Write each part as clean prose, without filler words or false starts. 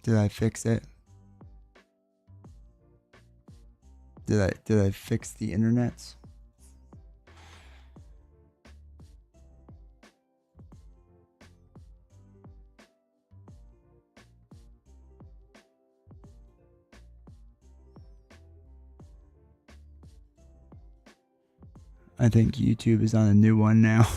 Did I fix it? Did I fix the internets? I think YouTube is on a new one now.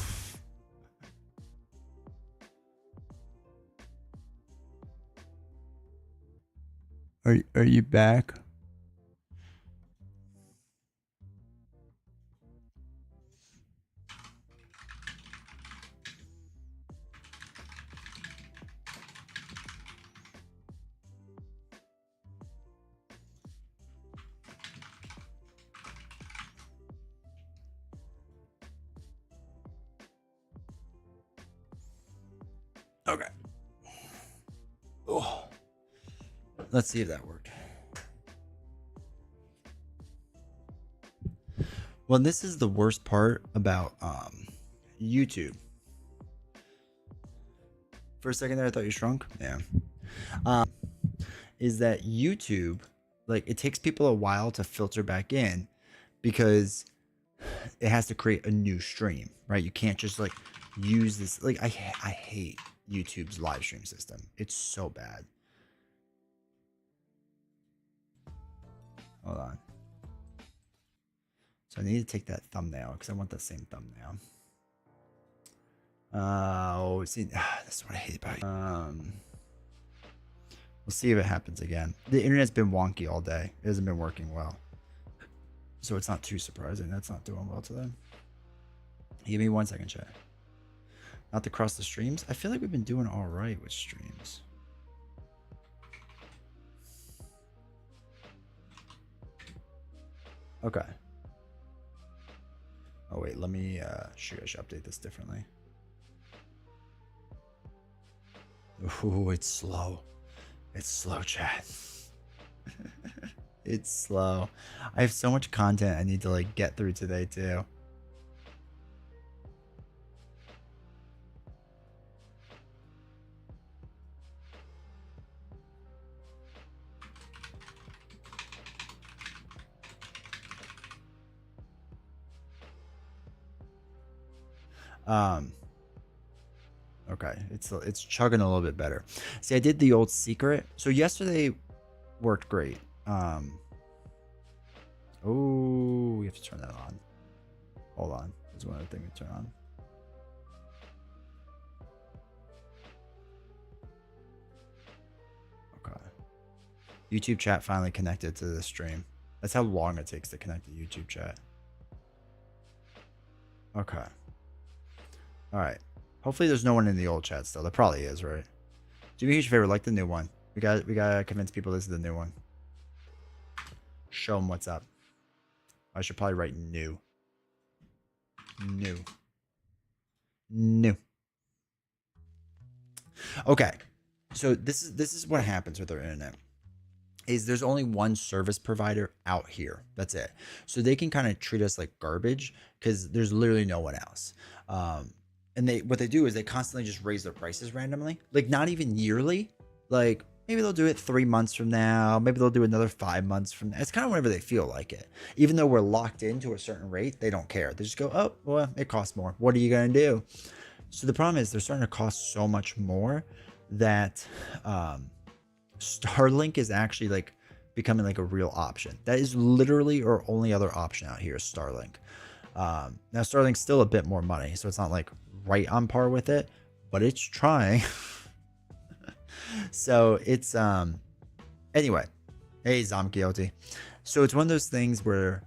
Are you back? Okay. Oh. Let's see if that worked. Well, this is the worst part about YouTube. For a second there, I thought you shrunk. Yeah. Is that YouTube, like, it takes people a while to filter back in because it has to create a new stream, right? You can't just like use this. Like, I hate YouTube's live stream system. It's so bad. Hold on. So I need to take that thumbnail because I want the same thumbnail. Oh, see, that's what I hate about it. We'll see if it happens again. The internet's been wonky all day. It hasn't been working well. So it's not too surprising. That's not doing well today. Give me 1 second, chat. Not to cross the streams. I feel like we've been doing all right with streams. Okay. Oh wait, let me shoot, I should update this differently. Ooh, it's slow. It's slow, chat. It's slow. I have so much content I need to like get through today too. Okay, it's chugging a little bit better. See, I did the old secret. So yesterday worked great. Oh, we have to turn that on. Hold on. There's one other thing to turn on. Okay. YouTube chat finally connected to the stream. That's how long it takes to connect to YouTube chat. Okay. All right. Hopefully there's no one in the old chat still. There probably is, right? Do me a huge favor, like the new one. We gotta convince people this is the new one. Show them what's up. I should probably write new. New. Okay. So this is what happens with our internet. Is there's only one service provider out here. That's it. So they can kind of treat us like garbage because there's literally no one else. And what they do is they constantly just raise their prices randomly, like not even yearly. Like maybe they'll do it 3 months from now. Maybe they'll do another 5 months from now. It's kind of whenever they feel like it. Even though we're locked into a certain rate, they don't care. They just go, oh, well, it costs more. What are you going to do? So the problem is they're starting to cost so much more that Starlink is actually like becoming like a real option. That is literally our only other option out here is Starlink. Now Starlink's still a bit more money, so it's not like right on par with it, but it's trying. So it's anyway, hey Zomkioti. So it's one of those things where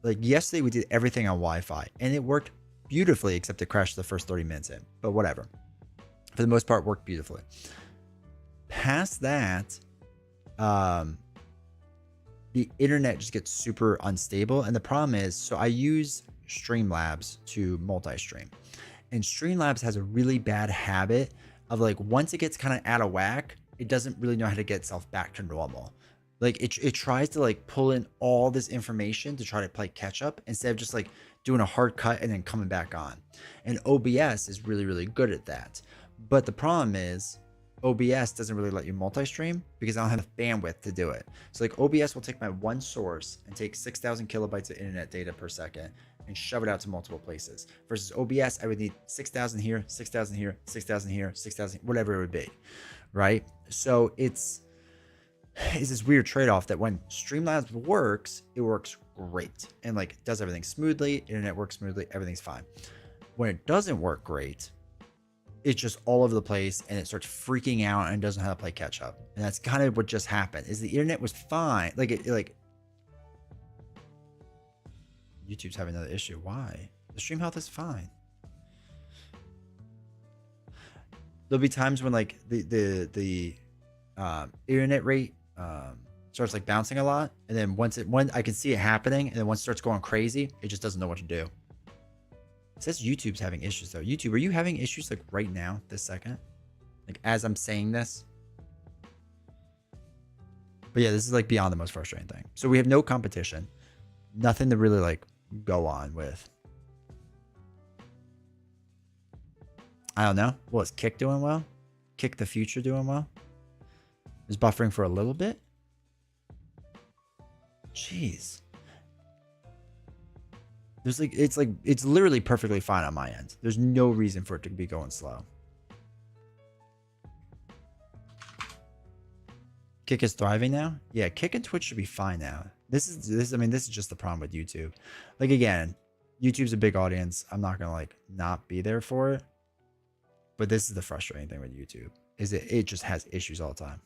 like yesterday we did everything on Wi-Fi and it worked beautifully, except it crashed the first 30 minutes in, but whatever. For the most part, worked beautifully. Past that, the internet just gets super unstable. And the problem is, so I use Streamlabs to multi-stream, and Streamlabs has a really bad habit of like, once it gets kind of out of whack, it doesn't really know how to get itself back to normal. Like it tries to like pull in all this information to try to play catch up instead of just like doing a hard cut and then coming back on. And OBS is really, really good at that. But the problem is OBS doesn't really let you multi-stream because I don't have the bandwidth to do it. So like OBS will take my one source and take 6,000 kilobytes of internet data per second and shove it out to multiple places. Versus OBS, I would need 6,000 here, 6,000 here, 6,000 here, 6,000, whatever it would be, right? So it's this weird trade-off that when Streamlabs works, it works great and like does everything smoothly, internet works smoothly, everything's fine. When it doesn't work great, it's just all over the place and it starts freaking out and doesn't know how to play catch up. And that's kind of what just happened. Is the internet was fine. Like YouTube's having another issue. Why? The stream health is fine. There'll be times when like the internet rate starts like bouncing a lot, and then when I can see it happening, and then once it starts going crazy, it just doesn't know what to do. It says YouTube's having issues though. YouTube, are you having issues like right now, this second? Like as I'm saying this? But yeah, this is like beyond the most frustrating thing. So we have no competition. Nothing to really like go on with. I don't know. Well, is Kick doing well? Kick the Future doing well? Is buffering for a little bit? Jeez. There's it's literally perfectly fine on my end. There's no reason for it to be going slow. Kick is thriving now? Yeah, Kick and Twitch should be fine now. This is just the problem with YouTube. Like again, YouTube's a big audience. I'm not gonna like not be there for it. But this is the frustrating thing with YouTube. Is it just has issues all the time.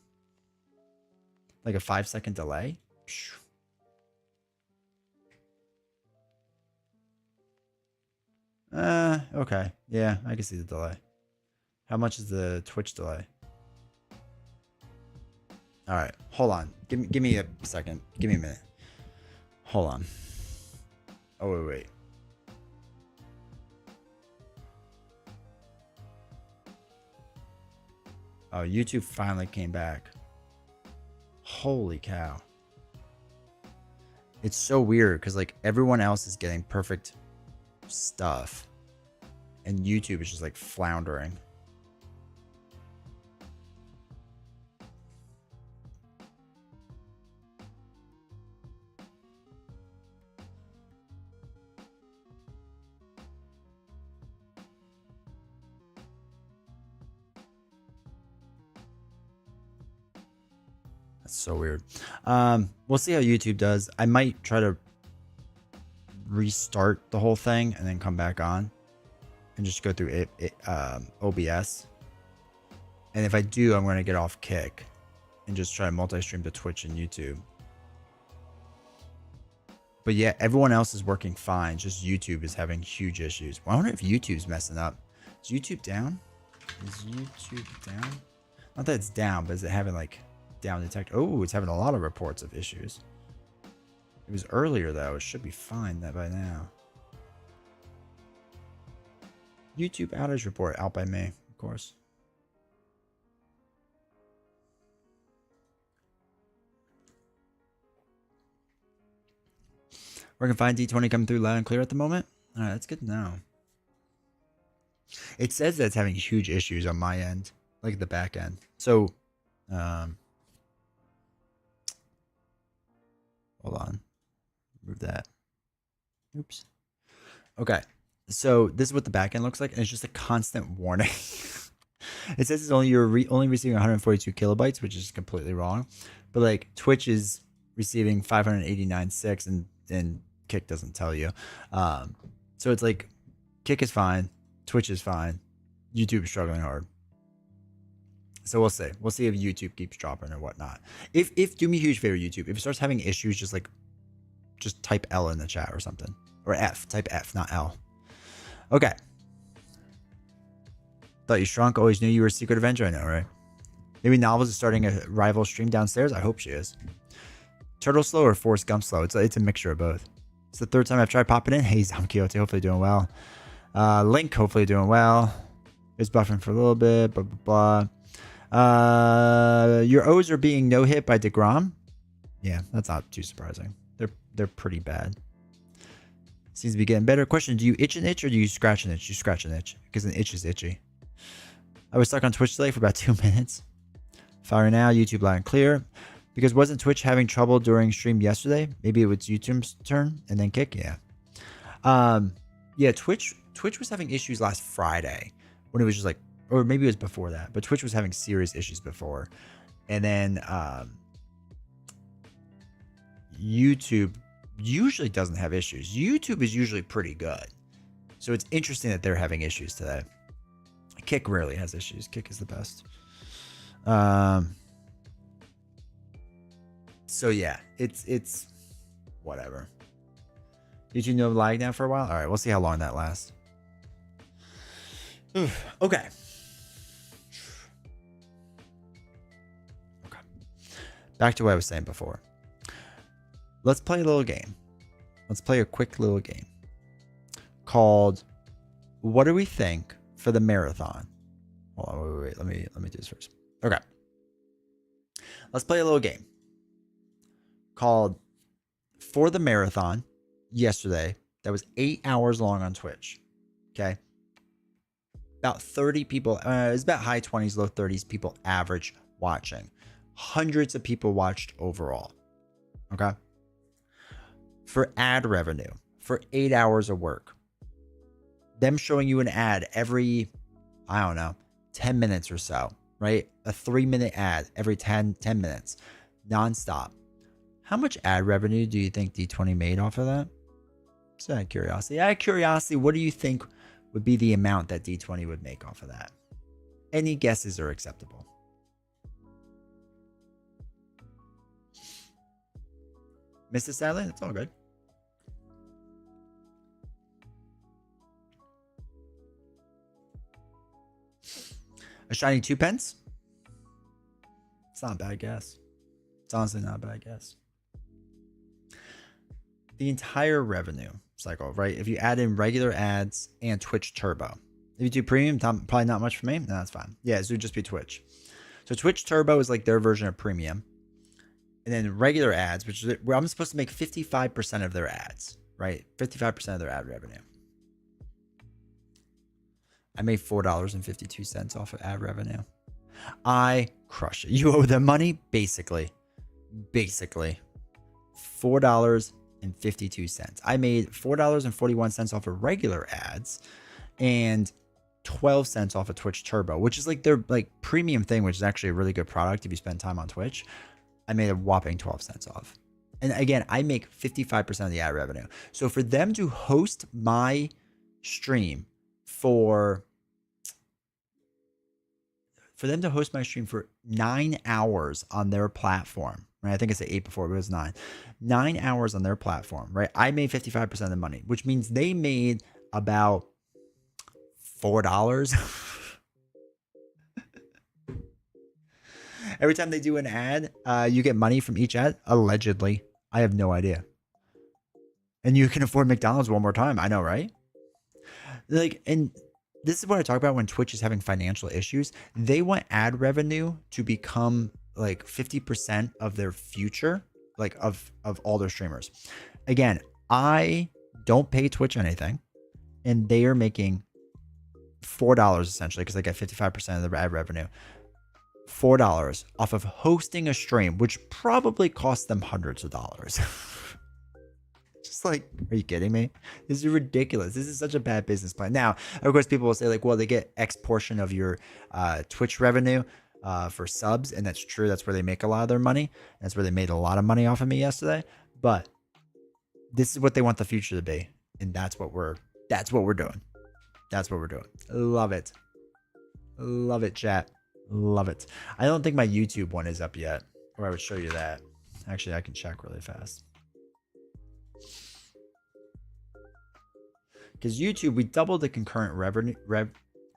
Like a 5-second delay? Phew. Okay. Yeah, I can see the delay. How much is the Twitch delay? All right, hold on. Give me a second. Give me a minute. Hold on. Oh, wait. Oh, YouTube finally came back. Holy cow. It's so weird because like everyone else is getting perfect stuff and YouTube is just like floundering. That's so weird. We'll see how YouTube does. I might try to restart the whole thing and then come back on and just go through OBS. And if I do, I'm going to get off Kick and just try to multi-stream to Twitch and YouTube. But yeah, everyone else is working fine. Just YouTube is having huge issues. Well, I wonder if YouTube's messing up. Is YouTube down? Is YouTube down? Not that it's down, but is it having like down detect? Oh, it's having a lot of reports of issues. It was earlier though. It should be fine that by now. YouTube outage report out by me, of course. We're gonna find D20 coming through loud and clear at the moment. All right, that's good to know. It says that it's having huge issues on my end, like the back end. So, hold on. Move that. Oops. Okay. So this is what the back end looks like, and it's just a constant warning. It says it's you're only receiving 142 kilobytes, which is completely wrong. But like Twitch is receiving 589.6, and Kick doesn't tell you. So it's like Kick is fine, Twitch is fine, YouTube is struggling hard. So we'll see. We'll see if YouTube keeps dropping or whatnot. If do me a huge favor, YouTube. If it starts having issues, just type L in the chat or something. Or F. Type F, not L. Okay. Thought you shrunk. Always knew you were a secret Avenger. I know, right? Maybe Novels is starting a rival stream downstairs. I hope she is. Turtle slow or Forrest Gump slow? It's a mixture of both. It's the third time I've tried popping in. Hey, Zamkyote. Hopefully doing well. Link, hopefully doing well. It's buffering for a little bit. Blah, blah, blah. Your O's are being no hit by DeGrom. Yeah, that's not too surprising. They're pretty bad. Seems to be getting better. Question: do you itch an itch or do you scratch an itch? You scratch an itch because an itch is itchy. I was stuck on Twitch today for about 2 minutes. Fire now, YouTube loud and clear. Because wasn't Twitch having trouble during stream yesterday? Maybe it was YouTube's turn and then kick. Yeah. Yeah, Twitch was having issues last Friday when it was just like, or maybe it was before that, but Twitch was having serious issues before. And then YouTube usually doesn't have issues. YouTube is usually pretty good. So it's interesting that they're having issues today. Kick rarely has issues. Kick is the best. So yeah, it's whatever. Did you know lag now for a while? All right, we'll see how long that lasts. Oof, okay. Okay. Back to what I was saying before. Let's play a little game. Let's play a quick little game called What Do We Think for the Marathon? Hold on, wait. Let me do this first. Okay. Let's play a little game called For the Marathon yesterday. That was 8 hours long on Twitch. Okay. About 30 people. It's about high 20s, low 30s people average watching. Hundreds of people watched overall. Okay. For ad revenue, for 8 hours of work, them showing you an ad every, I don't know, 10 minutes or so, right? A 3-minute ad every 10 minutes, nonstop. How much ad revenue do you think D20 made off of that? Just out of curiosity. Out of curiosity, what do you think would be the amount that D20 would make off of that? Any guesses are acceptable. Mr. Sadly, it's all good. A shiny 2 pence? It's not a bad guess. It's honestly not a bad guess. The entire revenue cycle, right? If you add in regular ads and Twitch Turbo. If you do premium, probably not much for me. No, that's fine. Yeah, it would just be Twitch. So Twitch Turbo is like their version of premium. And then regular ads, which is where I'm supposed to make 55% of their ads, right? 55% of their ad revenue. I made $4.52 off of ad revenue. I crush it. You owe them money? Basically. $4.52. I made $4.41 off of regular ads and 12 cents off of Twitch Turbo, which is like their like premium thing, which is actually a really good product if you spend time on Twitch. I made a whopping 12 cents off. And again, I make 55% of the ad revenue. So for them to host my stream for 9 hours on their platform, right? I think I said 8 before, but it was 9. 9 hours on their platform, right? I made 55% of the money, which means they made about $4. Every time they do an ad, you get money from each ad, allegedly. I have no idea. And you can afford McDonald's one more time. I know, right? Like, and this is what I talk about when Twitch is having financial issues. They want ad revenue to become like 50% of their future, like of all their streamers. Again, I don't pay Twitch anything, and they are making $4 essentially because they get 55% of the ad revenue. $4 off of hosting a stream, which probably cost them hundreds of dollars. Just like, are you kidding me? This is ridiculous. This is such a bad business plan. Now, of course, people will say like, well, they get X portion of your Twitch revenue for subs, and that's true. That's where they make a lot of their money. That's where they made a lot of money off of me yesterday. But this is what they want the future to be, and that's what we're doing. That's what we're doing. Love it. Love it, chat. Love it. I don't think my YouTube one is up yet, or I would show you that. Actually, I can check really fast. Because YouTube, we doubled the concurrent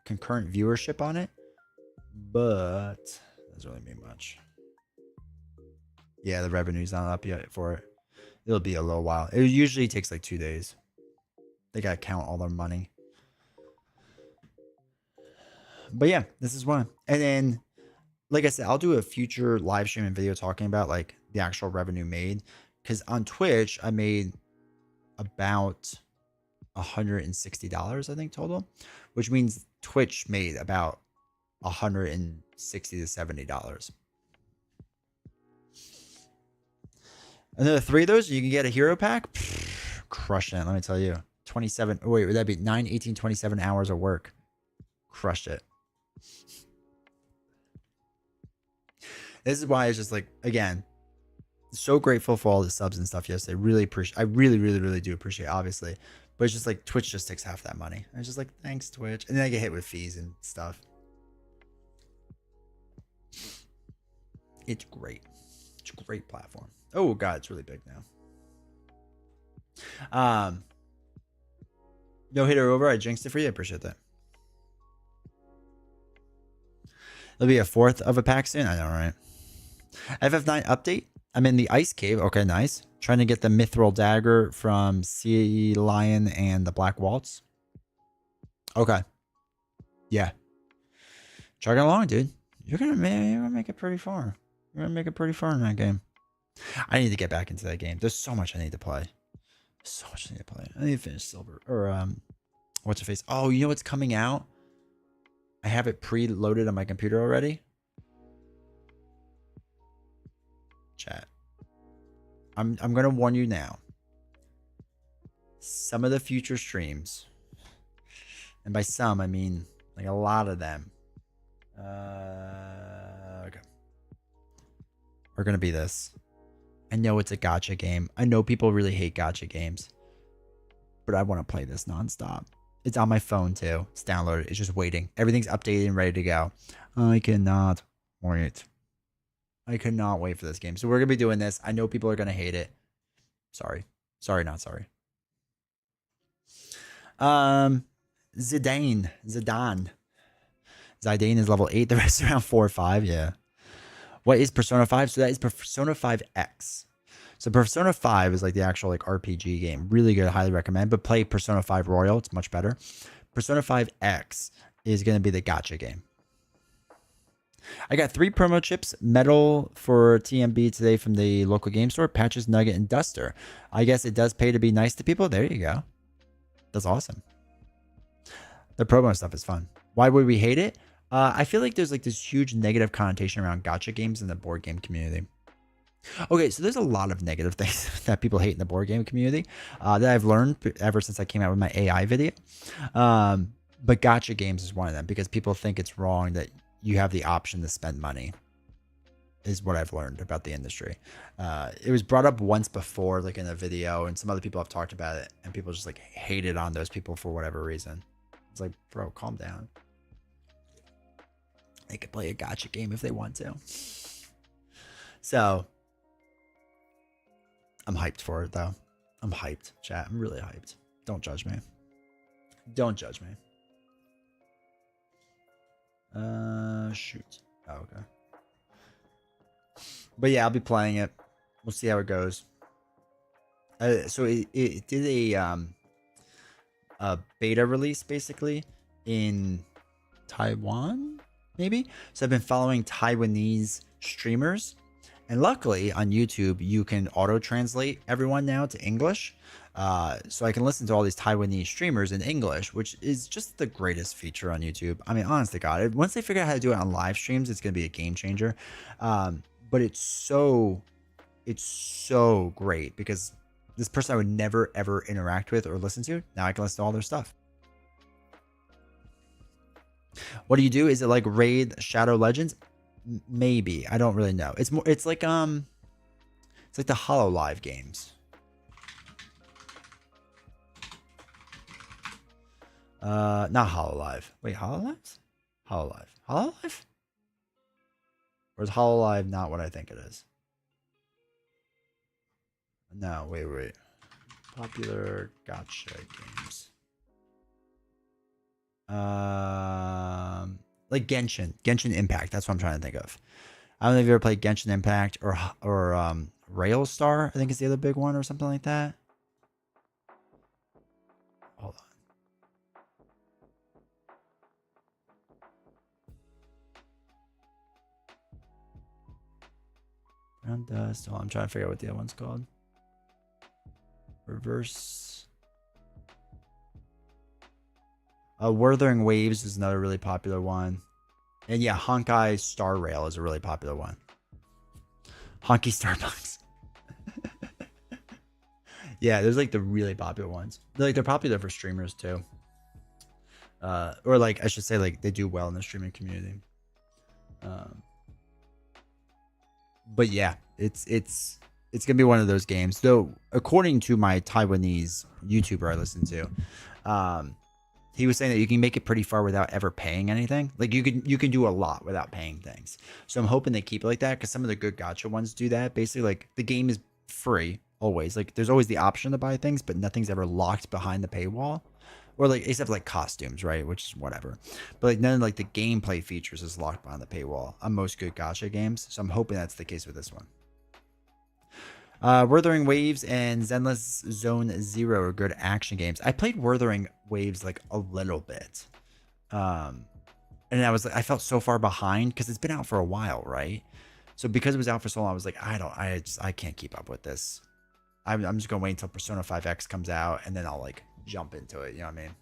concurrent viewership on it, but that doesn't really mean much. Yeah, the revenue's not up yet for it. It'll be a little while. It usually takes like 2 days. They gotta count all their money. But yeah, this is one. And then, like I said, I'll do a future live stream and video talking about like the actual revenue made. Because on Twitch, I made about $160, I think, total, which means Twitch made about $160 to $70. Another 3 of those, you can get a hero pack. Crushing it, let me tell you. 27. Oh, wait, would that be 9, 18, 27 hours of work? Crushed it. This is why it's just like, again, so grateful for all the subs and stuff yesterday. Really appreciate. I really do appreciate it, obviously. But it's just like Twitch just takes half that money. And it's just like, thanks, Twitch. And then I get hit with fees and stuff. It's great. It's a great platform. Oh god, it's really big now. No hitter over. I jinxed it for you. I appreciate that. There'll be a 4th of a pack soon. I know, right? FF9 update. I'm in the ice cave. Okay, nice. Trying to get the mithril dagger from Sea Lion and the Black Waltz. Okay. Yeah. Chugging along, dude. You're gonna make it pretty far. You're gonna make it pretty far in that game. I need to get back into that game. There's so much I need to play. So much I need to play. I need to finish Silver. Or what's your face? Oh, you know what's coming out? I have it pre-loaded on my computer already. Chat. I'm gonna warn you now. Some of the future streams, and by some I mean like a lot of them, okay, are gonna be this. I know it's a gacha game. I know people really hate gacha games, but I want to play this nonstop. It's on my phone too. It's downloaded. It's just waiting. Everything's updated and ready to go. I cannot wait. I cannot wait for this game. So we're going to be doing this. I know people are going to hate it. Sorry. Sorry, not sorry. Zidane is level 8. The rest are around 4 or 5. Yeah. What is Persona 5? So that is Persona 5X. So Persona 5 is like the actual like RPG game. Really good. Highly recommend. But play Persona 5 Royal. It's much better. Persona 5X is going to be the gacha game. I got 3 promo chips, metal for TMB today from the local game store, patches, nugget, and duster. I guess it does pay to be nice to people. There you go. That's awesome. The promo stuff is fun. Why would we hate it? I feel like there's like this huge negative connotation around gacha games in the board game community. Okay, so there's a lot of negative things that people hate in the board game community that I've learned ever since I came out with my AI video. But gacha games is one of them because people think it's wrong that you have the option to spend money, is what I've learned about the industry. It was brought up once before, like in a video, and some other people have talked about it, and people just like hated on those people for whatever reason. It's like, bro, calm down. They could play a gacha game if they want to. So, I'm hyped for it, though. I'm hyped, chat. I'm really hyped. Don't judge me. Don't judge me. Shoot. Oh, okay. But yeah, I'll be playing it. We'll see how it goes. So it did a beta release basically in Taiwan, maybe. So I've been following Taiwanese streamers, and luckily on YouTube you can auto translate everyone now to English. So I can listen to all these Taiwanese streamers in English, which is just the greatest feature on YouTube. I mean, honest to God, once they figure out how to do it on live streams, it's going to be a game changer. But it's so great because this person I would never, ever interact with or listen to, now I can listen to all their stuff. What do you do? Is it like Raid Shadow Legends? Maybe. I don't really know. It's more, it's like the HoloLive games. Not HoloLive. Wait, HoloLive? HoloLive? Or is HoloLive not what I think it is? No, wait. Popular gacha games. Like Genshin Impact. That's what I'm trying to think of. I don't know if you ever played Genshin Impact or Railstar. I think is the other big one or something like that. Hold on. Brown Dust. Oh, I'm trying to figure out what the other one's called. Reverse. Wuthering Waves is another really popular one. And yeah, Honkai Star Rail is a really popular one. Honky Starbucks. Yeah, there's like the really popular ones. They're popular for streamers too. Or like I should say, like they do well in the streaming community. But yeah, it's gonna be one of those games. Though, according to my Taiwanese YouTuber I listen to, he was saying that you can make it pretty far without ever paying anything. Like you can do a lot without paying things. So I'm hoping they keep it like that, because some of the good gacha ones do that. Basically, like the game is free always. Like there's always the option to buy things, but nothing's ever locked behind the paywall. Or like except like costumes, right? Which is whatever. But like none of like the gameplay features is locked behind the paywall on most good gacha games. So I'm hoping that's the case with this one. Wuthering Waves and Zenless Zone Zero are good action games. I played Wuthering Waves like a little bit. And I was like, I felt so far behind because it's been out for a while, right? So because it was out for so long, I was like, I can't keep up with this. I'm just gonna wait until Persona 5X comes out and then I'll like jump into it. You know what I mean?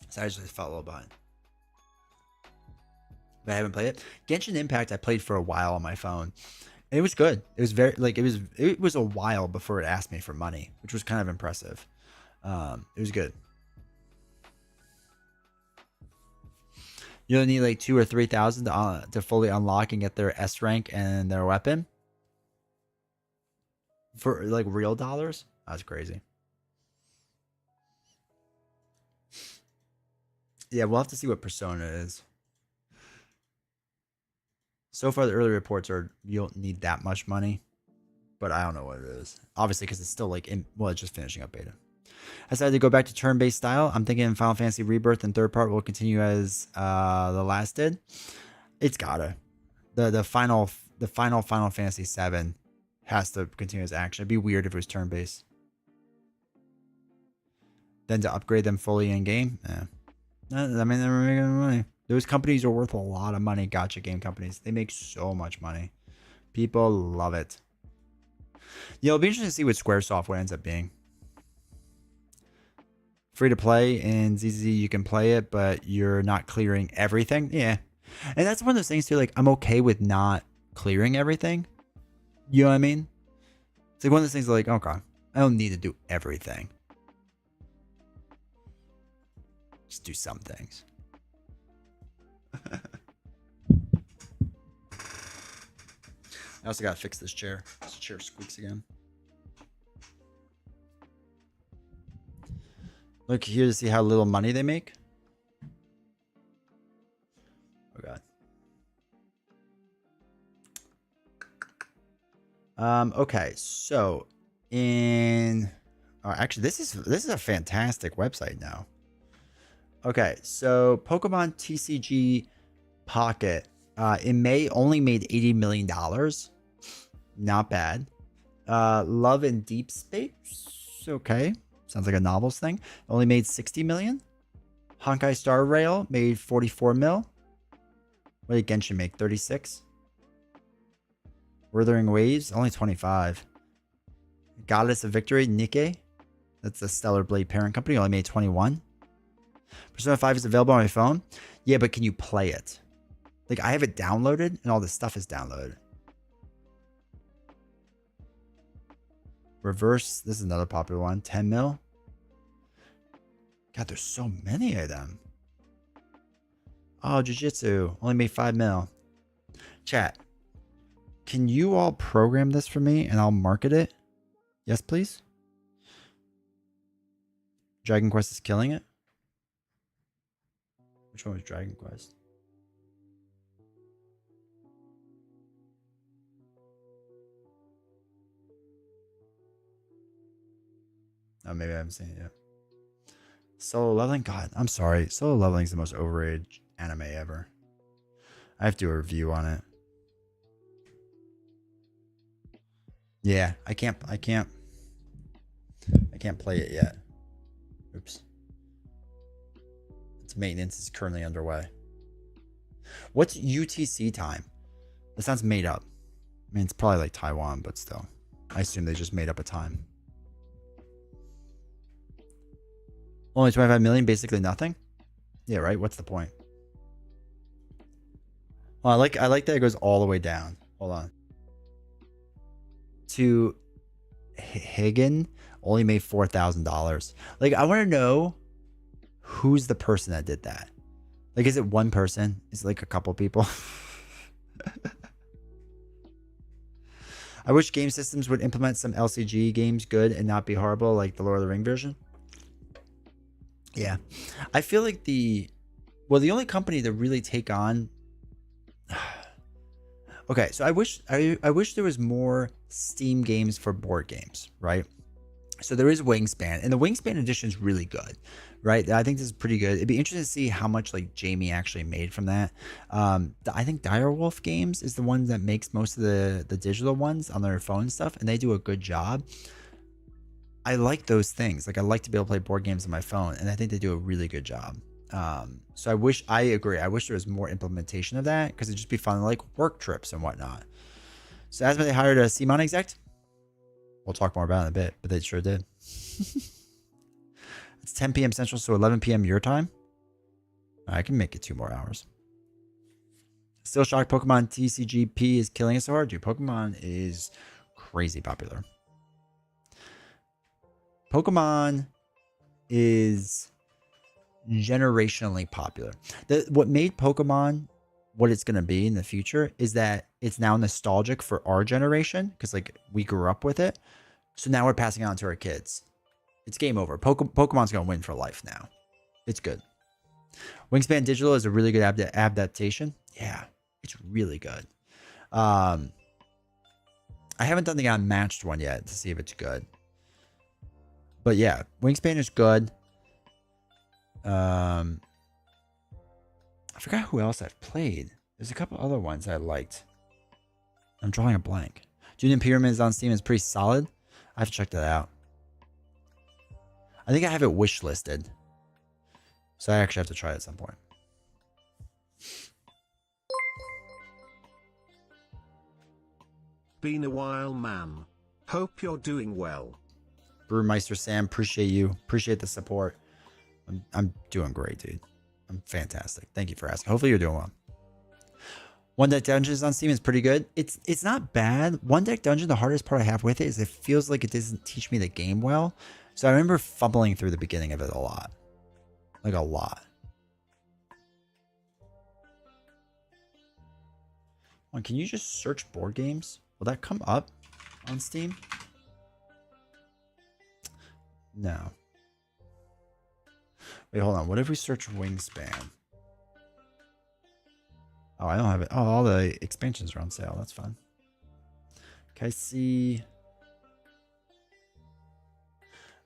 So I just felt a little behind. But I haven't played it. Genshin Impact I played for a while on my phone. And it was good. It was very like it was a while before it asked me for money, which was kind of impressive. It was good. You don't need like 2,000 or 3,000 to fully unlock and get their S rank and their weapon for like real dollars. That's crazy. Yeah, we'll have to see what Persona is. So far, the early reports are you don't need that much money, but I don't know what it is. Obviously, because it's still like it's just finishing up beta. I decided to go back to turn-based style. I'm thinking Final Fantasy Rebirth and third part will continue as the last did. It's gotta. The final Final Fantasy 7 has to continue as action. It'd be weird if it was turn-based. Then to upgrade them fully in game, yeah. I mean, they're making money. Those companies are worth a lot of money. Gacha game companies, they make so much money. People love it. Yeah, it'll be interesting to see what Squaresoft what ends up being. Free to play in ZZ, you can play it, but you're not clearing everything. Yeah, and that's one of those things too. Like I'm okay with not clearing everything. You know what I mean? It's like one of those things like, okay, I don't need to do everything. Just do some things. I also gotta fix this chair. This chair squeaks again. Look here to see how little money they make. Oh god. Okay, so actually this is a fantastic website now. Okay, so Pokemon TCG Pocket in May only made $80 million. Not bad. Love and Deep Space. Okay. Sounds like a novels thing. Only made 60 million. Honkai Star Rail made 44 mil. What did Genshin make? 36. Wuthering Waves, only 25. Goddess of Victory, Nikkei. That's the Stellar Blade parent company. Only made 21. Persona 5 is available on my phone. Yeah, but can you play it? Like, I have it downloaded and all this stuff is downloaded. Reverse. This is another popular one. 10 mil. God, there's so many of them. Oh, Jiu-Jitsu. Only made 5 mil. Chat. Can you all program this for me and I'll market it? Yes, please. Dragon Quest is killing it. Which one was Dragon Quest? Oh, maybe I haven't seen it yet. Solo Leveling? God, I'm sorry. Solo Leveling is the most overrated anime ever. I have to do a review on it. Yeah, I can't play it yet. Oops. Its maintenance is currently underway. What's UTC time? That sounds made up. I mean, it's probably like Taiwan, but still. I assume they just made up a time. Only 25 million, basically nothing? Yeah, right? What's the point? Well, I like that it goes all the way down. Hold on. To Higgin only made $4,000. Like, I want to know who's the person that did that. Like, is it one person? Is it like a couple people? I wish game systems would implement some LCG games good and not be horrible, like the Lord of the Ring version. Yeah, I feel like the only company to really take on. Okay, so I wish there was more Steam games for board games, right? So there is Wingspan, and the Wingspan edition is really good, right? I think this is pretty good. It'd be interesting to see how much like Jamie actually made from that. I think Direwolf Games is the one that makes most of the digital ones on their phone stuff, and they do a good job. I like those things. Like, I like to be able to play board games on my phone, and I think they do a really good job. So I agree. I wish there was more implementation of that, because it'd just be fun, like work trips and whatnot. So Asmodee hired a CMON exec. We'll talk more about it in a bit, but they sure did. It's 10 p.m. Central, so 11 p.m. your time. I can make it 2 more hours. Still shocked Pokemon TCGP is killing us so hard. Dude, Pokemon is crazy popular. Pokemon is generationally popular. What made Pokemon what it's going to be in the future is that it's now nostalgic for our generation, because like we grew up with it. So now we're passing it on to our kids. It's game over. Pokemon's going to win for life now. It's good. Wingspan Digital is a really good adaptation. Yeah, it's really good. I haven't done the unmatched one yet to see if it's good. But yeah, Wingspan is good. I forgot who else I've played. There's a couple other ones I liked. I'm drawing a blank. Julian Pyramids on Steam is pretty solid. I have to check that out. I think I have it wish listed. So I actually have to try it at some point. Been a while, man. Hope you're doing well. Brewmeister Sam, appreciate you. Appreciate the support. I'm doing great, dude. I'm fantastic. Thank you for asking. Hopefully you're doing well. One Deck Dungeons on Steam is pretty good. It's not bad. One Deck Dungeon, the hardest part I have with it is it feels like it doesn't teach me the game well. So I remember fumbling through the beginning of it a lot. Like a lot. Can you just search board games? Will that come up on Steam? No. Wait, hold on. What if we search Wingspan? Oh, I don't have it. Oh, all the expansions are on sale. That's fun. Can I see?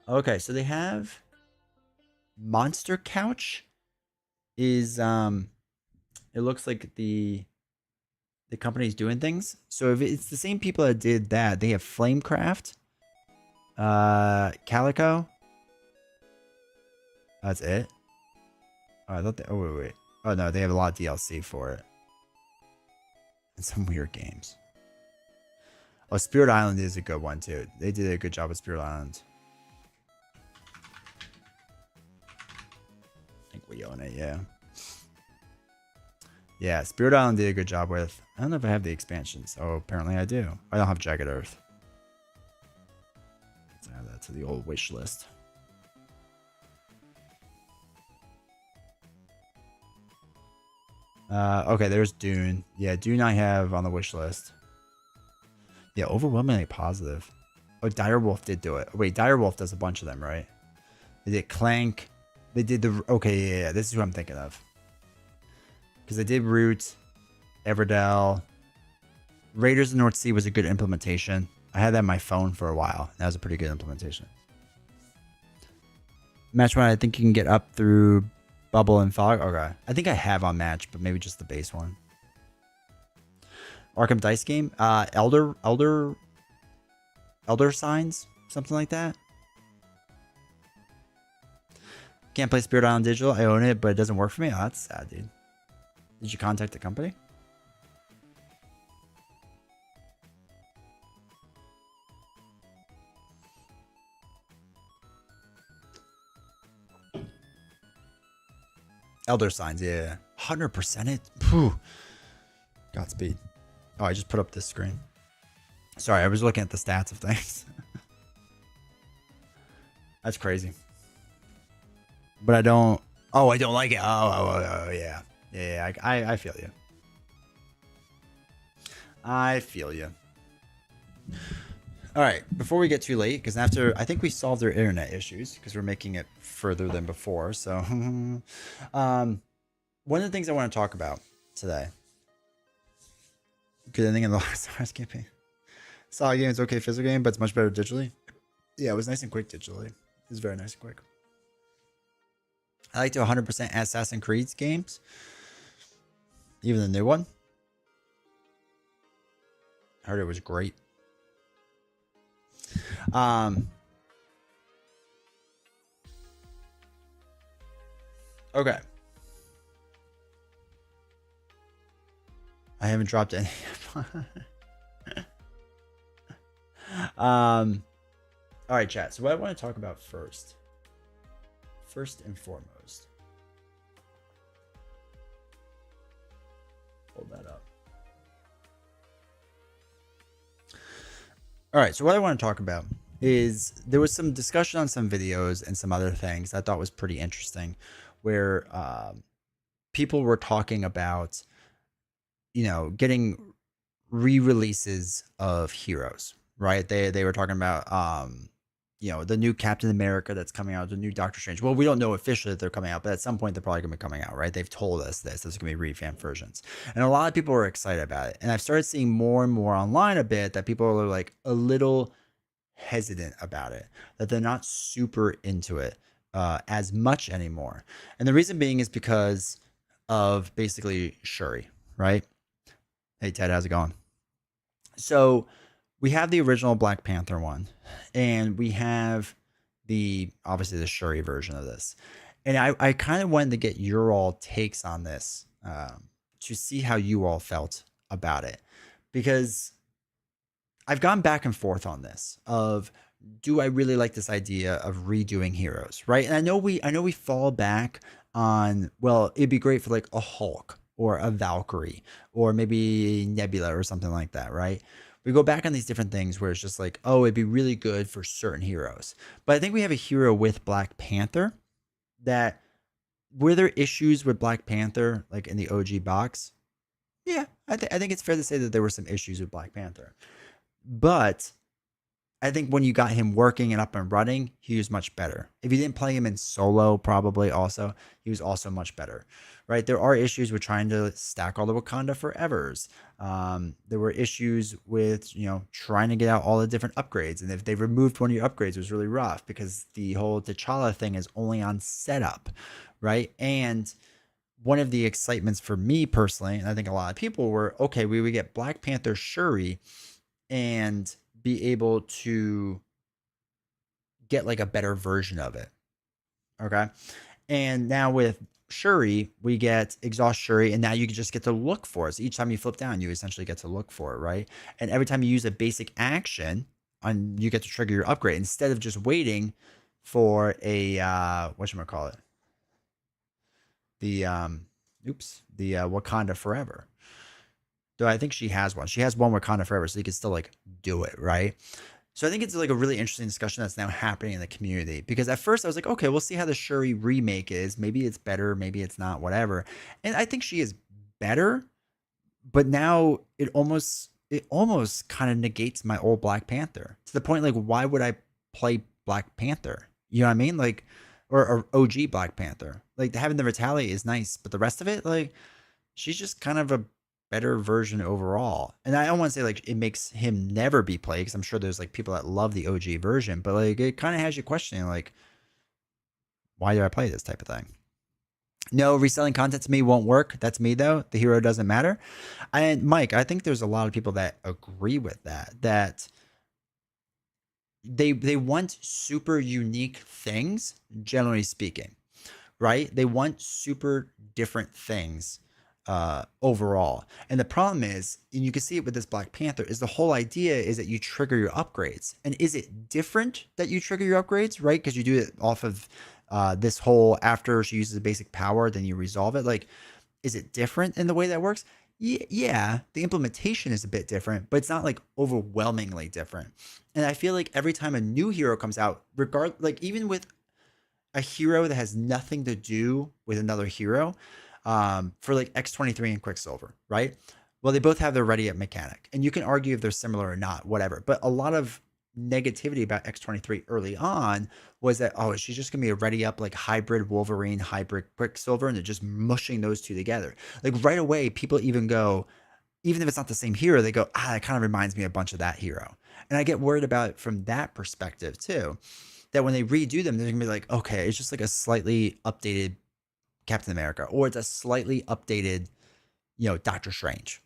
Okay, so they have Monster Couch is it looks like the company's doing things. So if it's the same people that did that, they have Flamecraft, Calico. That's it. Oh, I thought they, oh wait. Oh no, they have a lot of DLC for it. And some weird games. Oh, Spirit Island is a good one too. They did a good job with Spirit Island. I think we own it, yeah. Yeah, Spirit Island did a good job with. I don't know if I have the expansions. Oh, apparently I do. I don't have Jagged Earth. Let's add that to the old wish list. Okay, there's Dune. Yeah, Dune I have on the wish list. Yeah, overwhelmingly positive. Oh, Direwolf did do it. Wait, Direwolf does a bunch of them, right? They did Clank. They did the... Okay, yeah, this is who I'm thinking of. Because they did Root, Everdell. Raiders of the North Sea was a good implementation. I had that on my phone for a while. That was a pretty good implementation. Match 1, I think you can get up through Bubble and Fog. Okay. I think I have on Match, but maybe just the base one. Arkham Dice game. Elder Signs. Something like that. Can't play Spirit Island Digital. I own it, but it doesn't work for me. Oh, that's sad, dude. Did you contact the company? Elder Signs, yeah. 100% it. Phew. Godspeed. Oh, I just put up this screen. Sorry, I was looking at the stats of things. That's crazy. But I don't. Oh, I don't like it. Oh, yeah. Yeah, I feel you. I feel you. All right, before we get too late, because after I think we solved our internet issues because we're making it further than before. So, one of the things I want to talk about today. Good ending in the last hour's campaign. Solid game is okay physical game, but it's much better digitally. Yeah, it was nice and quick digitally. It was very nice and quick. I like to 100% Assassin's Creed games, even the new one. I heard it was great. Okay. I haven't dropped any. All right, chat. So what I want to talk about first and foremost. Hold that up. All right, so what I want to talk about is there was some discussion on some videos and some other things I thought was pretty interesting where people were talking about, getting re-releases of heroes, right? They were talking about, the new Captain America that's coming out, the new Doctor Strange. Well, we don't know officially that they're coming out, but at some point they're probably going to be coming out, right? They've told us this. There's going to be revamped versions. And a lot of people are excited about it. And I've started seeing more and more online a bit that people are like a little hesitant about it, that they're not super into it as much anymore. And the reason being is because of basically Shuri, right? Hey, Ted, how's it going? So we have the original Black Panther one, and we have obviously the Shuri version of this. And I kind of wanted to get your all takes on this to see how you all felt about it, because I've gone back and forth on this of, do I really like this idea of redoing heroes, right? And I know we fall back on, well, it'd be great for like a Hulk or a Valkyrie or maybe Nebula or something like that, right? We go back on these different things where it's just like, oh, it'd be really good for certain heroes. But I think we have a hero with Black Panther that, were there issues with Black Panther like in the OG box? Yeah, I think it's fair to say that there were some issues with Black Panther. But I think when you got him working and up and running, he was much better. If you didn't play him in solo, probably also, he was also much better, right? There are issues with trying to stack all the Wakanda forevers. There were issues with, trying to get out all the different upgrades. And if they removed one of your upgrades, it was really rough because the whole T'Challa thing is only on setup, right? And one of the excitements for me personally, and I think a lot of people were, okay, we would get Black Panther Shuri and be able to get like a better version of it. Okay. And now with Shuri, we get exhaust Shuri, and now you just get to look for it. So each time you flip down, you essentially get to look for it, right? And every time you use a basic action, you get to trigger your upgrade instead of just waiting for a whatchamacallit? The Wakanda Forever. Though I think she has one. She has one Wakanda Forever, so you can still like do it, right? So I think it's like a really interesting discussion that's now happening in the community, because at first I was like, okay, we'll see how the Shuri remake is. Maybe it's better, maybe it's not, whatever. And I think she is better, but now it almost kind of negates my old Black Panther to the point like, why would I play Black Panther? You know what I mean? Like, or OG Black Panther. Like having the Retaliate is nice, but the rest of it, like, she's just kind of a better version overall. And I don't want to say like it makes him never be played, because I'm sure there's like people that love the OG version, but like it kind of has you questioning like, why do I play this type of thing? No, reselling content to me won't work. That's me though. The hero doesn't matter. And Mike, I think there's a lot of people that agree with that they want super unique things, generally speaking, right? They want super different things overall. And the problem is, and you can see it with this Black Panther, is the whole idea is that you trigger your upgrades. And is it different that you trigger your upgrades, right? Because you do it off of this whole, after she uses a basic power, then you resolve it. Like, is it different in the way that works? Yeah, the implementation is a bit different, but it's not like overwhelmingly different. And I feel like every time a new hero comes out, like even with a hero that has nothing to do with another hero, for like X23 and Quicksilver, right? Well, they both have their ready up mechanic, and you can argue if they're similar or not, whatever. But a lot of negativity about X23 early on was that, oh, she's just gonna be a ready up like hybrid Wolverine, hybrid Quicksilver, and they're just mushing those two together. Like right away, people even go, even if it's not the same hero, they go, it kind of reminds me a bunch of that hero. And I get worried about it from that perspective too. That when they redo them, they're gonna be like, okay, it's just like a slightly updated Captain America, or it's a slightly updated, Doctor Strange,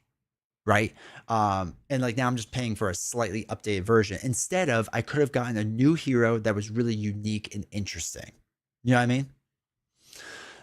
right? And like now I'm just paying for a slightly updated version instead of I could have gotten a new hero that was really unique and interesting. You know what I mean?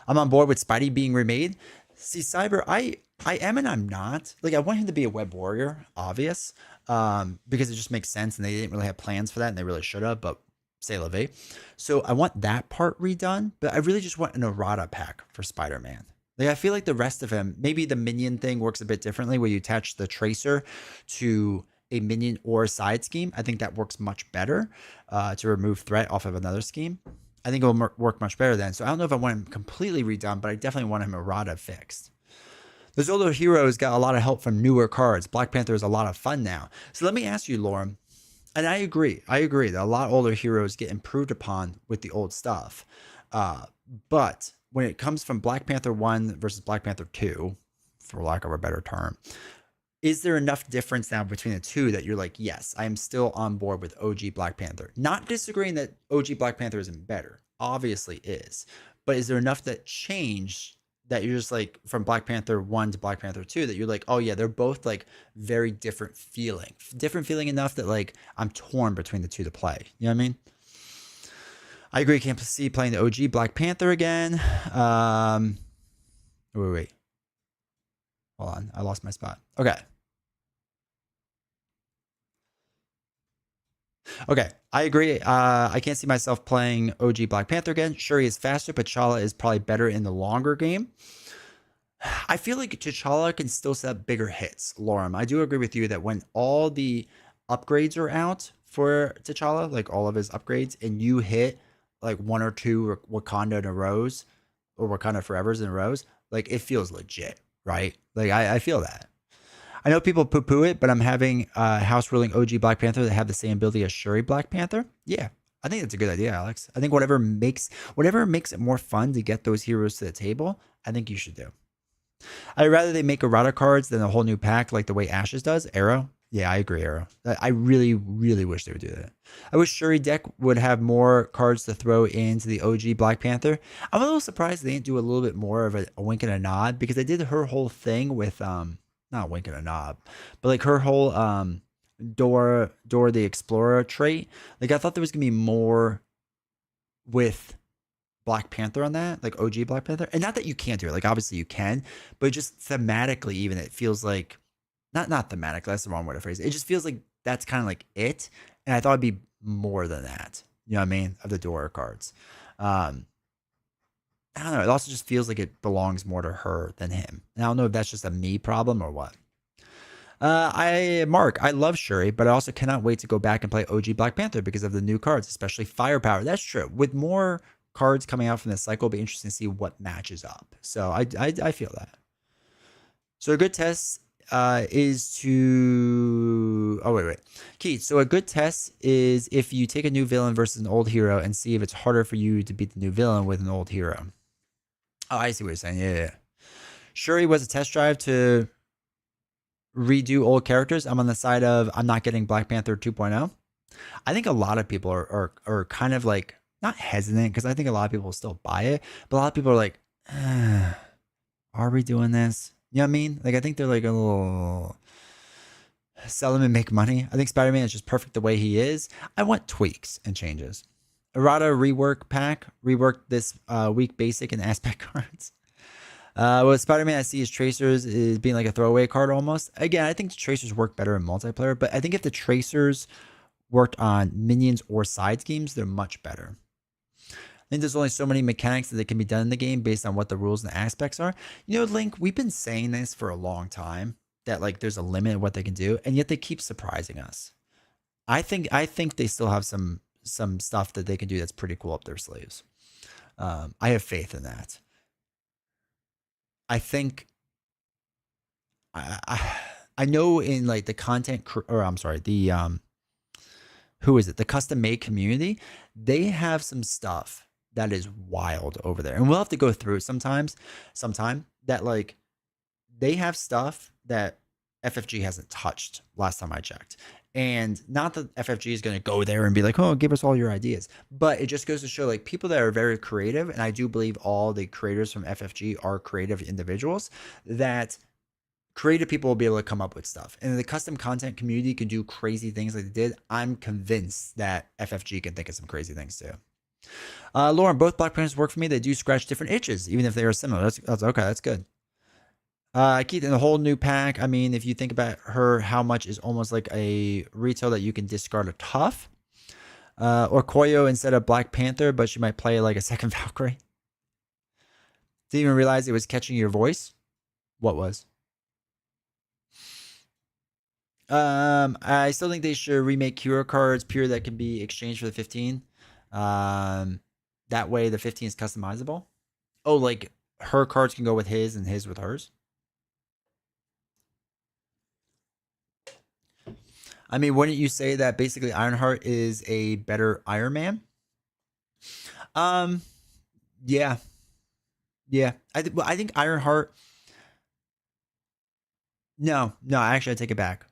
I'm on board with Spidey being remade. See, Cyber, I am and I'm not. Like, I want him to be a web warrior, obvious, because it just makes sense, and they didn't really have plans for that, and they really should have, but say la vie. So I want that part redone, but I really just want an errata pack for Spider-Man. Like, I feel like the rest of him, maybe the minion thing works a bit differently, where you attach the tracer to a minion or a side scheme. I think that works much better to remove threat off of another scheme. I think it will work much better then. So I don't know if I want him completely redone, but I definitely want him errata fixed. Those older heroes got a lot of help from newer cards. Black Panther is a lot of fun now. So let me ask you, Lauren, and I agree that a lot older heroes get improved upon with the old stuff. But when it comes from Black Panther 1 versus Black Panther 2, for lack of a better term, is there enough difference now between the two that you're like, yes, I am still on board with OG Black Panther? Not disagreeing that OG Black Panther isn't better. Obviously is. But is there enough that changed that you're just like from Black Panther 1 to Black Panther 2 that you're like, oh yeah, they're both like very different feeling. Different feeling enough that like I'm torn between the two to play. You know what I mean? I agree. Can't see playing the OG Black Panther again. Wait. Hold on. I lost my spot. Okay. I agree. I can't see myself playing OG Black Panther again. Shuri is faster, but T'Challa is probably better in the longer game. I feel like T'Challa can still set up bigger hits, Lorem. I do agree with you that when all the upgrades are out for T'Challa, like all of his upgrades, and you hit like one or two Wakanda in a rows, or Wakanda Forevers in a rows, like it feels legit, right? Like I feel that. I know people poo-poo it, but I'm having house ruling OG Black Panther that have the same ability as Shuri Black Panther. Yeah, I think that's a good idea, Alex. I think whatever makes it more fun to get those heroes to the table, I think you should do. I'd rather they make errata cards than a whole new pack like the way Ashes does. Arrow. Yeah, I agree, Arrow. I really, really wish they would do that. I wish Shuri deck would have more cards to throw into the OG Black Panther. I'm a little surprised they didn't do a little bit more of a wink and a nod, because they did her whole thing with not a wink and a nod, but like her whole Dora the Explorer trait. Like I thought there was gonna be more with Black Panther on that, like OG Black Panther. And not that you can't do it, like obviously you can, but just thematically, even it feels like not thematically, that's the wrong word to phrase it. It just feels like that's kind of like it. And I thought it'd be more than that. You know what I mean? Of the Dora cards. I don't know. It also just feels like it belongs more to her than him. And I don't know if that's just a me problem or what. Mark, I love Shuri, but I also cannot wait to go back and play OG Black Panther because of the new cards, especially Firepower. That's true. With more cards coming out from this cycle, it'll be interesting to see what matches up. So I feel that. So a good test is to... Oh, wait. Keith, so a good test is if you take a new villain versus an old hero and see if it's harder for you to beat the new villain with an old hero. Oh, I see what you're saying. Yeah. Shuri was a test drive to redo old characters. I'm on the side of I'm not getting Black Panther 2.0. I think a lot of people are kind of like not hesitant, because I think a lot of people will still buy it, but a lot of people are like, are we doing this? You know what I mean? Like I think they're like a little sell them and make money. I think Spider-Man is just perfect the way he is. I want tweaks and changes. Errata rework pack, rework this week basic and aspect cards. With Spider-Man, I see his tracers is being like a throwaway card almost. Again, I think the tracers work better in multiplayer, but I think if the tracers worked on minions or side schemes, they're much better. think there's only so many mechanics that can be done in the game based on what the rules and aspects are. You know, Link, we've been saying this for a long time that like there's a limit of what they can do, and yet they keep surprising us. I think they still have some stuff that they can do that's pretty cool up their sleeves. I have faith in that. I think I know in like the content or I'm sorry, the who is it? The custom made community, they have some stuff that is wild over there. And we'll have to go through it sometime that like they have stuff that FFG hasn't touched last time I checked. And not that FFG is going to go there and be like, oh, give us all your ideas. But it just goes to show like people that are very creative. And I do believe all the creators from FFG are creative individuals, that creative people will be able to come up with stuff. And the custom content community can do crazy things like they did. I'm convinced that FFG can think of some crazy things too. Lauren, both Black Panthers work for me. They do scratch different itches, even if they are similar. That's okay. That's good. Keith, in the whole new pack, I mean, if you think about her, how much is almost like a retail that you can discard a tough? Or Koyo instead of Black Panther, but she might play like a second Valkyrie. Didn't even realize it was catching your voice. What was? I still think they should remake hero cards pure that can be exchanged for the 15. That way the 15 is customizable. Oh, like her cards can go with his and his with hers. I mean, wouldn't you say that basically Ironheart is a better Iron Man? Yeah, yeah. I think Ironheart. No, actually, I take it back.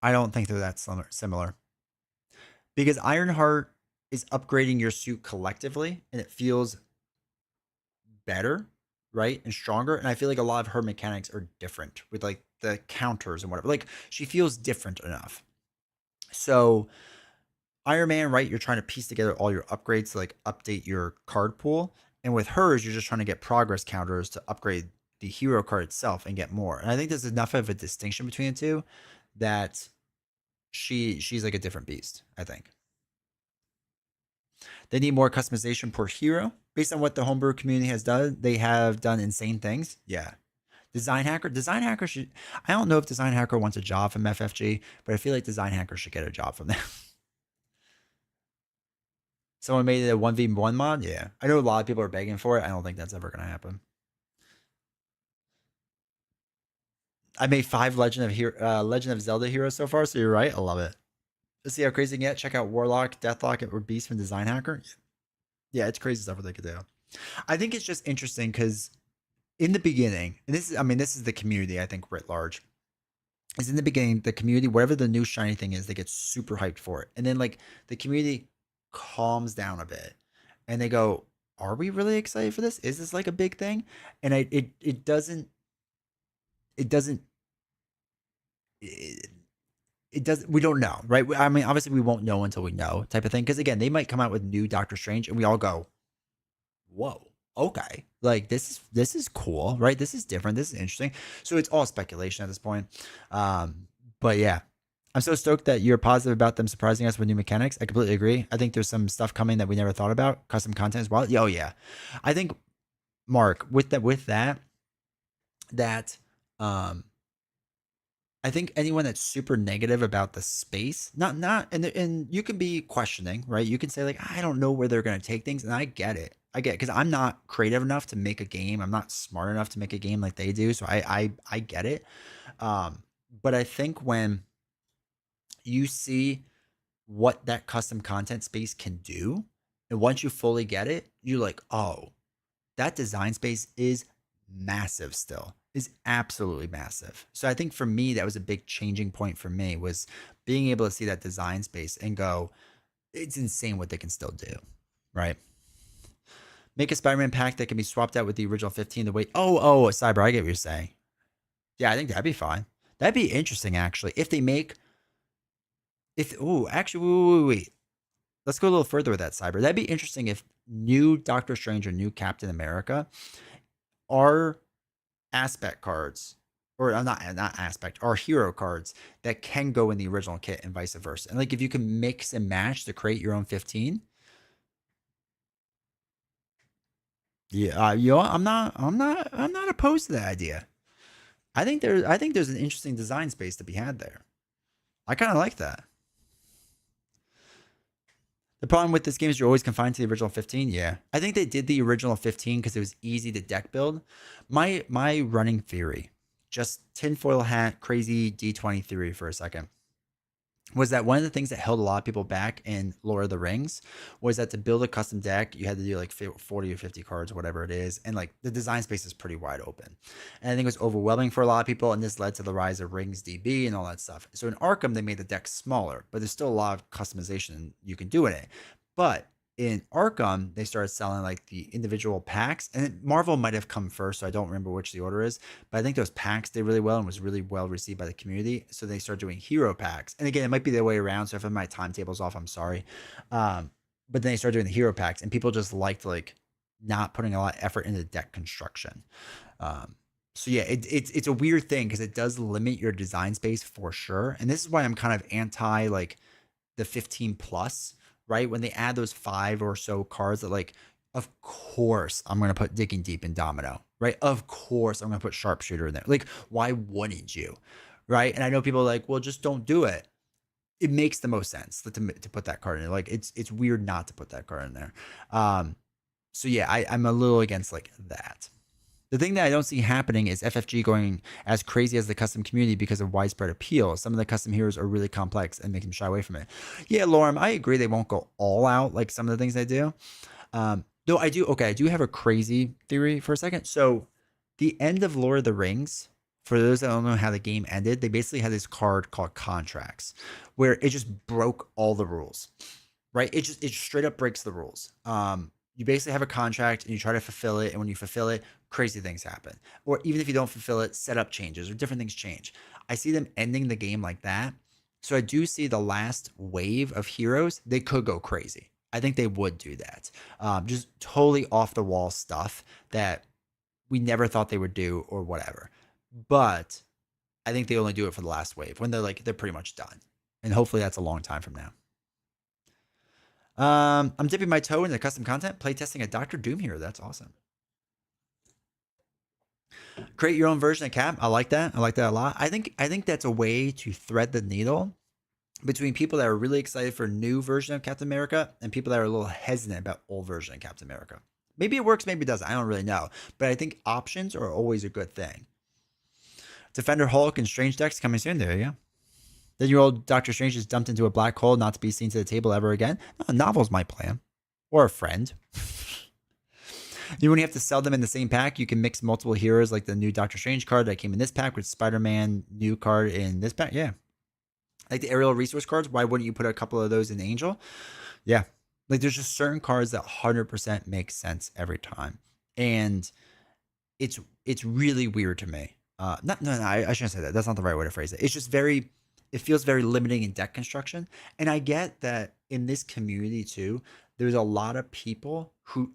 I don't think they're that similar because Ironheart is upgrading your suit collectively, and it feels better, right, and stronger. And I feel like a lot of her mechanics are different with like the counters and whatever. Like she feels different enough. So Iron Man, right? You're trying to piece together all your upgrades to like update your card pool. And with hers, you're just trying to get progress counters to upgrade the hero card itself and get more. And I think there's enough of a distinction between the two that she's like a different beast, I think. They need more customization per hero. Based on what the homebrew community has done, they have done insane things. Yeah. Design Hacker should. I don't know if Design Hacker wants a job from FFG, but I feel like Design Hacker should get a job from them. Someone made it a 1v1 mod? Yeah. I know a lot of people are begging for it. I don't think that's ever going to happen. I made 5 Legend of Zelda heroes so far, so you're right. I love it. Let's see how crazy it can get. Check out Warlock, Deathlock, or Beast from Design Hacker. Yeah, it's crazy stuff what they could do. I think it's just interesting because in the beginning, and this is the community, I think, writ large, is in the beginning, the community, whatever the new shiny thing is, they get super hyped for it. And then like the community calms down a bit and they go, are we really excited for this? Is this like a big thing? And it doesn't it doesn't we don't know, right? I mean, obviously we won't know until we know, type of thing. Because again, they might come out with new Doctor Strange and we all go, whoa, okay, like this is cool, right? This is different, this is interesting. So it's all speculation at this point. But yeah, I'm so stoked that you're positive about them surprising us with new mechanics. I completely agree. I think there's some stuff coming that we never thought about, custom content as well. Oh yeah, I think, Mark, with that I think anyone that's super negative about the space, and you can be questioning, right? You can say like, I don't know where they're going to take things, and I get it. Because I'm not creative enough to make a game. I'm not smart enough to make a game like they do. So I get it. But I think when you see what that custom content space can do, and once you fully get it, you're like, oh, that design space is massive still, is absolutely massive. So I think for me, that was a big changing point for me, was being able to see that design space and go, it's insane what they can still do, right? Make a Spider-Man pack that can be swapped out with the original 15 the way. Oh, Cyber, I get what you're saying. Yeah, I think that'd be fine. That'd be interesting, actually. If they make, actually, wait. Let's go a little further with that, Cyber. That'd be interesting if new Doctor Strange or new Captain America are aspect cards, or not aspect, are hero cards that can go in the original kit and vice versa. And like if you can mix and match to create your own 15, Yeah, I'm not opposed to that idea. I think there's an interesting design space to be had there. I kind of like that. The problem with this game is you're always confined to the original 15. Yeah, I think they did the original 15 because it was easy to deck build. My running theory, just tinfoil hat, crazy D20 theory for a second, was that one of the things that held a lot of people back in Lord of the Rings was that to build a custom deck, you had to do like 40 or 50 cards, whatever it is. And like the design space is pretty wide open. And I think it was overwhelming for a lot of people. And this led to the rise of Rings DB and all that stuff. So in Arkham, they made the deck smaller, but there's still a lot of customization you can do in it. But in Arkham, they started selling like the individual packs, and Marvel might have come first, so I don't remember which the order is. But I think those packs did really well and was really well received by the community. So they started doing hero packs, and again, it might be the other way around. So if my timetable's off, I'm sorry. But then they started doing the hero packs, and people just liked like not putting a lot of effort into deck construction. So yeah, it's a weird thing because it does limit your design space for sure, and this is why I'm kind of anti like the 15 plus, right? When they add those 5 or so cards that like, of course I'm going to put Digging Deep in Domino, right? Of course I'm going to put Sharpshooter in there. Like, why wouldn't you? Right? And I know people are like, well, just don't do it. It makes the most sense to put that card in there. Like it's weird not to put that card in there. So yeah, I'm a little against like that. The thing that I don't see happening is FFG going as crazy as the custom community because of widespread appeal. Some of the custom heroes are really complex and make them shy away from it. Yeah, Lorem, I agree they won't go all out like some of the things they do. Though I do, okay, I do have a crazy theory for a second. So the end of Lord of the Rings, for those that don't know how the game ended, they basically had this card called Contracts, where it just broke all the rules, right? It straight up breaks the rules. You basically have a contract and you try to fulfill it, and when you fulfill it, crazy things happen. Or even if you don't fulfill it, setup changes or different things change. I see them ending the game like that. So I do see the last wave of heroes, they could go crazy. I think they would do that. Just totally off the wall stuff that we never thought they would do or whatever. But I think they only do it for the last wave when they're pretty much done. And hopefully that's a long time from now. I'm dipping my toe into custom content, playtesting a Doctor Doom hero. That's awesome. Create your own version of Cap. I like that. I like that a lot. I think that's a way to thread the needle between people that are really excited for a new version of Captain America and people that are a little hesitant about old version of Captain America. Maybe it works, maybe it doesn't. I don't really know. But I think options are always a good thing. Defender Hulk and Strange decks coming soon. There you go. Then your old Doctor Strange is dumped into a black hole, not to be seen to the table ever again. No, novels might play him. Or a friend. You when you have to sell them in the same pack, you can mix multiple heroes, like the new Doctor Strange card that came in this pack with Spider-Man new card in this pack. Yeah. Like the aerial resource cards, why wouldn't you put a couple of those in Angel? Yeah. Like there's just certain cards that 100% make sense every time. And it's really weird to me. I shouldn't say that. That's not the right way to phrase it. It's just it feels very limiting in deck construction. And I get that in this community too, there's a lot of people who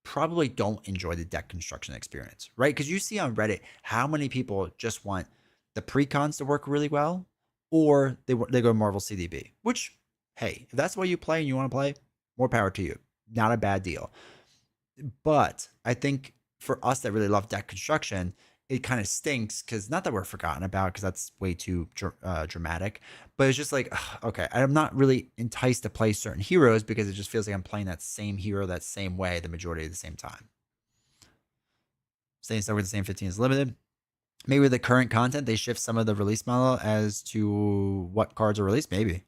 probably don't enjoy the deck construction experience, right? Because you see on Reddit how many people just want the precons to work really well, or they go Marvel CDB, which, hey, if that's what you play and you want to play, more power to you. Not a bad deal. But I think for us that really love deck construction, it kind of stinks because not that we're forgotten about because that's way too dramatic, but it's just like, ugh, okay, I'm not really enticed to play certain heroes because it just feels like I'm playing that same hero that same way the majority of the same time. Staying stuck with the same 15 is limited. Maybe with the current content, they shift some of the release model as to what cards are released. Maybe.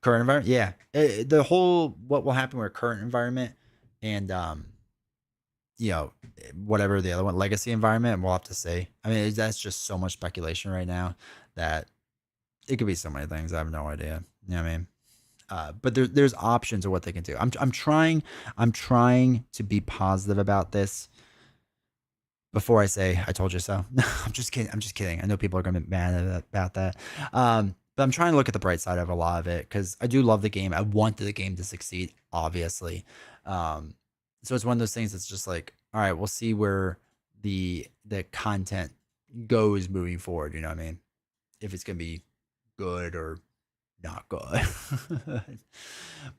Current environment, yeah. The whole what will happen with current environment and whatever the other one, legacy environment, we'll have to see. I mean, that's just so much speculation right now that it could be so many things. I have no idea. You know what I mean? But there's options of what they can do. I'm trying to be positive about this before I say I told you so. I'm just kidding. I know people are gonna be mad about that. But I'm trying to look at the bright side of a lot of it because I do love the game. I want the game to succeed, obviously. So it's one of those things that's just like, all right, we'll see where the content goes moving forward. You know what I mean? If it's gonna be good or not good. But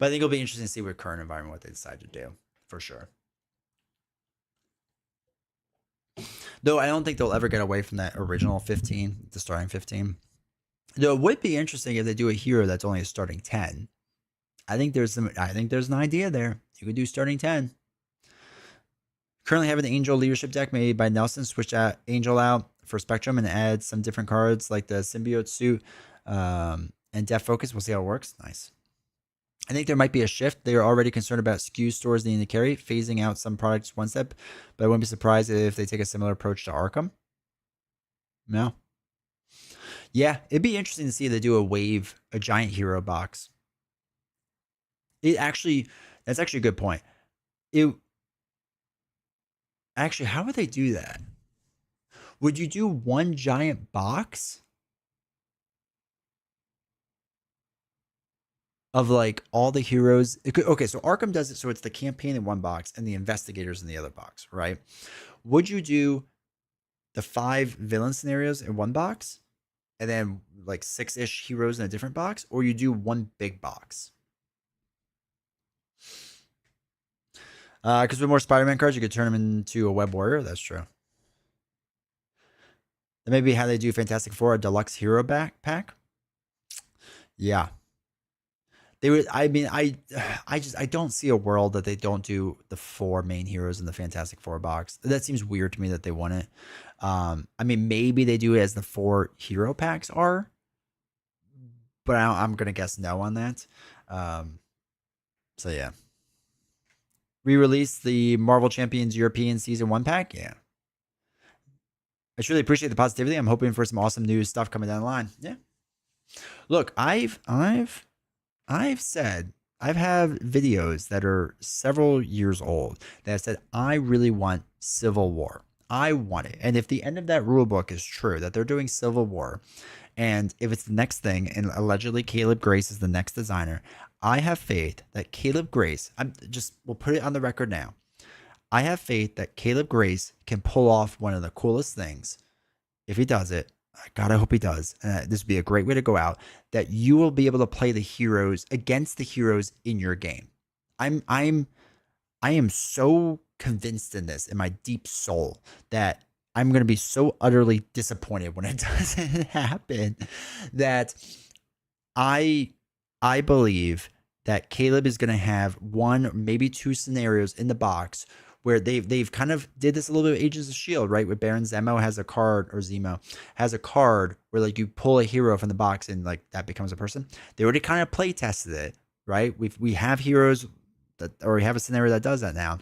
I think it'll be interesting to see what current environment what they decide to do for sure. Though I don't think they'll ever get away from that original 15, the starting 15. Though it would be interesting if they do a hero that's only a starting 10. I think there's an idea there. You could do starting 10. Currently have an Angel leadership deck made by Nelson. Switch that Angel out for Spectrum and add some different cards like the Symbiote Suit and Death Focus. We'll see how it works. Nice. I think there might be a shift. They are already concerned about SKU stores needing to carry, phasing out some products one step, but I wouldn't be surprised if they take a similar approach to Arkham. No. Yeah, it'd be interesting to see if they do a giant hero box. That's actually a good point. Actually, how would they do that? Would you do one giant box of like all the heroes? Okay, so Arkham does it so it's the campaign in one box and the investigators in the other box, right? Would you do the 5 villain scenarios in one box and then like 6-ish heroes in a different box, or you do one big box? Because with more Spider-Man cards, you could turn them into a Web Warrior. That's true. That may be how they do Fantastic Four, a deluxe hero pack. Yeah. They would. I mean, I don't see a world that they don't do the 4 main heroes in the Fantastic Four box. That seems weird to me that they want it. I mean, maybe they do it as the 4 hero packs are, but I'm gonna guess no on that. So yeah. Re-release the Marvel Champions European Season 1 pack? Yeah. I truly appreciate the positivity. I'm hoping for some awesome new stuff coming down the line. Yeah. Look, I've said I've had videos that are several years old that have said I really want Civil War. I want it. And if the end of that rule book is true, that they're doing Civil War, and if it's the next thing, and allegedly Caleb Grace is the next designer, I have faith that Caleb Grace, we'll put it on the record now. I have faith that Caleb Grace can pull off one of the coolest things. If he does it, God, I hope he does. This would be a great way to go out, that you will be able to play the heroes against the heroes in your game. I am so convinced in this, in my deep soul, that I'm going to be so utterly disappointed when it doesn't happen, that I believe that Caleb is going to have 1, maybe 2 scenarios in the box where they've kind of did this a little bit of Agents of S.H.I.E.L.D., right? Where Baron Zemo has a card, or Zemo has a card where like you pull a hero from the box and like that becomes a person. They already kind of play tested it, right? We have heroes or we have a scenario that does that now,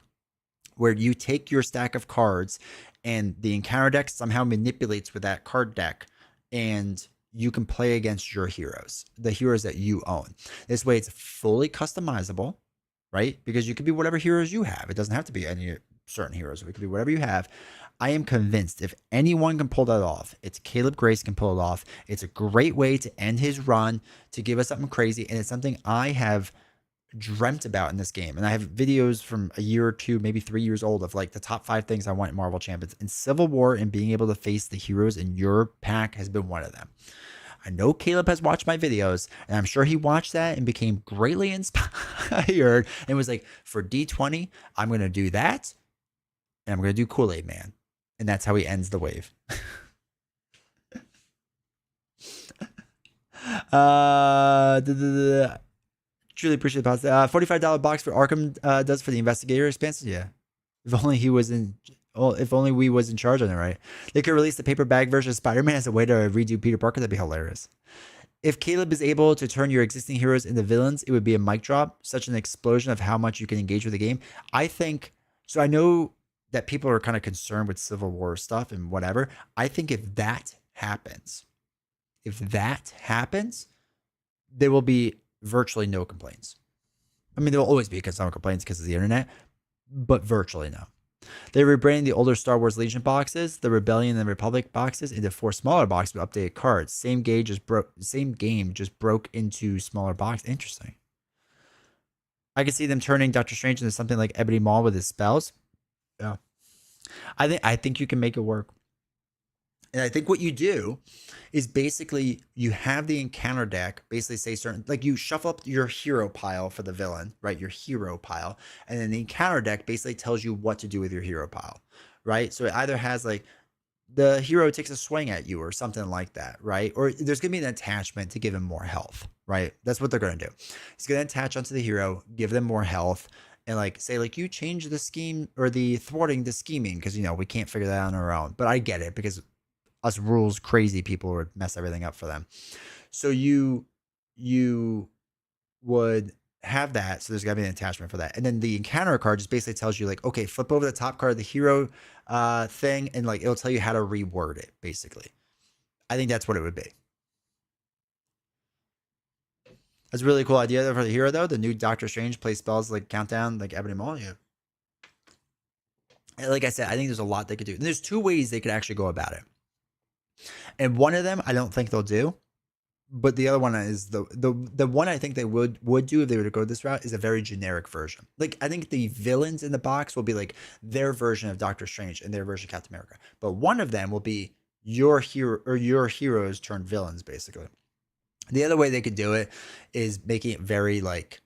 where you take your stack of cards and the encounter deck somehow manipulates with that card deck, and you can play against your heroes, the heroes that you own. This way it's fully customizable, right? Because you could be whatever heroes you have. It doesn't have to be any certain heroes. It could be whatever you have. I am convinced if anyone can pull that off, it's Caleb Grace can pull it off. It's a great way to end his run, to give us something crazy. And it's something I have dreamt about in this game. And I have videos from a year or 2, maybe 3 years old, of like the top 5 things I want in Marvel Champions. And Civil War and being able to face the heroes in your pack has been one of them. I know Caleb has watched my videos, and I'm sure he watched that and became greatly inspired and was like, for D20, I'm going to do that, and I'm going to do Kool-Aid Man. And that's how he ends the wave. Truly appreciate the positive. $45 box for Arkham does for the investigator expansion. Yeah. If only he was in... Well, if only we was in charge on it, right? They could release the paper bag version of Spider-Man as a way to redo Peter Parker. That'd be hilarious. If Caleb is able to turn your existing heroes into villains, it would be a mic drop. Such an explosion of how much you can engage with the game. I think... So I know that people are kind of concerned with Civil War stuff and whatever. I think if that happens, there will be virtually no complaints. I mean, there will always be some complaints because of the internet, but virtually no. They're rebranding the older Star Wars Legion boxes, the Rebellion and Republic boxes, into 4 smaller boxes with updated cards. Same game just broke into smaller box. Interesting. I can see them turning Doctor Strange into something like Ebony Maw with his spells. Yeah. I think you can make it work. And I think what you do is basically you have the encounter deck basically say certain, like you shuffle up your hero pile for the villain, right? Your hero pile. And then the encounter deck basically tells you what to do with your hero pile, right? So it either has like the hero takes a swing at you or something like that, right? Or there's going to be an attachment to give him more health, right? That's what they're going to do. He's going to attach onto the hero, give them more health, and like say like you change the scheme or the thwarting to scheming because you know we can't figure that out on our own. But I get it because us rules crazy people would mess everything up for them. So you would have that. So there's got to be an attachment for that. And then the encounter card just basically tells you like, okay, flip over the top card of the hero thing, and like it'll tell you how to reword it, basically. I think that's what it would be. That's a really cool idea for the hero, though. The new Doctor Strange plays spells like Countdown, like Ebony Maw. Yeah. And like I said, I think there's a lot they could do. And there's two ways they could actually go about it. And one of them, I don't think they'll do. But the other one is the one I think they would do if they were to go this route is a very generic version. Like I think the villains in the box will be like their version of Doctor Strange and their version of Captain America. But one of them will be your hero or your heroes turned villains, basically. The other way they could do it is making it very like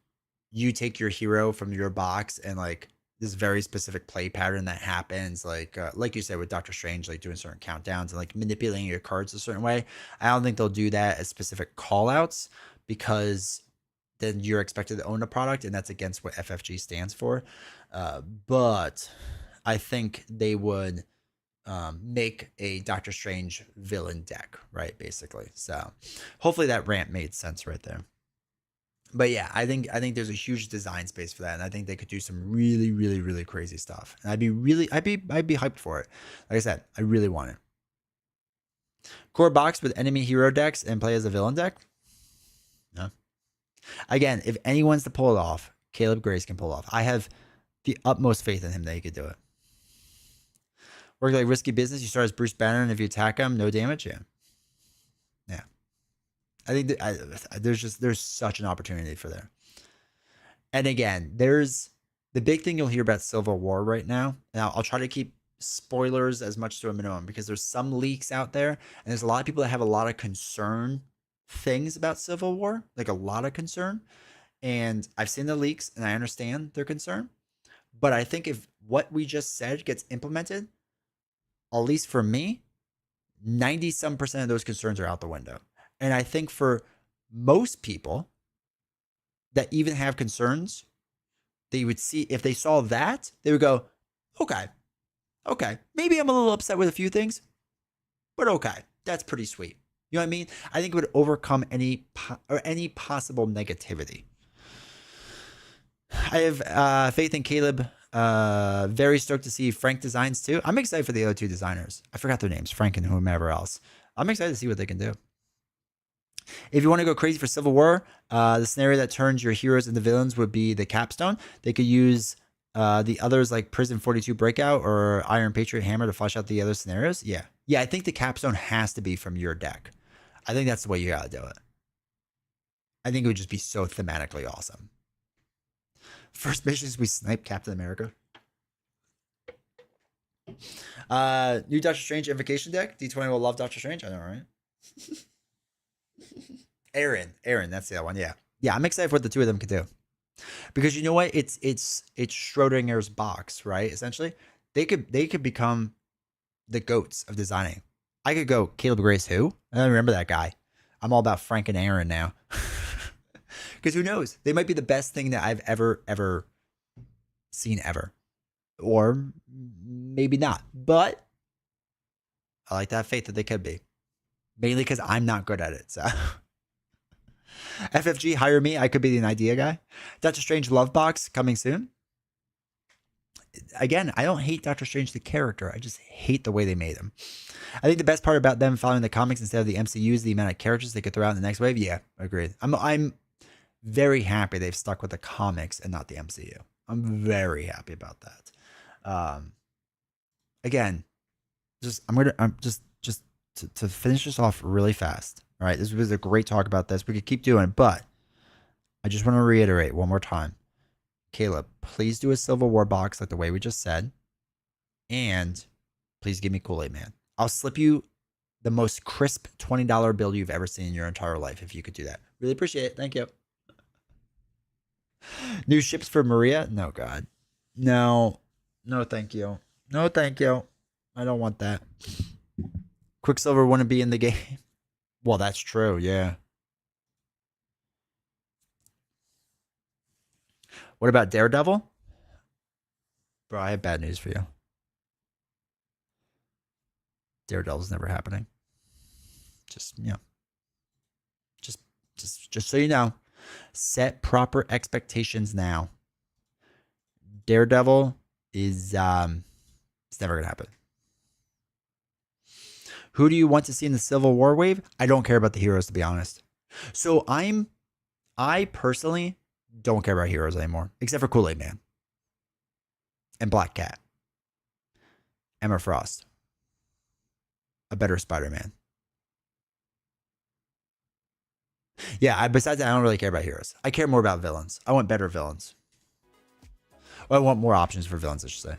you take your hero from your box and like this very specific play pattern that happens, like you said with Doctor Strange, like doing certain countdowns and like manipulating your cards a certain way. I don't think they'll do that as specific call outs because then you're expected to own a product and that's against what FFG stands for. But I think they would make a Doctor Strange villain deck, right? Basically. So hopefully that rant made sense right there. But yeah, I think there's a huge design space for that, and I think they could do some really, really, really crazy stuff. And I'd be hyped for it. Like I said, I really want it. Core box with enemy hero decks and play as a villain deck. No. Again, if anyone's to pull it off, Caleb Grace can pull it off. I have the utmost faith in him that he could do it. Work like risky business. You start as Bruce Banner, and if you attack him, no damage. Yeah. Yeah. I think there's such an opportunity for there. And again, there's the big thing you'll hear about Civil War right now. Now, I'll try to keep spoilers as much to a minimum because there's some leaks out there, and there's a lot of people that have a lot of concern things about Civil War, like a lot of concern. And I've seen the leaks, and I understand their concern. But I think if what we just said gets implemented, at least for me, 90-some% of those concerns are out the window. And I think for most people that even have concerns, they would see, if they saw that, they would go, okay, maybe I'm a little upset with a few things, but okay, that's pretty sweet. You know what I mean? I think it would overcome any possible negativity. I have faith in Caleb. Very stoked to see Frank designs too. I'm excited for the other two designers. I forgot their names, Frank and whomever else. I'm excited to see what they can do. If you want to go crazy for Civil War, the scenario that turns your heroes into villains would be the capstone. They could use the others like Prison 42 Breakout or Iron Patriot Hammer to flesh out the other scenarios. Yeah. I think the capstone has to be from your deck. I think that's the way you gotta do it. I think it would just be so thematically awesome. First mission is we snipe Captain America. New Doctor Strange Invocation deck. D20 will love Doctor Strange. I know, right? Aaron, that's the other one. Yeah, I'm excited for what the two of them could do, because you know what? It's Schrodinger's box, right? Essentially, they could become the goats of designing. I could go Caleb Grace. Who? I don't remember that guy. I'm all about Frank and Aaron now, because who knows? They might be the best thing that I've ever seen ever, or maybe not. But I like to have faith that they could be, mainly because I'm not good at it. So. FFG, hire me. I could be an idea guy. Doctor Strange Love Box coming soon. Again, I don't hate Doctor Strange the character. I just hate the way they made him. I think the best part about them following the comics instead of the MCU is the amount of characters they could throw out in the next wave. Yeah, agreed. I'm very happy they've stuck with the comics and not the MCU. I'm very happy about that. Again, I'm just to finish this off really fast. All right, this was a great talk about this. We could keep doing it, but I just want to reiterate one more time. Caleb, please do a Civil War box like the way we just said. And please give me Kool-Aid Man. I'll slip you the most crisp $20 bill you've ever seen in your entire life if you could do that. Really appreciate it. Thank you. New ships for Maria? No, God. No, thank you. No, thank you. I don't want that. Quicksilver wouldn't be in the game. Well, that's true. Yeah. What about Daredevil? Bro, I have bad news for you. Daredevil's never happening. Just, you know, just, just so you know, set proper expectations now. Daredevil is, it's never gonna happen. Who do you want to see in the Civil War wave? I don't care about the heroes, to be honest. So I personally don't care about heroes anymore, except for Kool-Aid Man and Black Cat, Emma Frost, a better Spider-Man. Yeah, besides that, I don't really care about heroes. I care more about villains. I want better villains. Or I want more options for villains, I should say.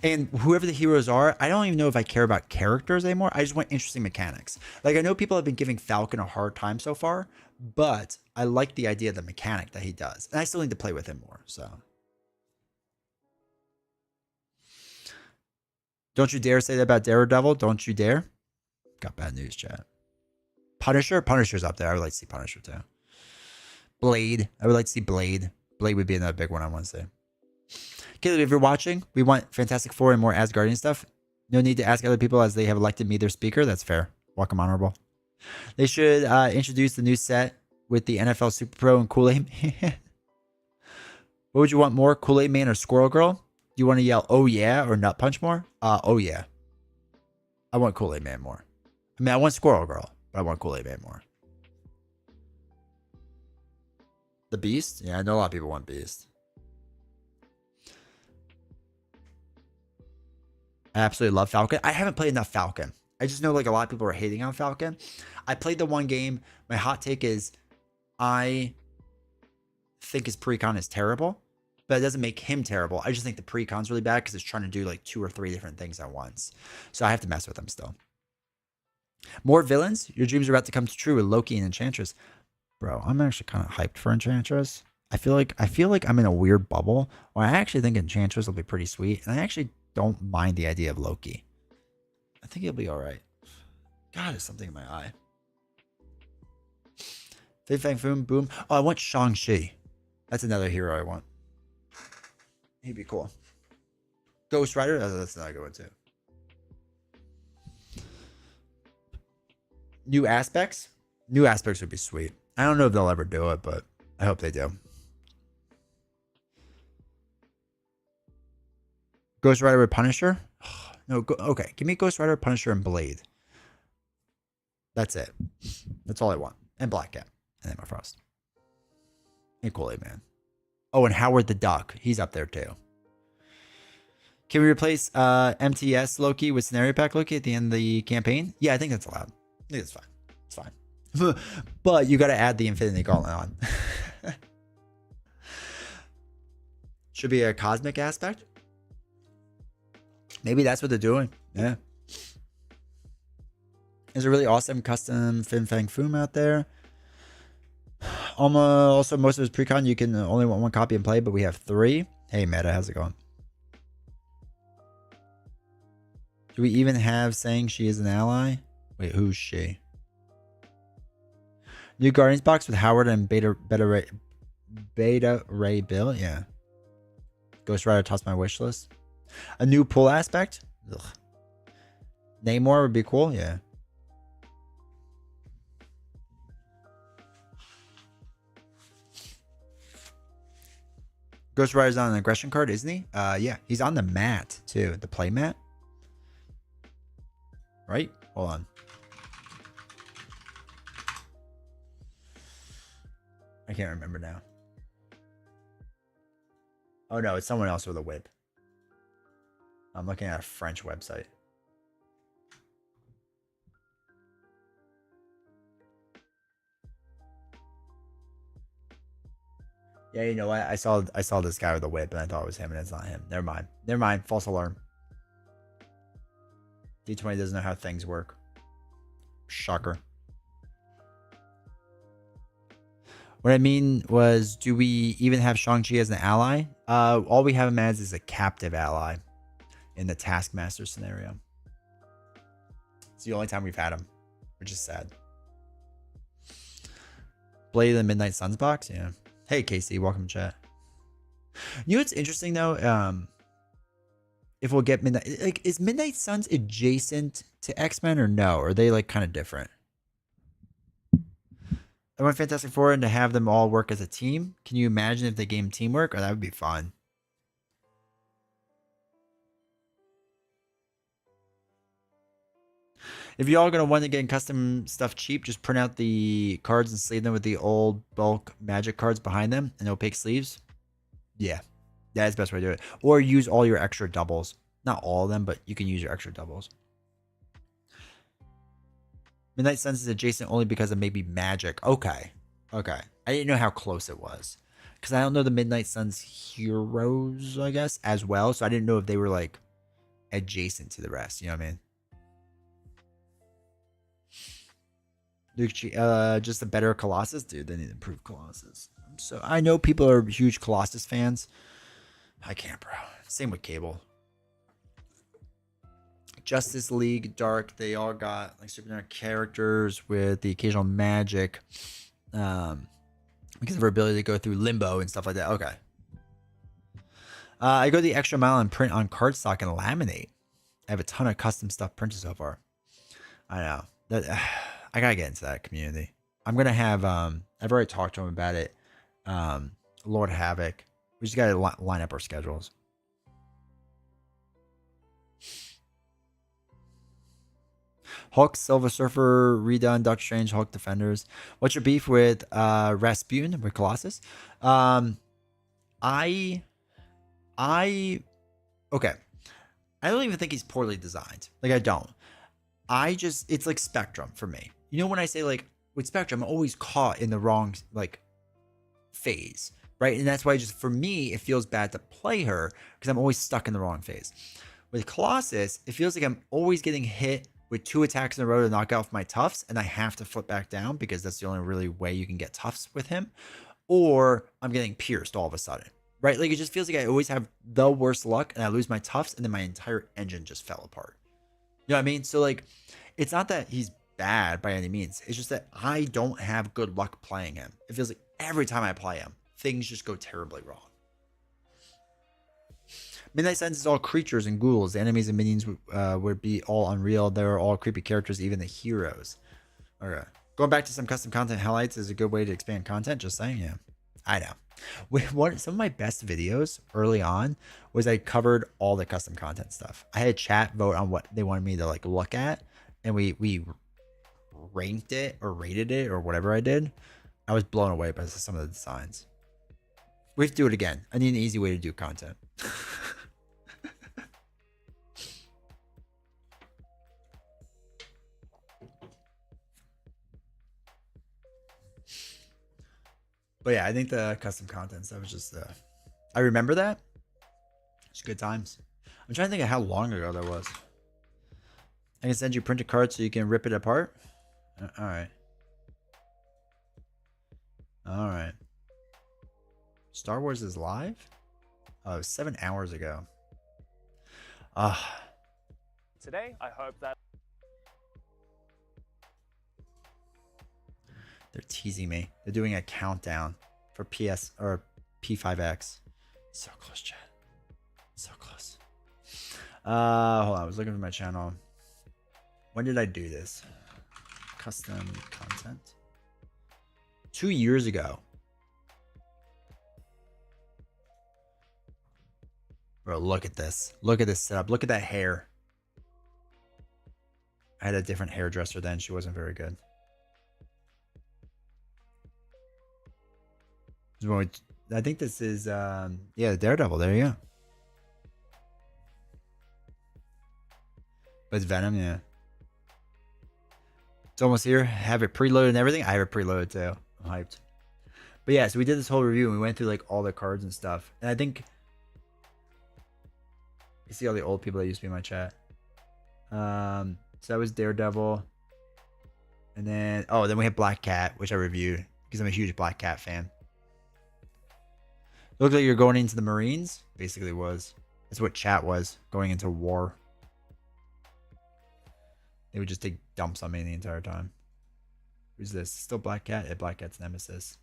And whoever the heroes are, I don't even know if I care about characters anymore. I just want interesting mechanics. Like, I know people have been giving Falcon a hard time so far, but I like the idea of the mechanic that he does. And I still need to play with him more, so. Don't you dare say that about Daredevil. Don't you dare. Got bad news, chat. Punisher? Punisher's up there. I would like to see Punisher, too. Blade. I would like to see Blade. Blade would be another big one I want to see. Caleb, if you're watching, we want Fantastic Four and more Asgardian stuff. No need to ask other people as they have elected me their speaker. That's fair. Welcome, Honorable. They should introduce the new set with the NFL Super Pro and Kool-Aid Man. What would you want more, Kool-Aid Man or Squirrel Girl? Do you want to yell, oh yeah, or Nut Punch more? Oh yeah. I want Kool-Aid Man more. I mean, I want Squirrel Girl, but I want Kool-Aid Man more. The Beast? Yeah, I know a lot of people want Beast. I absolutely love Falcon. I haven't played enough Falcon. I just know like a lot of people are hating on Falcon. I played the one game. My hot take is I think his precon is terrible, but it doesn't make him terrible. I just think the precon's really bad because it's trying to do like 2 or 3 different things at once. So I have to mess with him still. More villains? Your dreams are about to come true with Loki and Enchantress. Bro, I'm actually kind of hyped for Enchantress. I feel like I'm in a weird bubble where I actually think Enchantress will be pretty sweet, and I actually don't mind the idea of Loki. I think he'll be all right. God, there's something in my eye. Fei Fang Foom, boom. Oh, I want Shang-Chi. That's another hero I want. He'd be cool. Ghost Rider, that's another good one too. New aspects? New aspects would be sweet. I don't know if they'll ever do it, but I hope they do. Ghost Rider with Punisher? No, okay. Give me Ghost Rider, Punisher, and Blade. That's it. That's all I want. And Black Cat. And Emma Frost. And Kool-Aid Man. Oh, and Howard the Duck. He's up there too. Can we replace MTS Loki with Scenario Pack Loki at the end of the campaign? Yeah, I think that's allowed. I think it's fine. It's fine. But you got to add the Infinity Gauntlet on. Should be a cosmic aspect. Maybe that's what they're doing. Yeah. There's a really awesome custom Fin Fang Foom out there. Also, most of his precon, you can only want 1 copy and play, but we have 3. Hey, Meta, how's it going? Do we even have saying she is an ally? Wait, who's she? New Guardians box with Howard and Beta Ray Bill? Yeah. Ghost Rider tops my wish list. A new pull aspect? Ugh. Namor would be cool, yeah. Ghost Rider's on an aggression card, isn't he? Yeah, he's on the mat too, the play mat. Right? Hold on. I can't remember now. Oh no, it's someone else with a whip. I'm looking at a French website. Yeah, you know what? I saw this guy with a whip and I thought it was him, and it's not him. Never mind. Never mind. False alarm. D20 doesn't know how things work. Shocker. What I mean was, do we even have Shang-Chi as an ally? All we have him as is a captive ally in the Taskmaster scenario. It's the only time we've had him, which is sad. Blade of the Midnight Suns box? Yeah. Hey, Casey. Welcome to chat. You know what's interesting, though? If we'll get Midnight... Like, is Midnight Suns adjacent to X-Men or no? Or are they, like, kind of different? I want Fantastic Four and to have them all work as a team. Can you imagine if they game teamwork? Or that would be fun. If y'all are going to want to get custom stuff cheap, just print out the cards and sleeve them with the old bulk magic cards behind them and opaque sleeves. Yeah. That's the best way to do it. Or use all your extra doubles. Not all of them, but you can use your extra doubles. Midnight Suns is adjacent only because of maybe magic. Okay. Okay. I didn't know how close it was. Because I don't know the Midnight Suns heroes, I guess, as well. So I didn't know if they were, like, adjacent to the rest. You know what I mean? Just a better Colossus? Dude, they need to improve Colossus. So I know people are huge Colossus fans. I can't, bro. Same with Cable. Justice League, Dark, they all got like supernatural characters with the occasional magic. Because of her ability to go through limbo and stuff like that. Okay. I go the extra mile and print on cardstock and laminate. I have a ton of custom stuff printed so far. I know. I gotta get into that community. I'm gonna have I've already talked to him about it. Lord Havoc. We just gotta line up our schedules. Hulk, Silver Surfer, redone, Doctor Strange, Hulk Defenders. What's your beef with Rasputin with Colossus? Okay. I don't even think he's poorly designed. Like I don't. It's like Spectrum for me. You know when I say like with Spectrum, I'm always caught in the wrong like phase, right? And that's why just for me, it feels bad to play her because I'm always stuck in the wrong phase. With Colossus, it feels like I'm always getting hit with 2 attacks in a row to knock off my toughs, and I have to flip back down because that's the only really way you can get toughs with him. Or I'm getting pierced all of a sudden, right? Like it just feels like I always have the worst luck and I lose my toughs and then my entire engine just fell apart. You know what I mean? So like, it's not that he's bad by any means. It's just that I don't have good luck playing him. It feels like every time I play him, things just go terribly wrong. Midnight Suns is all creatures and ghouls. The enemies and minions would be all unreal. They're all creepy characters, even the heroes. Okay. Going back to some custom content highlights is a good way to expand content. Just saying, yeah. I know. Some of my best videos early on was I covered all the custom content stuff. I had chat vote on what they wanted me to like look at, and we ranked it or rated it or whatever I did. I was blown away by some of the designs. We have to do it again. I need an easy way to do content. But yeah, I think the custom content stuff was just I remember that. It's good times. I'm trying to think of how long ago that was. I can send you printed cards so you can rip it apart. All right. All right. Star Wars is live? Oh, it was 7 hours ago. Today, I hope that... They're teasing me. They're doing a countdown for PS or P5X. So close, chat. So close. Hold on. I was looking for my channel. When did I do this? Custom content. 2 years ago. Bro, look at this. Look at this setup. Look at that hair. I had a different hairdresser then. She wasn't very good. I think this is, yeah, Daredevil. There you go. But it's Venom, yeah. It's almost here. Have it preloaded and everything. I have it preloaded too. I'm hyped. But yeah, so we did this whole review and we went through like all the cards and stuff. And I think you see all the old people that used to be in my chat. So that was Daredevil. And then, then we had Black Cat, which I reviewed. because I'm a huge Black Cat fan. Looked like you're going into the Marines. Basically was. That's what chat was, going into war. They would just take dumps on me the entire time. Who's this? Still Black Cat? Yeah, Black Cat's Nemesis.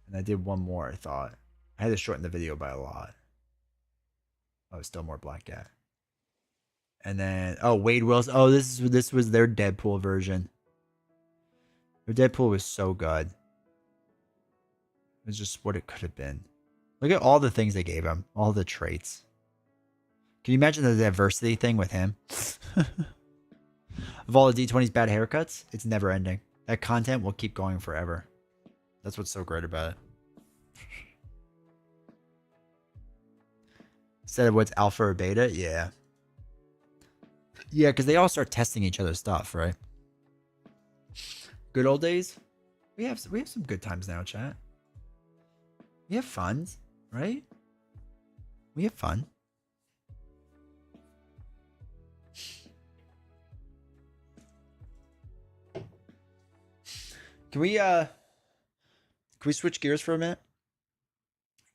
And I did one more, I thought. I had to shorten the video by a lot. Oh, still more Black Cat. And then, oh, Wade Wilson. Oh, this was their Deadpool version. Their Deadpool was so good. It was just what it could have been. Look at all the things they gave him. All the traits. Can you imagine the diversity thing with him? Of all the D20's bad haircuts, it's never ending. That content will keep going forever. That's what's so great about it. Instead of what's alpha or beta, yeah. Yeah, because they all start testing each other's stuff, right? Good old days. We have some good times now, chat. We have fun, right? We have fun. Can we switch gears for a minute?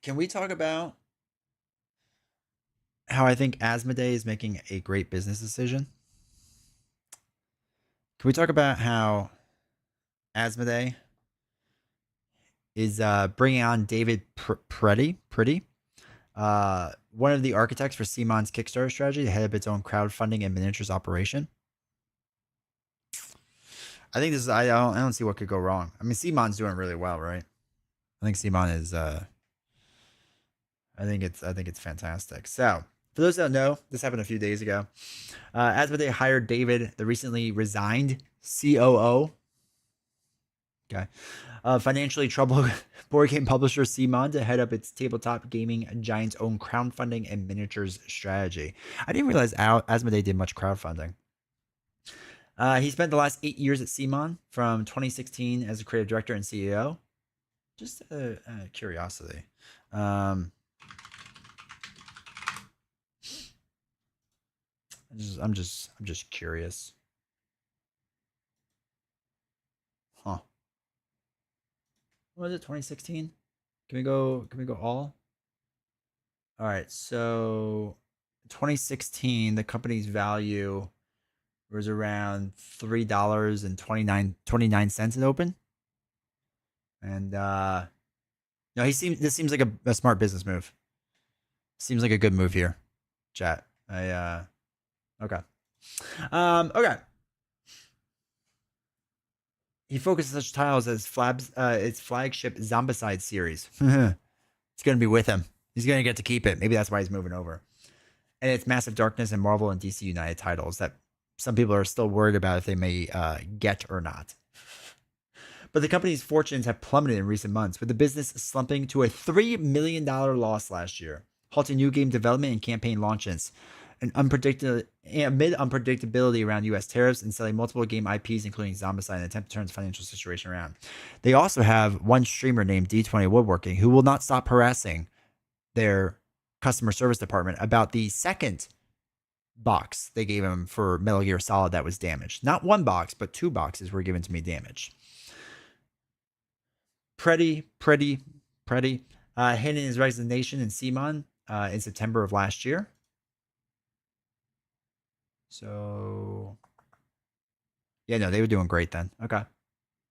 Can we talk about how I think Asmodee is making a great business decision? Can we talk about how Asmodee is bringing on David Pretty, one of the architects for CMON's Kickstarter strategy to head up its own crowdfunding and miniatures operation? I think this is, I don't see what could go wrong. I mean, CMON's doing really well, right? I think CMON is I think it's fantastic. So for those that don't know, this happened a few days ago. Asmodee hired David, the recently resigned COO. Okay. Financially troubled board game publisher CMON to head up its tabletop gaming giant's own crowdfunding and miniatures strategy. I didn't realize Asmodee did much crowdfunding. He spent the last 8 years at CMON, from 2016 as a creative director and CEO. Just a curiosity. I'm just curious. Huh. What was it? 2016? Can we go all? All right. So 2016, the company's value was around $3.29 at open. And no, this seems like a smart business move. Seems like a good move here. Chat. Okay. Okay. He focused on such titles as its flagship Zombicide series. It's gonna be with him. He's gonna get to keep it. Maybe that's why he's moving over. And it's Massive Darkness and Marvel and DC United titles that some people are still worried about if they may get or not. But the company's fortunes have plummeted in recent months, with the business slumping to a $3 million loss last year, halting new game development and campaign launches, and amid unpredictability around U.S. tariffs, and selling multiple game IPs, including Zombicide, in an attempt to turn its financial situation around. They also have one streamer named D20 Woodworking who will not stop harassing their customer service department about the second box they gave him for Metal Gear Solid that was damaged. Not one box, but 2 boxes were given to me damaged. Pretty hidden his resignation in CMON in September of last year. So yeah, no, they were doing great then. Okay. I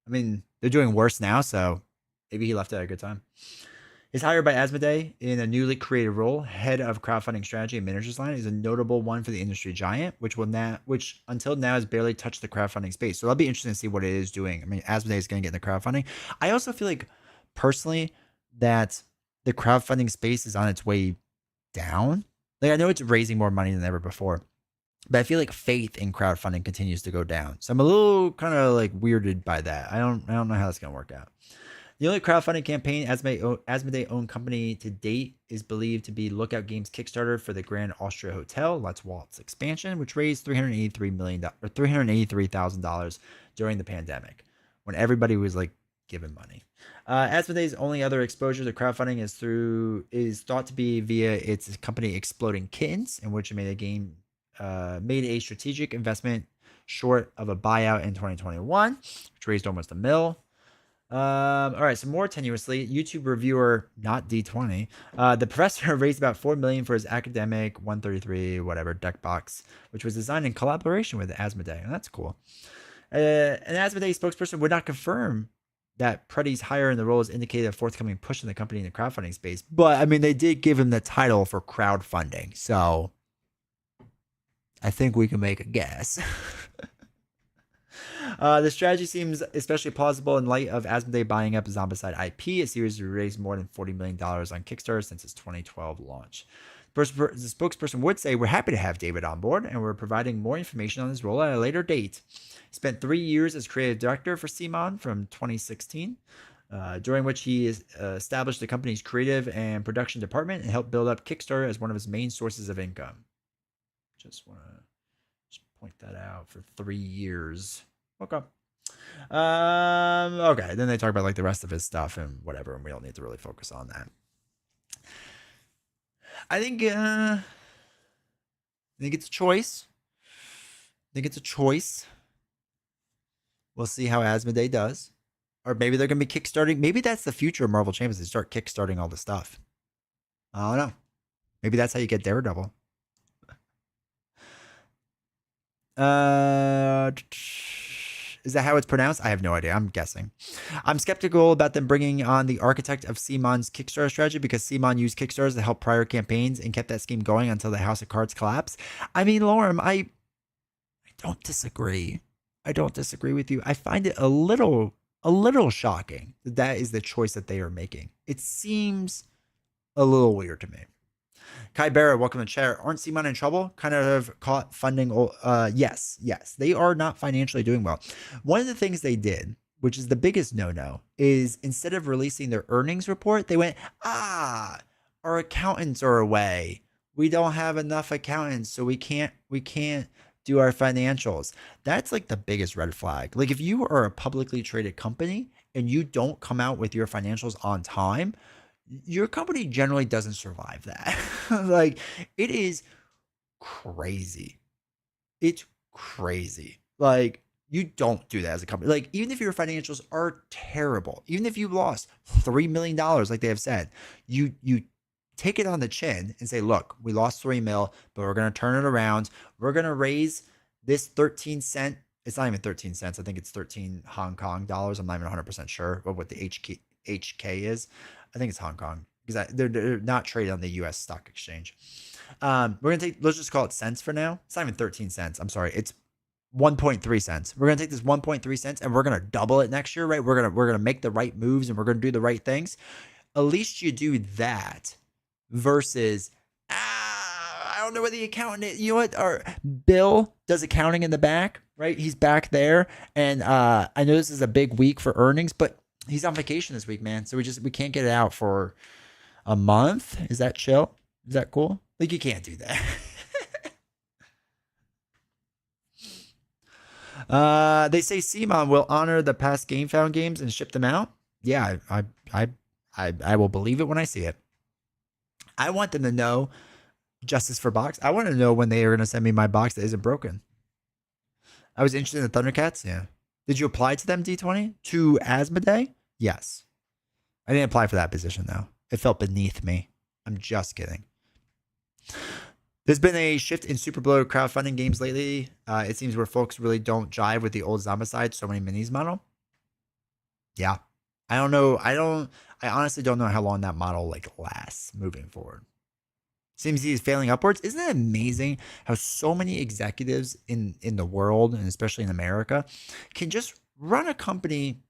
mean, they're doing worse now, so maybe he left at a good time. His hire by Asmodee in a newly created role, head of crowdfunding strategy and miniatures line, is a notable one for the industry giant, which until now has barely touched the crowdfunding space. So that'll be interesting to see what it is doing. I mean, Asmodee is going to get in the crowdfunding. I also feel like, personally, that the crowdfunding space is on its way down. Like, I know it's raising more money than ever before, but I feel like faith in crowdfunding continues to go down. So I'm a little kind of like weirded by that. I don't know how that's going to work out. The only crowdfunding campaign Asmodee-owned company to date is believed to be Lookout Games' Kickstarter for the Grand Austria Hotel, Let's Waltz expansion, which raised $383,000 during the pandemic, when everybody was like giving money. Asmodee's only other exposure to crowdfunding is thought to be via its company Exploding Kittens, in which it made a strategic investment short of a buyout in 2021, which raised almost $1 million. All right, so more tenuously, YouTube reviewer, not D20, the professor raised about $4 million for his academic 133 whatever deck box, which was designed in collaboration with Asmodee, and that's cool. An Asmodee spokesperson would not confirm that Preddy's hire in the role is indicated a forthcoming push in the company in the crowdfunding space, but I mean, they did give him the title for crowdfunding, so I think we can make a guess. The strategy seems especially plausible in light of Asmodee buying up Zombicide IP, a series that raised more than $40 million on Kickstarter since its 2012 launch. The spokesperson would say, "We're happy to have David on board, and we're providing more information on his role at a later date." He spent 3 years as creative director for CMON from 2016, during which he established the company's creative and production department and helped build up Kickstarter as one of his main sources of income. Just want to point that out for 3 years. Okay. Okay. Then they talk about like the rest of his stuff and whatever, and we don't need to really focus on that. I think it's a choice. We'll see how Asmodee does. Or maybe they're gonna be kickstarting. Maybe that's the future of Marvel Champions. They start kickstarting all the stuff. I don't know. Maybe that's how you get Daredevil. Is that how it's pronounced? I have no idea. I'm guessing. I'm skeptical about them bringing on the architect of CMON's Kickstarter strategy because CMON used Kickstarters to help prior campaigns and kept that scheme going until the House of Cards collapsed. I mean, Lorem, I don't disagree. I don't disagree with you. I find it a little shocking that that is the choice that they are making. It seems a little weird to me. Kai Barra, welcome to chat. Aren't CMON in trouble? Kind of caught funding. Yes. They are not financially doing well. One of the things they did, which is the biggest no-no, is instead of releasing their earnings report, they went, our accountants are away. We don't have enough accountants, so we can't do our financials. That's like the biggest red flag. Like if you are a publicly traded company and you don't come out with your financials on time, your company generally doesn't survive that. Like it is crazy. It's crazy. Like you don't do that as a company. Like even if your financials are terrible, even if you lost $3 million, like they have said, you take it on the chin and say, look, we lost 3 mil, but we're going to turn it around. We're going to raise this 13 cent. It's not even 13 cents. I think it's 13 Hong Kong dollars. I'm not even 100% sure what the HK is. I think it's Hong Kong because they're not traded on the U.S. stock exchange. We're going to let's just call it cents for now. It's not even 13 cents. I'm sorry. It's 1.3 cents. We're going to take this 1.3 cents and we're going to double it next year, right? We're going to make the right moves and we're going to do the right things. At least you do that versus, I don't know where the accountant is. You know what? Our Bill does accounting in the back, right? He's back there. And I know this is a big week for earnings, but he's on vacation this week, man. So we can't get it out for a month. Is that chill? Is that cool? Like you can't do that. They say CMON will honor the past GameFound games and ship them out. Yeah, I will believe it when I see it. I want them to know justice for box. I want to know when they are going to send me my box that isn't broken. I was interested in the Thundercats. Yeah. Did you apply to them, D20? To Asmodee? Yes. I didn't apply for that position, though. It felt beneath me. I'm just kidding. There's been a shift in Super Blow crowdfunding games lately. It seems where folks really don't jive with the old Zombicide so many minis model. Yeah. I don't know. I honestly don't know how long that model like lasts moving forward. Seems he's failing upwards. Isn't it amazing how so many executives in the world, and especially in America, can just run a company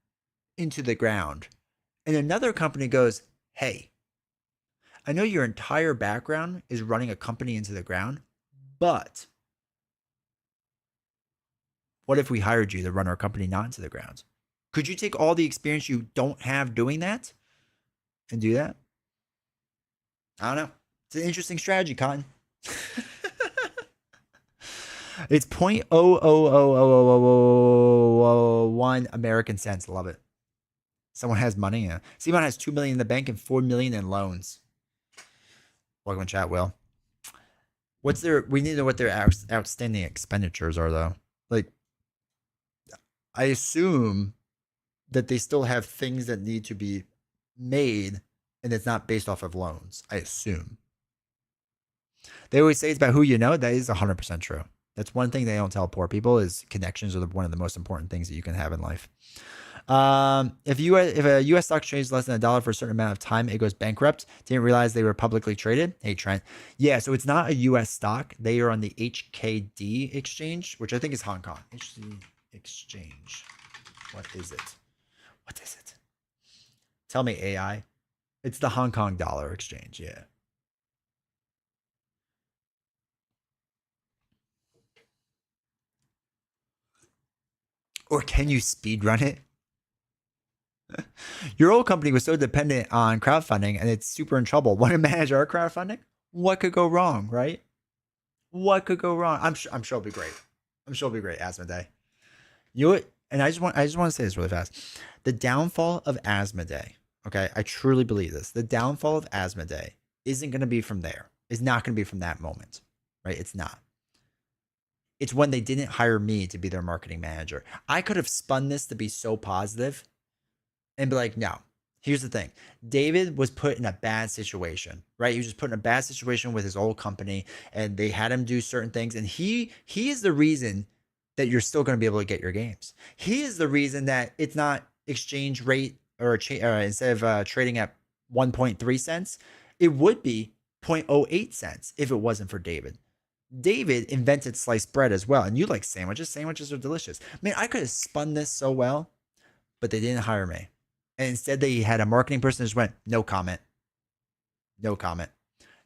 into the ground and another company goes, hey, I know your entire background is running a company into the ground, but what if we hired you to run our company not into the ground? Could you take all the experience you don't have doing that and do that? I don't know. It's an interesting strategy, Cotton. It's 0.0000001 American cents. Love it. Someone has money. Yeah. CMON has $2 million in the bank and $4 million in loans. Welcome to chat, Will. We need to know what their outstanding expenditures are, though. Like, I assume that they still have things that need to be made, and it's not based off of loans, I assume. They always say it's about who you know. That is 100% true. That's one thing they don't tell poor people is connections are one of the most important things that you can have in life. If a U.S. stock trades less than $1 for a certain amount of time, it goes bankrupt. Didn't realize they were publicly traded. Hey, Trent. Yeah, so it's not a U.S. stock. They are on the HKD exchange, which I think is Hong Kong. HKD exchange. What is it? What is it? Tell me, AI. It's the Hong Kong dollar exchange. Yeah. Or can you speed run it? Your old company was so dependent on crowdfunding and it's super in trouble. Want to manage our crowdfunding? What could go wrong, right? What could go wrong? I'm sure it'll be great. I'm sure it'll be great, Asmodee. You know what? And I just want to say this really fast. The downfall of Asmodee, okay? I truly believe this. The downfall of Asmodee isn't going to be from there. It's not going to be from that moment, right? It's not. It's when they didn't hire me to be their marketing manager. I could have spun this to be so positive and be like, no, here's the thing. David was put in a bad situation, right? He was just put in a bad situation with his old company and they had him do certain things. And he is the reason that you're still going to be able to get your games. He is the reason that it's not exchange rate or instead of trading at 1.3 cents, it would be 0.08 cents if it wasn't for David. David invented sliced bread as well. And you like sandwiches. Sandwiches are delicious. Man, I could have spun this so well, but they didn't hire me. And instead they had a marketing person that just went, no comment. No comment.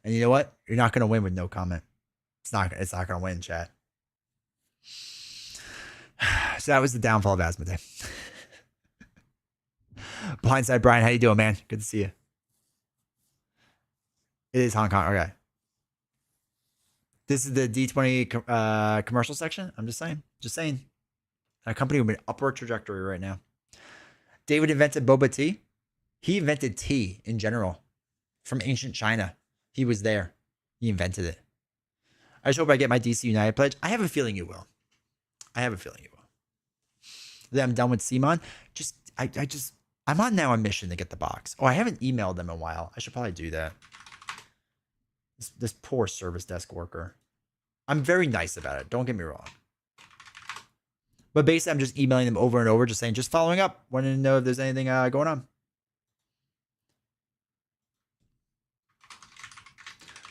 And you know what? You're not going to win with no comment. It's not going to win, chat. So that was the downfall of Asmodee. Blindside Brian, how you doing, man? Good to see you. It is Hong Kong. Okay. This is the D20 commercial section. I'm just saying. Just saying. A company with an upward trajectory right now. David invented boba tea. He invented tea in general from ancient China. He was there. He invented it. I just hope I get my DC United pledge. I have a feeling you will. I have a feeling you will. Then I'm done with CMON. I'm on now a mission to get the box. Oh, I haven't emailed them in a while. I should probably do that. This poor service desk worker. I'm very nice about it. Don't get me wrong. But basically, I'm just emailing them over and over, just saying, just following up. Wanting to know if there's anything going on.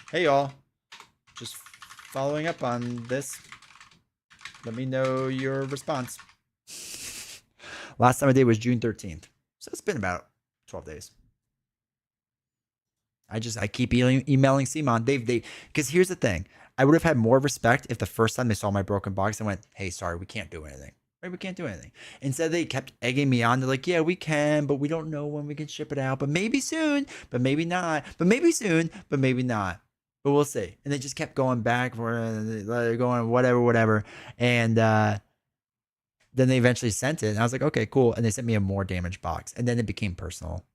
Hey, y'all. Just following up on this. Let me know your response. Last time I did was June 13th. So it's been about 12 days. I keep emailing CMON. Because here's the thing. I would have had more respect if the first time they saw my broken box and went, hey, sorry, we can't do anything. Right? We can't do anything. Instead, they kept egging me on. They're like, yeah, we can, but we don't know when we can ship it out. But maybe soon, but maybe not. But maybe soon, but maybe not. But we'll see. And they just kept going back, going whatever. And then they eventually sent it. And I was like, okay, cool. And they sent me a more damaged box. And then it became personal.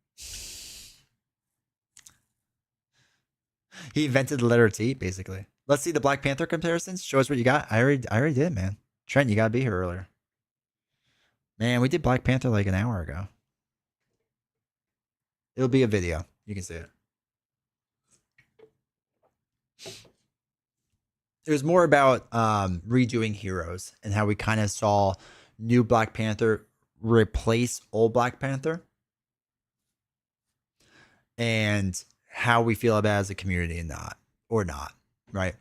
He invented the letter T, basically. Let's see the Black Panther comparisons. Show us what you got. I already did, man. Trent, you gotta be here earlier. Man, we did Black Panther like an hour ago. It'll be a video. You can see it. It was more about redoing heroes and how we kind of saw new Black Panther replace old Black Panther. And how we feel about it as a community and not, right?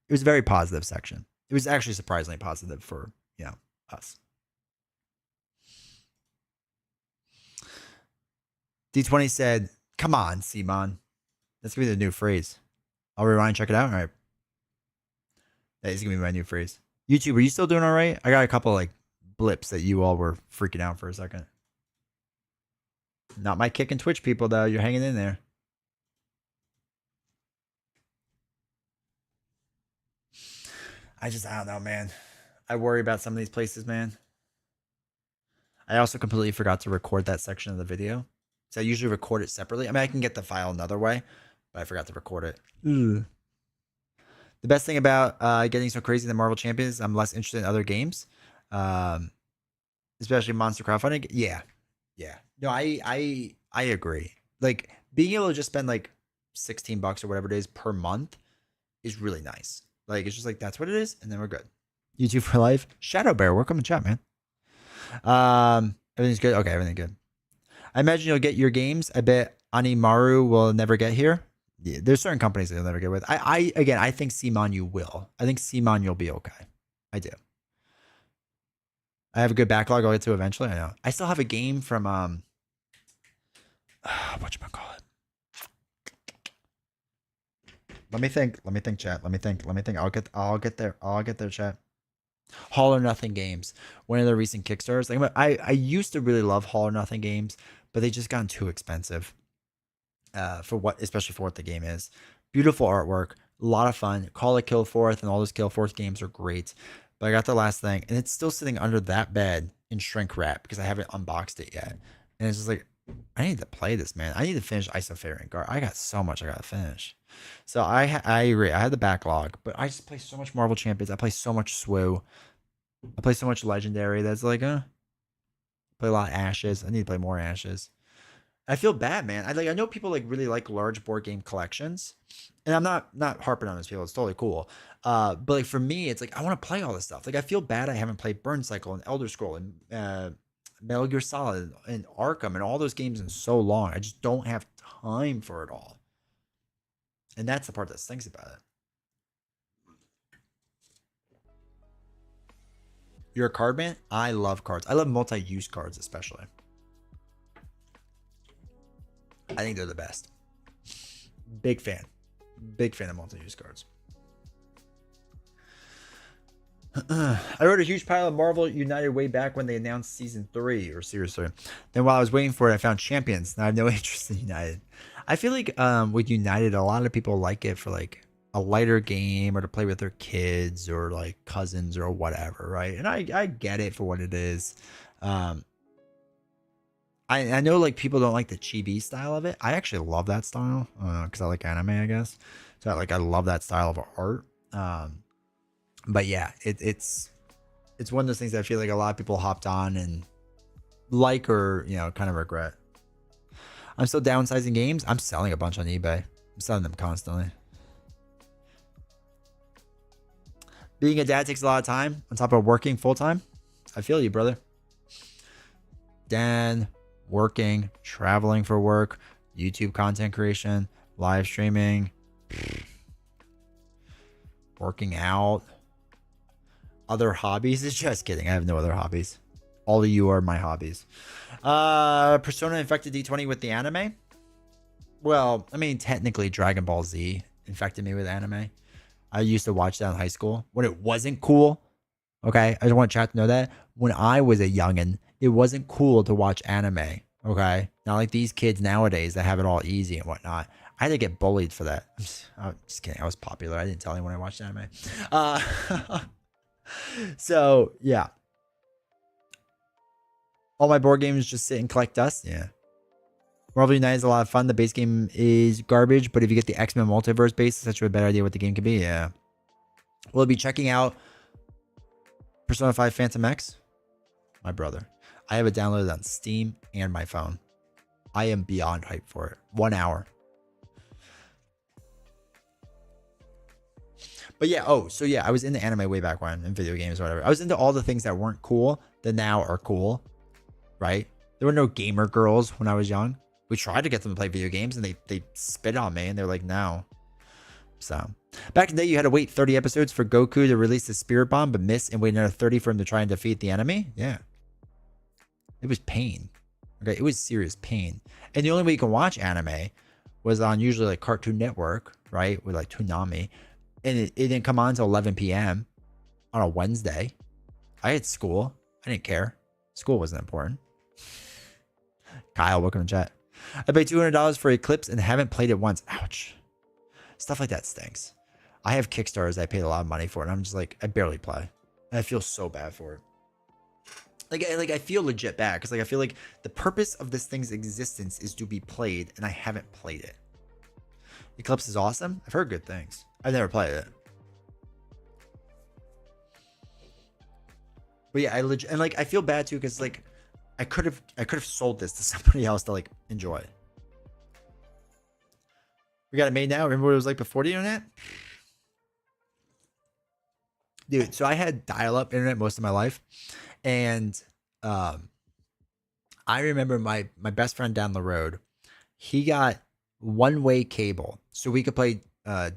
It was a very positive section. It was actually surprisingly positive for, us. D20 said, come on, CMON. That's going to be the new phrase. I'll rewind and check it out. All right. That is going to be my new phrase. YouTube, are you still doing all right? I got a couple like blips that you all were freaking out for a second. Not my kick and Twitch people, though. You're hanging in there. I don't know, man. I worry about some of these places, man. I also completely forgot to record that section of the video. So I usually record it separately. I mean, I can get the file another way, but I forgot to record it. Ugh. The best thing about getting so crazy in the Marvel Champions, I'm less interested in other games, especially Monster Crowdfunding. Yeah. Yeah. No, I agree. Like being able to just spend like $16 or whatever it is per month is really nice. Like it's just like that's what it is, and then we're good. YouTube for life. Shadow Bear, welcome to chat, man. Everything's good. Okay, everything good. I imagine you'll get your games. I bet Animaru will never get here. Yeah, there's certain companies that you'll never get with. I think CMON you will. I think CMON you'll be okay. I do. I have a good backlog I'll get to eventually. I know. I still have a game from whatchamacallit. Let me think, chat. Let me think. I'll get there, chat. All or Nothing games. One of the recent Kickstarters. Like I used to really love All or Nothing games, but they just gotten too expensive. Especially for what the game is. Beautiful artwork, a lot of fun. Call it Kill Forth and all those Kill Forth games are great. But I got the last thing, and it's still sitting under that bed in shrink wrap because I haven't unboxed it yet. And it's just like, I need to play this, man. I need to finish Isofarian Guard. I got so much I gotta finish. So I agree. I had the backlog, but I just play so much Marvel Champions. I play so much SWU. I play so much Legendary. That's like, play a lot of Ashes. I need to play more Ashes. I feel bad, man. I know people like really like large board game collections, and I'm not harping on those people. It's totally cool. But like for me, it's like I want to play all this stuff. Like I feel bad I haven't played Burn Cycle and Elder Scroll and Metal Gear Solid and Arkham and all those games in so long. I just don't have time for it all, and that's the part that stinks about it. You're a card man? I love cards. I love multi-use cards especially. I think they're the best. Big fan. Big fan of multi-use cards. I wrote a huge pile of Marvel United way back when they announced season 3 or series 3. Then while I was waiting for it, I found Champions. Now I have no interest in United. I feel like with United, a lot of people like it for like a lighter game or to play with their kids or like cousins or whatever, right? And I get it for what it is. I know like people don't like the chibi style of it. I actually love that style because I like anime, I guess. So I love that style of art. But yeah, it's one of those things that I feel like a lot of people hopped on and like or kind of regret. I'm still downsizing games. I'm selling a bunch on eBay. I'm selling them constantly. Being a dad takes a lot of time on top of working full time. I feel you, brother. Dan. Working, traveling for work, YouTube content creation, live streaming, working out, other hobbies. It's just kidding. I have no other hobbies. All of you are my hobbies. Persona infected D20 with the anime. Well, I mean, technically Dragon Ball Z infected me with anime. I used to watch that in high school when it wasn't cool. Okay, I just want chat to know that when I was a youngin', it wasn't cool to watch anime. Okay, not like these kids nowadays that have it all easy and whatnot. I had to get bullied for that. I'm just kidding. I was popular. I didn't tell anyone I watched anime. So yeah, all my board games just sit and collect dust. Yeah, Marvel United is a lot of fun. The base game is garbage, but if you get the X-Men multiverse base, it's such a better idea what the game can be. Yeah, we'll be checking out Persona 5 Phantom X. My brother. I have it downloaded on Steam and my phone. I am beyond hyped for it. 1 hour. But yeah, so yeah, I was into anime way back when, in video games or whatever. I was into all the things that weren't cool that now are cool, right? There were no gamer girls when I was young. We tried to get them to play video games and they spit on me and they're like, no. So back in the day, you had to wait 30 episodes for Goku to release the Spirit Bomb, but miss and wait another 30 for him to try and defeat the enemy. Yeah. It was pain. Okay, it was serious pain. And the only way you can watch anime was on usually like Cartoon Network, right? With like Toonami. And it didn't come on until 11 p.m. on a Wednesday. I had school. I didn't care. School wasn't important. Kyle, welcome to chat. I paid $200 for Eclipse and haven't played it once. Ouch. Stuff like that stinks. I have Kickstarters I paid a lot of money for, and I'm just like, I barely play. And I feel so bad for it. Like I feel legit bad because like I feel like the purpose of this thing's existence is to be played, and I haven't played it. Eclipse is awesome. I've heard good things. I've never played it. But yeah, and like I feel bad too because like I could have sold this to somebody else to like enjoy. We got it made now. Remember what it was like before the internet? Dude, so I had dial-up internet most of my life. And I remember my best friend down the road, he got one-way cable. So we could play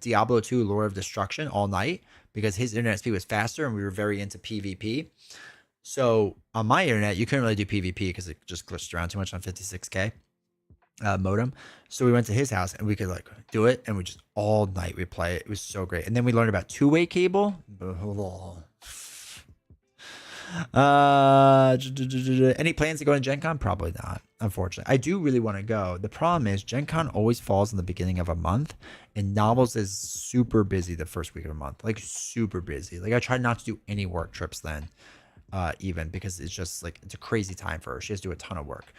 Diablo 2 Lord of Destruction all night because his internet speed was faster and we were very into PvP. So on my internet, you couldn't really do PvP because it just glitched around too much on 56K modem. So we went to his house and we could like do it, and we just all night we play it. It was so great. And then we learned about two-way cable. Any plans to go to Gen Con? Probably not, unfortunately. I do really want to go. The problem is Gen Con always falls in the beginning of a month, and Novels is super busy the first week of a month, like super busy. Like I try not to do any work trips then, even because it's just like it's a crazy time for her. She has to do a ton of work.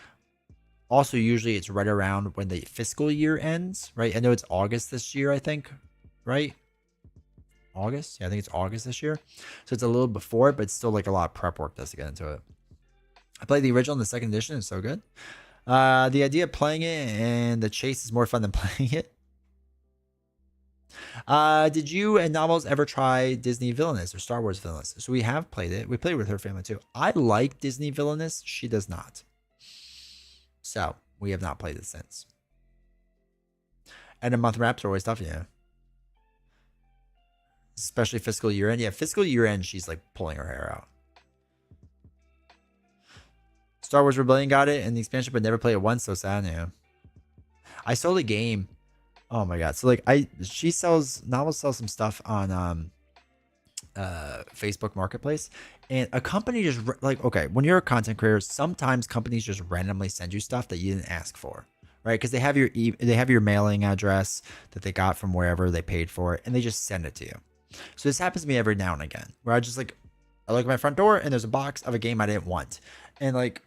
Also, usually it's right around when the fiscal year ends, right? I know it's August this year, I think, right? August? Yeah, I think it's August this year. So it's a little before it, but it's still like a lot of prep work just to get into it. I played the original and the second edition. It's so good. The idea of playing it and the chase is more fun than playing it. Did you and Novels ever try Disney Villainous or Star Wars Villainous? So we have played it. We played with her family too. I like Disney Villainous. She does not. So we have not played it since. End of month wraps are always tough, yeah. Especially fiscal year end. Yeah, fiscal year end, she's like pulling her hair out. Star Wars Rebellion got it and the expansion, but never played it once. So sad, yeah. I sold a game. Oh my god. So like Novels sells some stuff on Facebook Marketplace, and a company just like, okay, when you're a content creator, sometimes companies just randomly send you stuff that you didn't ask for, right? Because they have your mailing address that they got from wherever they paid for it, and they just send it to you. So this happens to me every now and again, where I look at my front door and there's a box of a game I didn't want, and like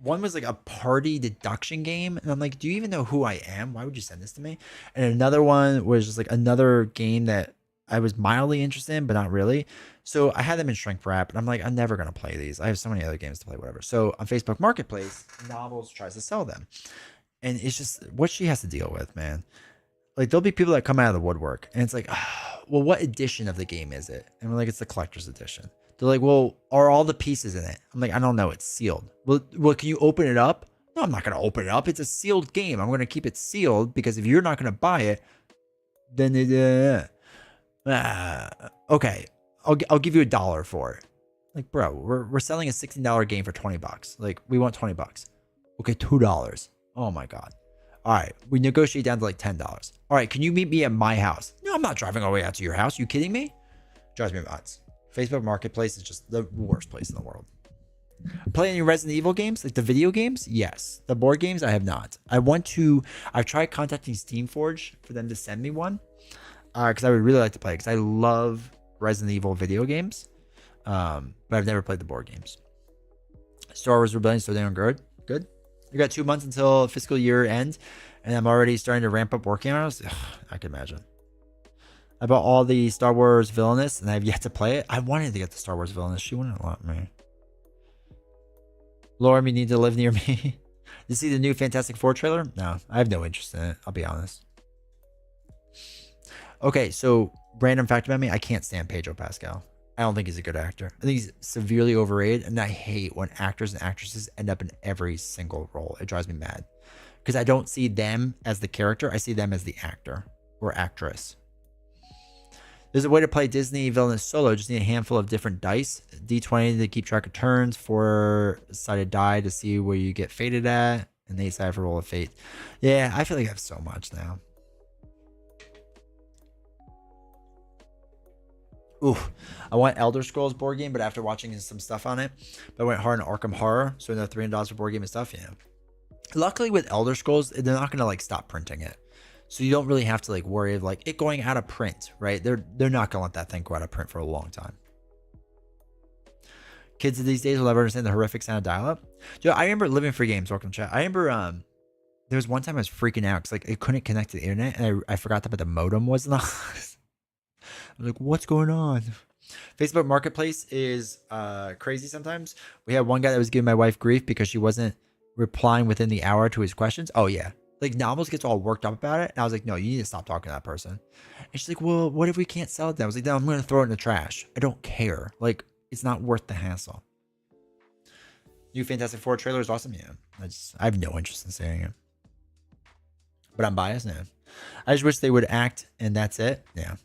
one was like a party deduction game, and I'm like, do you even know who I am? Why would you send this to me? And another one was just like another game that I was mildly interested in, but not really. So I had them in shrink wrap, and I'm like, I'm never going to play these. I have so many other games to play, whatever. So on Facebook Marketplace, Novels tries to sell them. And it's just what she has to deal with, man. Like, there'll be people that come out of the woodwork, and it's like, well, what edition of the game is it? And we're like, it's the collector's edition. They're like, well, are all the pieces in it? I'm like, I don't know. It's sealed. Well, can you open it up? No, I'm not going to open it up. It's a sealed game. I'm going to keep it sealed because if you're not going to buy it, then okay, I'll give you $1 for it. Like, bro, we're selling a $16 game for $20. Like, we want $20. Okay, $2. Oh my god. All right, we negotiate down to like $10. All right, can you meet me at my house? No, I'm not driving all the way out to your house. You kidding me? Drives me nuts. Facebook Marketplace is just the worst place in the world. Play any Resident Evil games, like the video games? Yes. The board games, I have not. I've tried contacting Steamforge for them to send me one. Because I would really like to play, because I love Resident Evil video games, but I've never played the board games. Star Wars Rebellion, so damn good. We got 2 months until fiscal year end, and I'm already starting to ramp up working hours. I can imagine. I bought all the Star Wars Villainous, and I have yet to play it. I wanted to get the Star Wars Villainous. She wouldn't let me. Laura, you need to live near me. You see the new Fantastic Four trailer? No, I have no interest in it. I'll be honest. Okay, so random fact about me, I can't stand Pedro Pascal. I don't think he's a good actor. I think he's severely overrated, and I hate when actors and actresses end up in every single role. It drives me mad. Because I don't see them as the character, I see them as the actor or actress. There's a way to play Disney Villainous solo. Just need a handful of different dice. D20 to keep track of turns, 4-sided die to see where you get fated at, and 8-sided for roll of fate. Yeah, I feel like I have so much now. Ooh, I want Elder Scrolls board game, but after watching some stuff on it, I went hard on Arkham Horror, so another $300 for board game and stuff. Yeah. Luckily with Elder Scrolls, they're not gonna like stop printing it, so you don't really have to like worry of like it going out of print, right? They're not gonna let that thing go out of print for a long time. Kids these days will never understand the horrific sound of dial-up. Dude, I remember living for games. Welcome to chat. I remember there was one time I was freaking out because like it couldn't connect to the internet, and I forgot that the modem wasn't on. I'm like, what's going on? Facebook Marketplace is crazy sometimes. We had one guy that was giving my wife grief because she wasn't replying within the hour to his questions. Oh yeah. Like Novels gets all worked up about it. And I was like, no, you need to stop talking to that person. And she's like, well, what if we can't sell it then? I was like, no, I'm going to throw it in the trash. I don't care. Like, it's not worth the hassle. New Fantastic Four trailer is awesome. Yeah. I have no interest in seeing it. But I'm biased now. I just wish they would act and that's it. Yeah.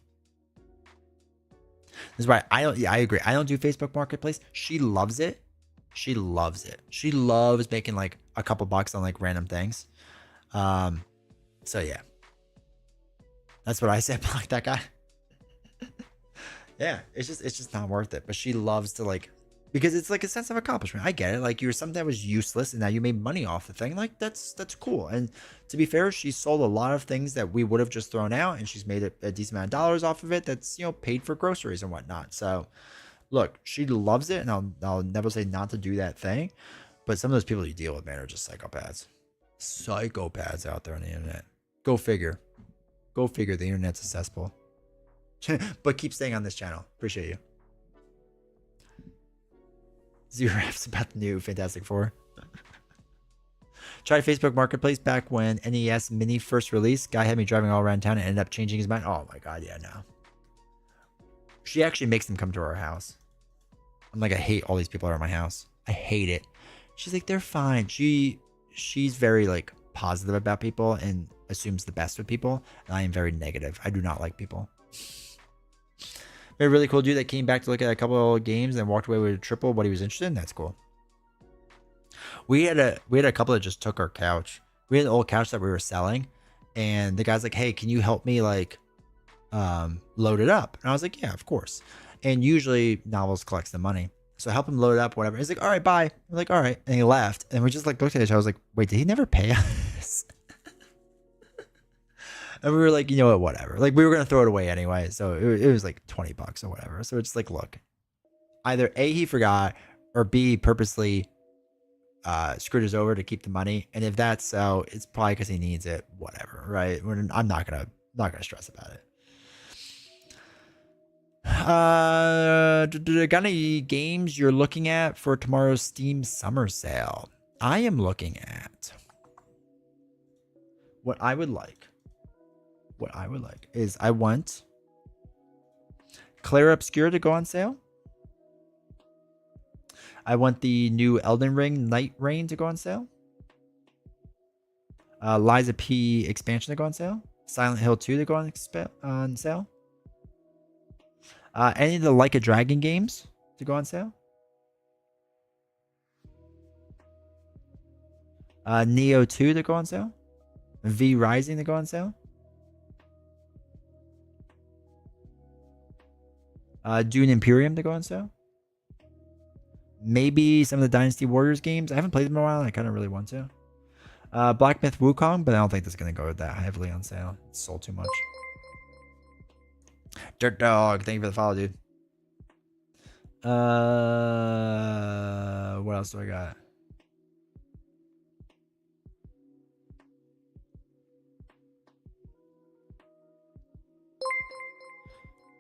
This is why I don't. Yeah, I agree. I don't do Facebook Marketplace. She loves it. She loves it. She loves making like a couple bucks on like random things. So yeah, that's what I said. Block that guy. Yeah, it's just not worth it. But she loves to like, because it's like a sense of accomplishment. I get it. Like you were something that was useless and now you made money off the thing. Like that's cool. And to be fair, she sold a lot of things that we would have just thrown out and she's made a decent amount of dollars off of it. That's, you know, paid for groceries and whatnot. So look, she loves it. And I'll never say not to do that thing. But some of those people you deal with, man, are just psychopaths. Psychopaths out there on the internet. Go figure. Go figure. The internet's a cesspool. But keep staying on this channel. Appreciate you. Zero apps about the new Fantastic Four. Tried Facebook Marketplace back when NES Mini first released. Guy had me driving all around town and ended up changing his mind. Oh my god, yeah, no. She actually makes them come to our house. I'm like, I hate all these people that are at my house. I hate it. She's like, they're fine. She's very like positive about people and assumes the best with people. And I am very negative. I do not like people. A really cool dude that came back to look at a couple of games and walked away with a triple what he was interested in. That's cool. We had a couple that just took our couch. We had an old couch that we were selling, and the guy's like, hey, can you help me like load it up? And I was like, yeah, of course. And usually Novels collects the money, so I help him load it up, whatever. He's like, all right, bye. I'm like, all right, and he left. And we just like looked at each other. I was like, wait, did he never pay us? And we were like, you know what, whatever. Like we were gonna throw it away anyway, so it was like $20 or whatever. So it's like, look, either A, he forgot, or B, purposely screwed us over to keep the money. And if that's so, it's probably because he needs it. Whatever, right? I'm not gonna stress about it. Got any games you're looking at for tomorrow's Steam summer sale? I am looking at what I would like. What I would like is I want Clair Obscur to go on sale. I want the new Elden Ring Night Rain to go on sale. Liza P expansion to go on sale. Silent Hill 2 to go on sale. Any of the Like a Dragon games to go on sale. Neo 2 to go on sale. V Rising to go on sale. Dune Imperium to go on sale. Maybe some of the Dynasty Warriors games. I haven't played them in a while. I kind of really want to. Black Myth Wukong, but I don't think that's going to go that heavily on sale. It's sold too much. Dirt Dog, thank you for the follow, dude. What else do I got?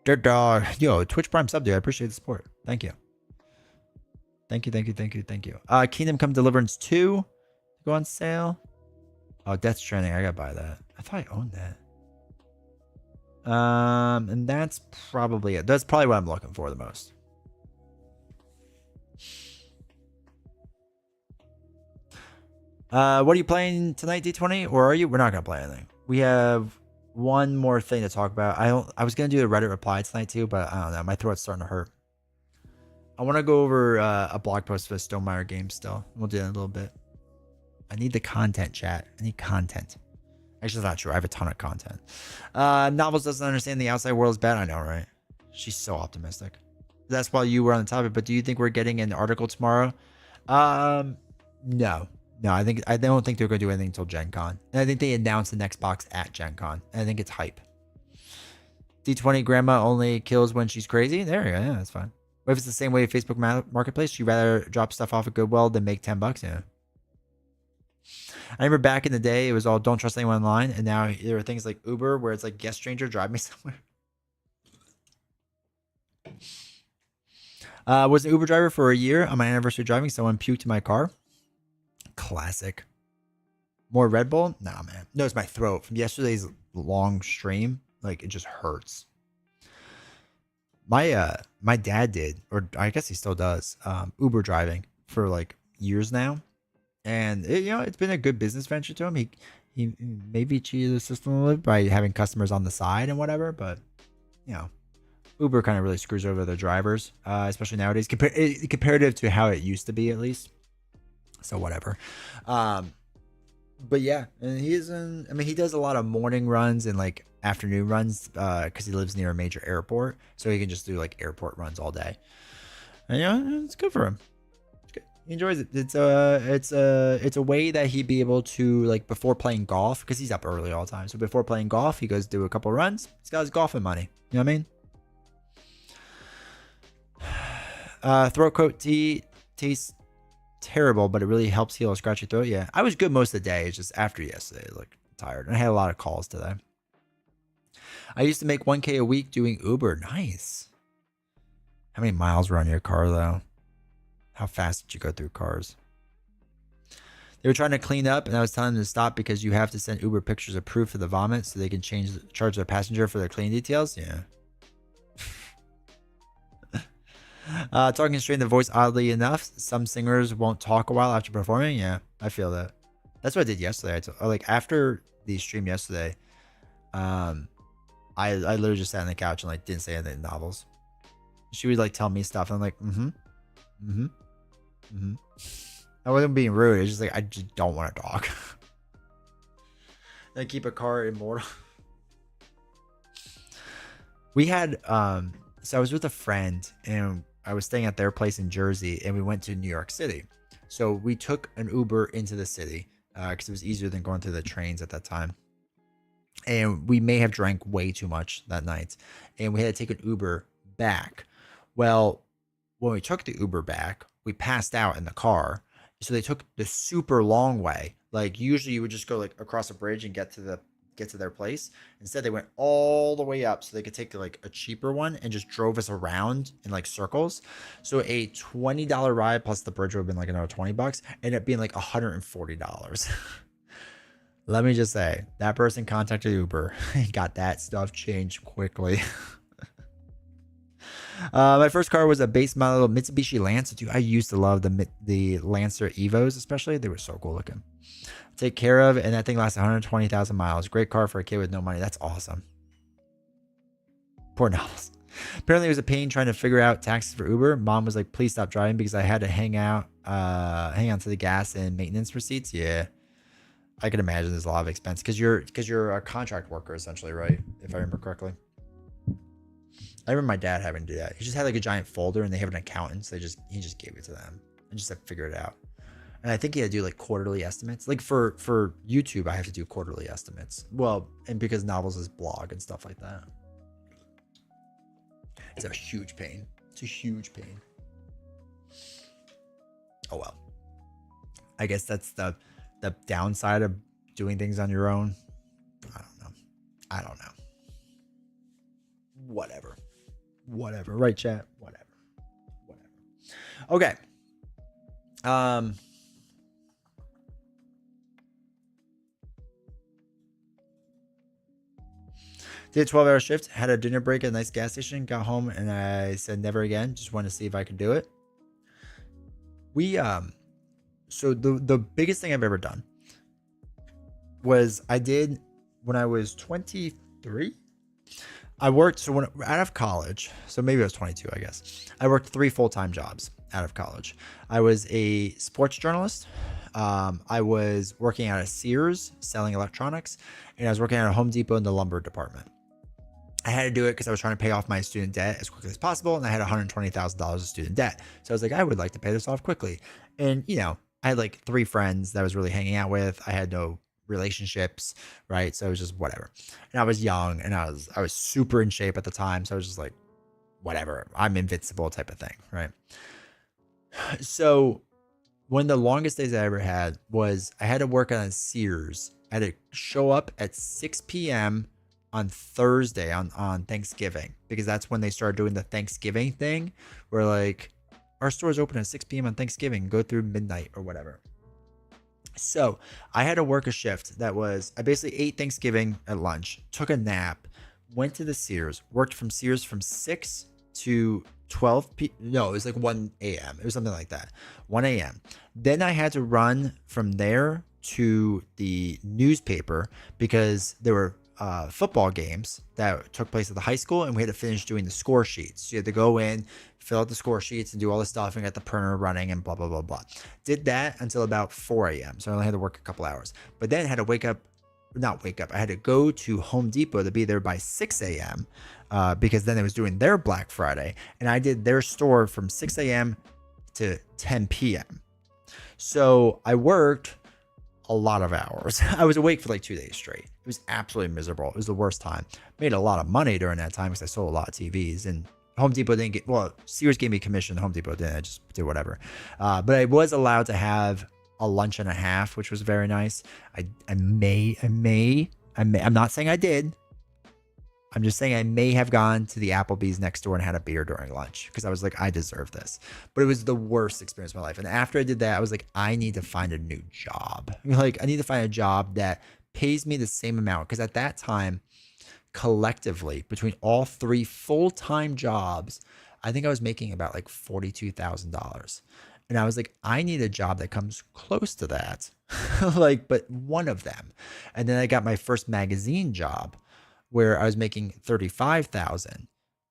Dirt Dog. Yo, Twitch Prime sub, dude. I appreciate the support. Thank you. Thank you. Kingdom Come Deliverance 2 go on sale. Oh, Death Stranding. I gotta buy that. I thought I owned that. And that's probably it. That's probably what I'm looking for the most. What are you playing tonight, D20? Or are you? We're not gonna play anything. We have one more thing to talk about. I was gonna do a Reddit reply tonight too, but I don't know. My throat's starting to hurt. I want to go over a blog post for the Stonemaier game still. We'll do that in a little bit. I need the content, chat. I need content. Actually, it's not true. I have a ton of content. Novels doesn't understand the outside world is bad. I know, right? She's so optimistic. That's why you were on the topic. But do you think we're getting an article tomorrow? No. I don't think they're going to do anything until Gen Con. And I think they announced the next box at Gen Con. And I think it's hype. D20 grandma only kills when she's crazy. There you go. Yeah, that's fine. What if it's the same way Facebook Marketplace? She'd rather drop stuff off at Goodwill than make $10. Yeah. I remember back in the day, it was all don't trust anyone online. And now there are things like Uber where it's like, guest stranger, drive me somewhere. Was an Uber driver for a year. On my anniversary driving, someone puked in my car. Classic. More Red Bull? Nah, man. No, it's my throat from yesterday's long stream. Like, it just hurts. My dad did, or I guess he still does, Uber driving for like years now, and it's been a good business venture to him. He maybe cheated the system a little bit by having customers on the side and whatever, but Uber kind of really screws over their drivers, especially nowadays, comparative to how it used to be at least. So whatever. But yeah, and he does a lot of morning runs and like afternoon runs because he lives near a major airport, so he can just do like airport runs all day. And it's good for him. It's good. He enjoys it. It's a way that he'd be able to, like, before playing golf, because he's up early all the time. So before playing golf, he goes do a couple runs. He's got his golfing money. You know what I mean? Throat coat tea tastes terrible, but it really helps heal a scratchy throat. Yeah, I was good most of the day. It's just after yesterday, like, tired, and I had a lot of calls today. I used to make 1K a week doing Uber. Nice. How many miles were on your car though? How fast did you go through cars? They were trying to clean up, and I was telling them to stop because you have to send Uber pictures of proof of the vomit so they can charge their passenger for their cleaning details. Yeah. Talking straight in the voice, oddly enough, some singers won't talk a while after performing. Yeah, I feel that. That's what I did yesterday. Like after the stream yesterday, I literally just sat on the couch and like didn't say anything in novels. She would like tell me stuff, and I'm like, I wasn't being rude. It's just like I just don't want to talk. I keep a car immortal. We had so I was with a friend, and I was staying at their place in Jersey, and we went to New York City. So we took an Uber into the city because it was easier than going through the trains at that time. And we may have drank way too much that night, and we had to take an Uber back. Well, when we took the Uber back, we passed out in the car. So they took the super long way. Like usually you would just go like across a bridge and get to their place. Instead, they went all the way up so they could take like a cheaper one and just drove us around in like circles. So a $20 ride plus the bridge would have been like another $20, ended up being like $140. Let me just say, that person contacted Uber and got that stuff changed quickly. My first car was a base model Mitsubishi Lancer. Dude, I used to love the Lancer Evos, especially. They were so cool looking. Take care of, and that thing lasts 120,000 miles. Great car for a kid with no money. That's awesome. Poor novels. Apparently, it was a pain trying to figure out taxes for Uber. Mom was like, "Please stop driving," because I had to hang on to the gas and maintenance receipts. Yeah, I can imagine there's a lot of expense because you're a contract worker essentially, right? If I remember correctly. I remember my dad having to do that. He just had like a giant folder, and they have an accountant, so he just gave it to them and just had to figure it out. And I think he had to do like quarterly estimates. Like for YouTube, I have to do quarterly estimates. Well, and because Novels is blog and stuff like that. It's a huge pain. It's a huge pain. Oh well. I guess that's the downside of doing things on your own. I don't know. Whatever. Right, chat? Whatever. Okay. Did a 12-hour shift, had a dinner break at a nice gas station, got home, and I said never again. Just wanted to see if I could do it. So the biggest thing I've ever done was I did when I was 23. I worked, so when out of college, so maybe I was 22, I guess. I worked 3 full-time jobs out of college. I was a sports journalist. I was working at a Sears selling electronics, and I was working at a Home Depot in the lumber department. I had to do it because I was trying to pay off my student debt as quickly as possible, and I had $120,000 of student debt. So I was like, I would like to pay this off quickly. And, I had like 3 friends that I was really hanging out with. I had no relationships, right? So it was just whatever. And I was young, and I was super in shape at the time. So I was just like, whatever, I'm invincible type of thing, right? So one of the longest days I ever had was I had to work on Sears. I had to show up at 6 p.m. on Thursday on Thanksgiving, because that's when they started doing the Thanksgiving thing where like our store's open at 6 p.m. on Thanksgiving. Go through midnight or whatever. So I had to work a shift that was, I basically ate Thanksgiving at lunch, took a nap, went to the Sears, worked from Sears from 6 to 12 no, it was like 1 a.m. It was something like that. 1 a.m. Then I had to run from there to the newspaper because there were football games that took place at the high school, and we had to finish doing the score sheets. So you had to go in, fill out the score sheets, and do all the stuff, and get the printer running, and blah blah blah blah. Did that until about 4 a.m. So I only had to work a couple hours, but then had to not wake up. I had to go to Home Depot to be there by 6 a.m. Because then it was doing their Black Friday, and I did their store from 6 a.m. to 10 p.m. So I worked a lot of hours. I was awake for like 2 days straight. It was absolutely miserable. It was the worst time. Made a lot of money during that time because I sold a lot of TVs, and Home Depot didn't get, well, Sears gave me commission. Home Depot didn't. I just did whatever. But I was allowed to have a lunch and a half, which was very nice. I'm not saying I did. I'm just saying I may have gone to the Applebee's next door and had a beer during lunch because I was like, I deserve this. But it was the worst experience of my life. And after I did that, I was like, I need to find a new job. Like, I need to find a job that pays me the same amount. Because at that time, collectively, between all 3 full-time jobs, I think I was making about like $42,000. And I was like, I need a job that comes close to that. Like, but one of them. And then I got my first magazine job where I was making $35,000,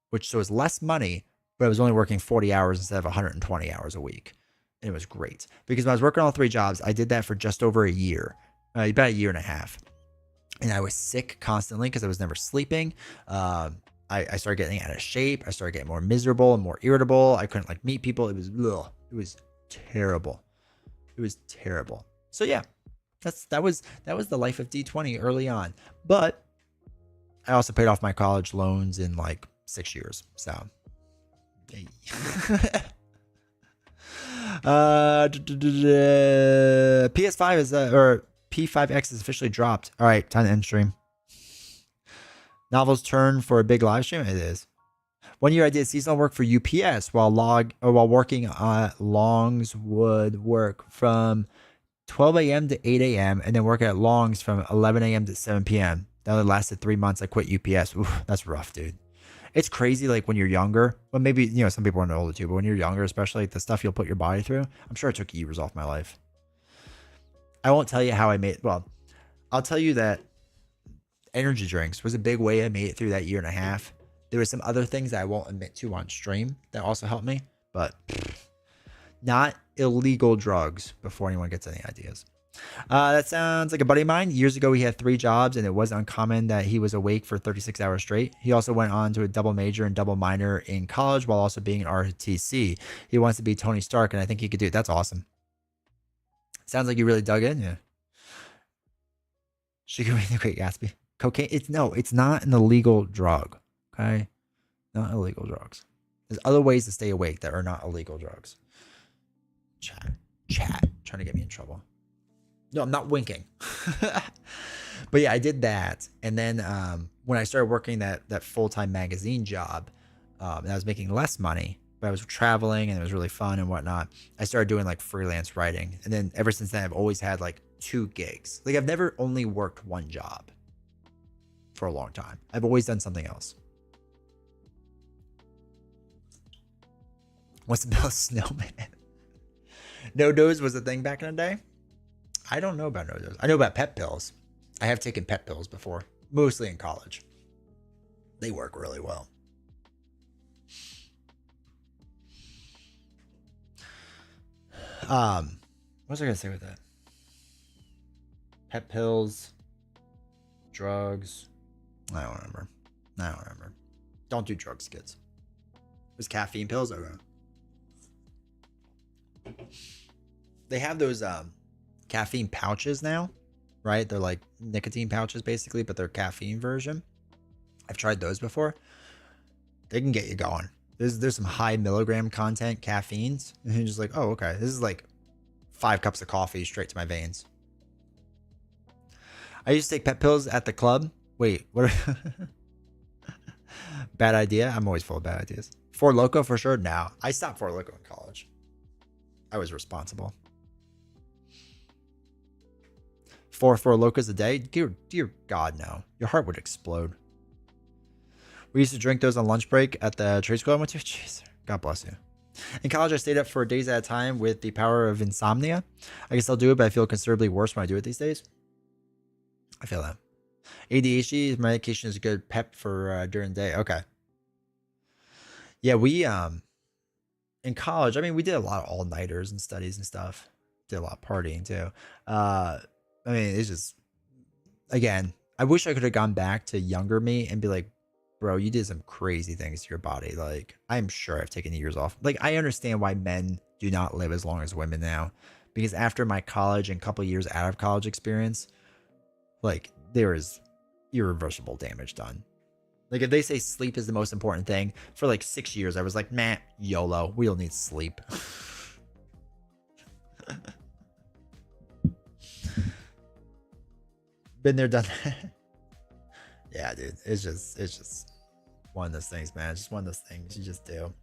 which so was less money, but I was only working 40 hours instead of 120 hours a week. And it was great because when I was working all 3 jobs, I did that for just over a year, about a year and a half. And I was sick constantly because I was never sleeping. I started getting out of shape. I started getting more miserable and more irritable. I couldn't like meet people. It was terrible. It was terrible. So yeah, that was the life of D20 early on. But I also paid off my college loans in like 6 years. So, PS5 is or P5X is officially dropped. All right, time to end stream. Novel's turn for a big live stream. It is. 1 year I did seasonal work for UPS while working on Longs. Would work from 12 a.m. to 8 a.m. and then work at Longs from 11 a.m. to 7 p.m. That only lasted 3 months. I quit UPS. Oof, that's rough, dude. It's crazy, like when you're younger. Well, maybe, you know, some people are older too, but when you're younger, especially like the stuff you'll put your body through, I'm sure it took years off my life. I won't tell you how I made, well, I'll tell you that energy drinks was a big way I made it through that year and a half. There were some other things that I won't admit to on stream that also helped me, but not illegal drugs before anyone gets any ideas. That sounds like a buddy of mine. Years ago, he had 3 jobs, and it was uncommon that he was awake for 36 hours straight. He also went on to a double major and double minor in college while also being an RTC. He wants to be Tony Stark, and I think he could do it. That's awesome. Sounds like you really dug in, yeah. Sugar Ray the Great Gatsby. Cocaine? It's not an illegal drug. Okay? Not illegal drugs. There's other ways to stay awake that are not illegal drugs. Chat. Trying to get me in trouble. No, I'm not winking. But yeah, I did that. And then when I started working that full-time magazine job, and I was making less money, but I was traveling and it was really fun and whatnot, I started doing like freelance writing. And then ever since then, I've always had like 2 gigs. Like I've never only worked one job for a long time. I've always done something else. What's the bell snowman? No-dose was a thing back in the day. I don't know about no-dose. I know about pet pills. I have taken pet pills before, mostly in college. They work really well. What was I going to say with that? Pet pills, drugs. I don't remember. Don't do drugs, kids. It was caffeine pills. Okay. They have those caffeine pouches now, right? They're like nicotine pouches basically, but they're caffeine version. I've tried those before. They can get you going. There's some high milligram content caffeines, and you're just like, oh, okay, this is like 5 cups of coffee straight to my veins. I used to take pet pills at the club. Wait, what? Bad idea. I'm always full of bad ideas. Four Loko for sure. No, I stopped Four Loko in college. I was responsible. Four Locos a day? Dear God, no. Your heart would explode. We used to drink those on lunch break at the trade school I went to. Jeez, God bless you. In college, I stayed up for days at a time with the power of insomnia. I can still do it, but I feel considerably worse when I do it these days. I feel that. ADHD medication is a good pep for during the day. Okay. Yeah, we in college, I mean, we did a lot of all-nighters and studies and stuff. Did a lot of partying too. I mean, it's just, again, I wish I could have gone back to younger me and be like, bro, you did some crazy things to your body. Like, I'm sure I've taken years off. Like, I understand why men do not live as long as women now. Because after my college and couple years out of college experience, like, there is irreversible damage done. Like, if they say sleep is the most important thing, for like 6 years, I was like, man, YOLO, we don't need sleep. Been there, done that. Yeah, dude, it's just one of those things, man. It's just one of those things you just do.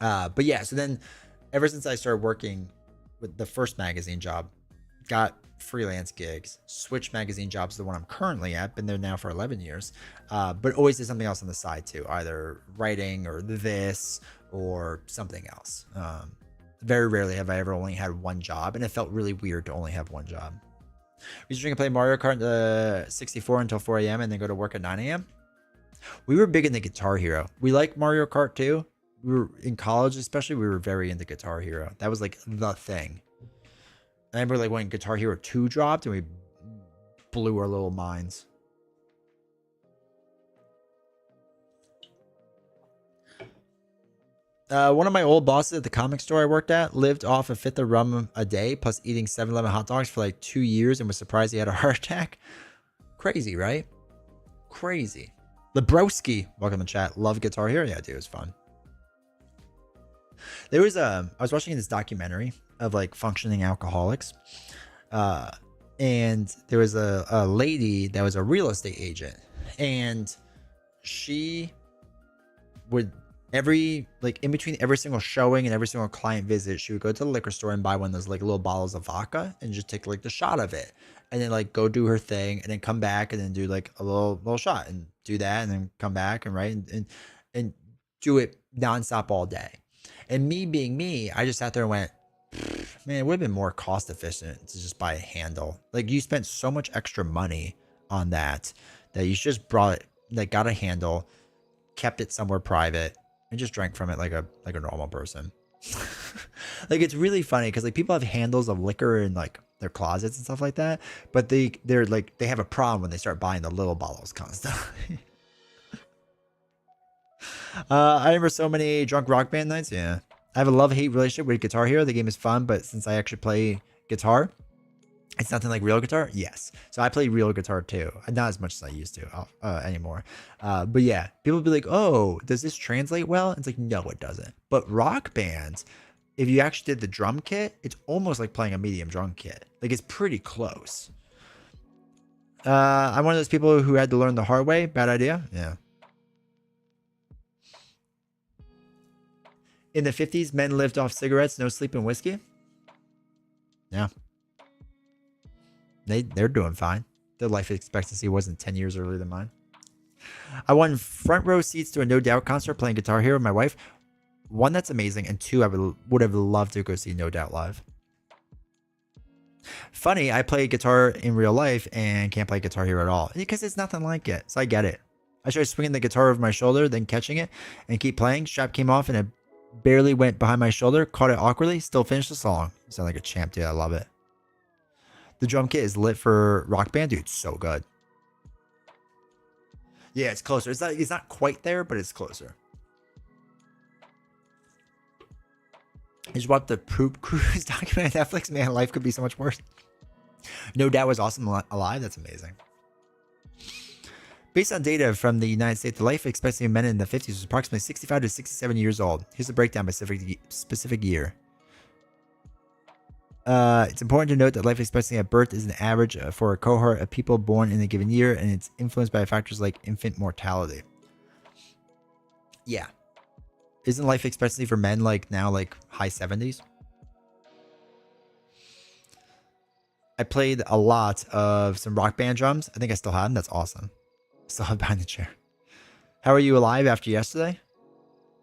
But yeah, so then ever since I started working with the first magazine job, got freelance gigs, switched magazine jobs to the one I'm currently at, been there now for 11 years, but always did something else on the side too, either writing or this or something else. Very rarely have I ever only had one job, and it felt really weird to only have one job. We used to drink and play Mario Kart 64 until 4 a.m. and then go to work at 9 a.m. We were big into Guitar Hero. We like Mario Kart too. We were in college, especially. We were very into Guitar Hero. That was like the thing. I remember like when Guitar Hero 2 dropped and we blew our little minds. One of my old bosses at the comic store I worked at lived off a fifth of rum a day plus eating 7-Eleven hot dogs for like 2 years and was surprised he had a heart attack. Crazy, right? Crazy. Lebrowski, welcome to chat. Love Guitar Hero. Yeah, dude, it was fun. There was I was watching this documentary of like functioning alcoholics. And there was a lady that was a real estate agent, and she would in between every single showing and every single client visit, she would go to the liquor store and buy one of those like little bottles of vodka and just take like the shot of it, and then like go do her thing, and then come back and then do like a little shot and do that, and then come back and write and do it nonstop all day. And me being me, I just sat there and went, man, it would have been more cost efficient to just buy a handle. Like, you spent so much extra money on that you just brought it, like got a handle, kept it somewhere private, and just drank from it like a normal person. Like, it's really funny because like people have handles of liquor in like their closets and stuff like that, but they're like, they have a problem when they start buying the little bottles constantly. I remember so many drunk rock band nights. Yeah, I have a love-hate relationship with Guitar Hero. The game is fun, but since I actually play guitar, it's nothing like real guitar. Yes, so I play real guitar too, not as much as I used to anymore. But yeah, people be like, "Oh, does this translate well?" It's like, no, it doesn't. But rock bands, if you actually did the drum kit, it's almost like playing a medium drum kit. Like, it's pretty close. I'm one of those people who had to learn the hard way. Bad idea. Yeah. In the 50s, men lived off cigarettes, no sleep, and whiskey. Yeah. They're doing fine. Their life expectancy wasn't 10 years earlier than mine. I won front row seats to a No Doubt concert playing Guitar Hero with my wife. One, that's amazing. And two, I would have loved to go see No Doubt live. Funny, I play guitar in real life and can't play Guitar Hero at all because it's nothing like it. So I get it. I tried swinging the guitar over my shoulder, then catching it and keep playing. Strap came off and it barely went behind my shoulder, caught it awkwardly, still finished the song. You sound like a champ, dude. I love it. The drum kit is lit for Rock Band, dude. So good. Yeah, it's closer. It's not quite there, but it's closer. I just watched the Poop Cruise documentary on Netflix. Man, life could be so much worse. No Doubt was awesome alive. That's amazing. Based on data from the United States, the life expectancy of men in the 50s was approximately 65 to 67 years old. Here's the breakdown by specific year. It's important to note that life expectancy at birth is an average for a cohort of people born in a given year, and it's influenced by factors like infant mortality. Yeah. Isn't life expectancy for men like now like high 70s? I played a lot of some Rock Band drums. I think I still have them. That's awesome. Still have behind the chair. How are you alive after yesterday?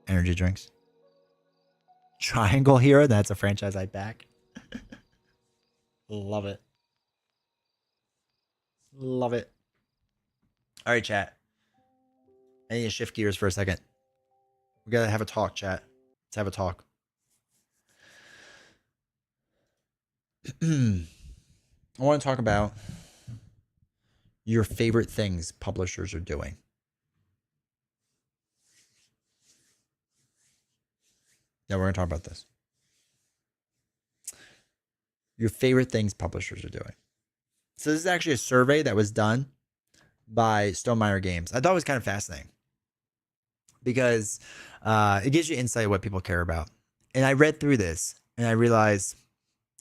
Energy drinks. Triangle Hero. That's a franchise I back. Love it. Love it. All right, chat. I need to shift gears for a second. We gotta have a talk, chat. Let's have a talk. I want to talk about your favorite things publishers are doing. Yeah, we're going to talk about this. Your favorite things publishers are doing. So this is actually a survey that was done by Stonemaier Games. I thought it was kind of fascinating because it gives you insight of what people care about. And I read through this and I realized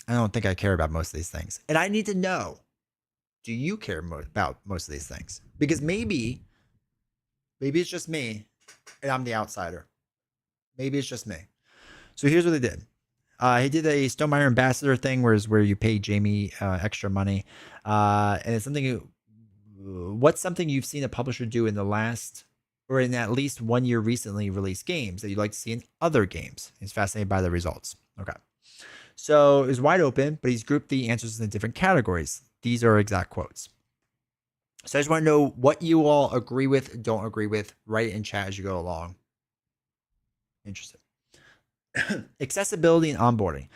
I don't think I care about most of these things. And I need to know, do you care about most of these things? Because maybe it's just me and I'm the outsider. Maybe it's just me. So here's what they did. He did a Stonemaier ambassador thing where you pay Jamie extra money. And it's something, what's something you've seen a publisher do in the last, or in at least 1 year recently released games that you'd like to see in other games? He's fascinated by the results. Okay. So it was wide open, but he's grouped the answers into different categories. These are exact quotes. So I just want to know what you all agree with, don't agree with. Write it in chat as you go along. Interesting. Accessibility and onboarding.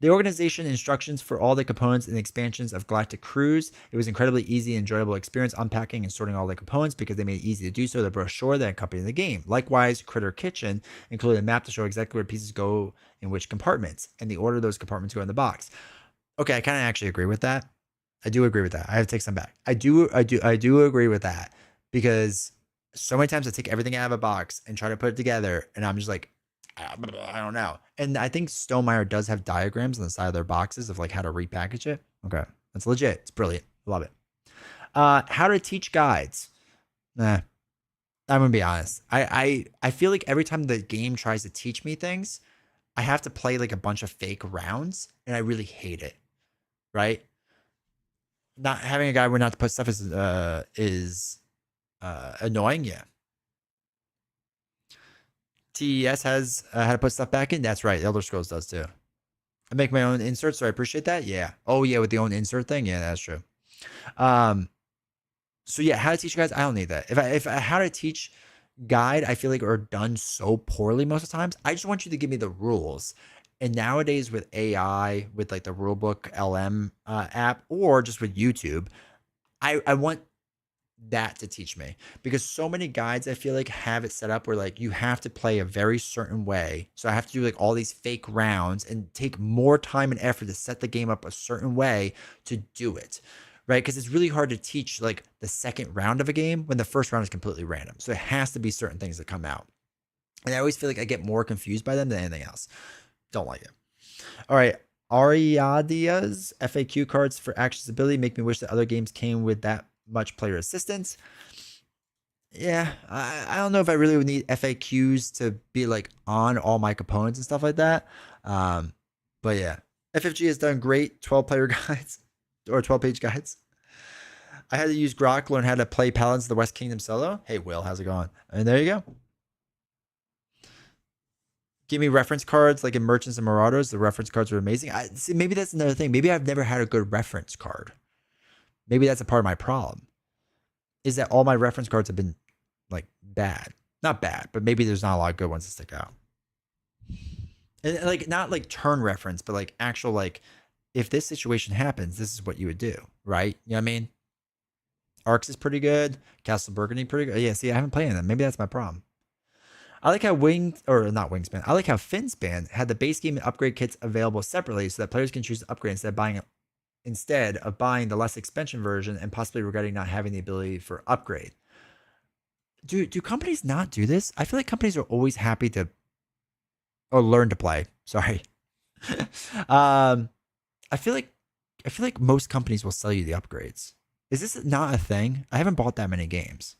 The organization instructions for all the components and expansions of Galactic Cruise. It was incredibly easy and enjoyable experience unpacking and sorting all the components because they made it easy to do so. The brochure that accompanied the game. Likewise, Critter Kitchen included a map to show exactly where pieces go in which compartments and the order those compartments go in the box. Okay, I kind of actually agree with that. I do agree with that. I have to take some back. I do agree with that because so many times I take everything out of a box and try to put it together, and I'm just like, I don't know. And I think Stonemaier does have diagrams on the side of their boxes of like how to repackage it. Okay, that's legit. It's brilliant. Love it. How to teach guides. Nah, I'm gonna be honest. I feel like every time the game tries to teach me things, I have to play like a bunch of fake rounds, and I really hate it. Right? Not having a guide where not to put stuff is annoying. Yeah. TES has how to put stuff back in. That's right. Elder Scrolls does too. I make my own inserts, so I appreciate that. Yeah. Oh yeah, with the own insert thing. Yeah, that's true. So yeah, how to teach guys. I don't need that. If how to teach guide, I feel like are done so poorly most of the times. I just want you to give me the rules. And nowadays with AI, with like the rulebook LM app, or just with YouTube, I want that to teach me, because so many guides I feel like have it set up where like you have to play a very certain way. So I have to do like all these fake rounds and take more time and effort to set the game up a certain way to do it. Right? Because it's really hard to teach like the second round of a game when the first round is completely random. So it has to be certain things that come out. And I always feel like I get more confused by them than anything else. Don't like it. All right. Ariadia's FAQ cards for accessibility make me wish that other games came with that much player assistance. Yeah, I don't know if I really would need FAQs to be like on all my components and stuff like that. But yeah, FFG has done great 12 player guides or 12 page guides. I had to use Grok, learn how to play Paladins of the West Kingdom solo. Hey, Will, how's it going? And there you go. Give me reference cards like in Merchants and Marauders. The reference cards are amazing. See, maybe that's another thing. Maybe I've never had a good reference card. Maybe that's a part of my problem, is that all my reference cards have been like bad. Not bad, but maybe there's not a lot of good ones to stick out. And like not like turn reference, but like actual like, if this situation happens, this is what you would do, right? You know what I mean? Arcs is pretty good. Castle Burgundy pretty good. Yeah, see, I haven't played them. Maybe that's my problem. I like how Wingspan. I like how Finspan had the base game and upgrade kits available separately so that players can choose to upgrade instead of buying the less expensive version and possibly regretting not having the ability for upgrade. Do companies not do this? I feel like companies are always happy to, or learn to play. Sorry. I feel like most companies will sell you the upgrades. Is this not a thing? I haven't bought that many games.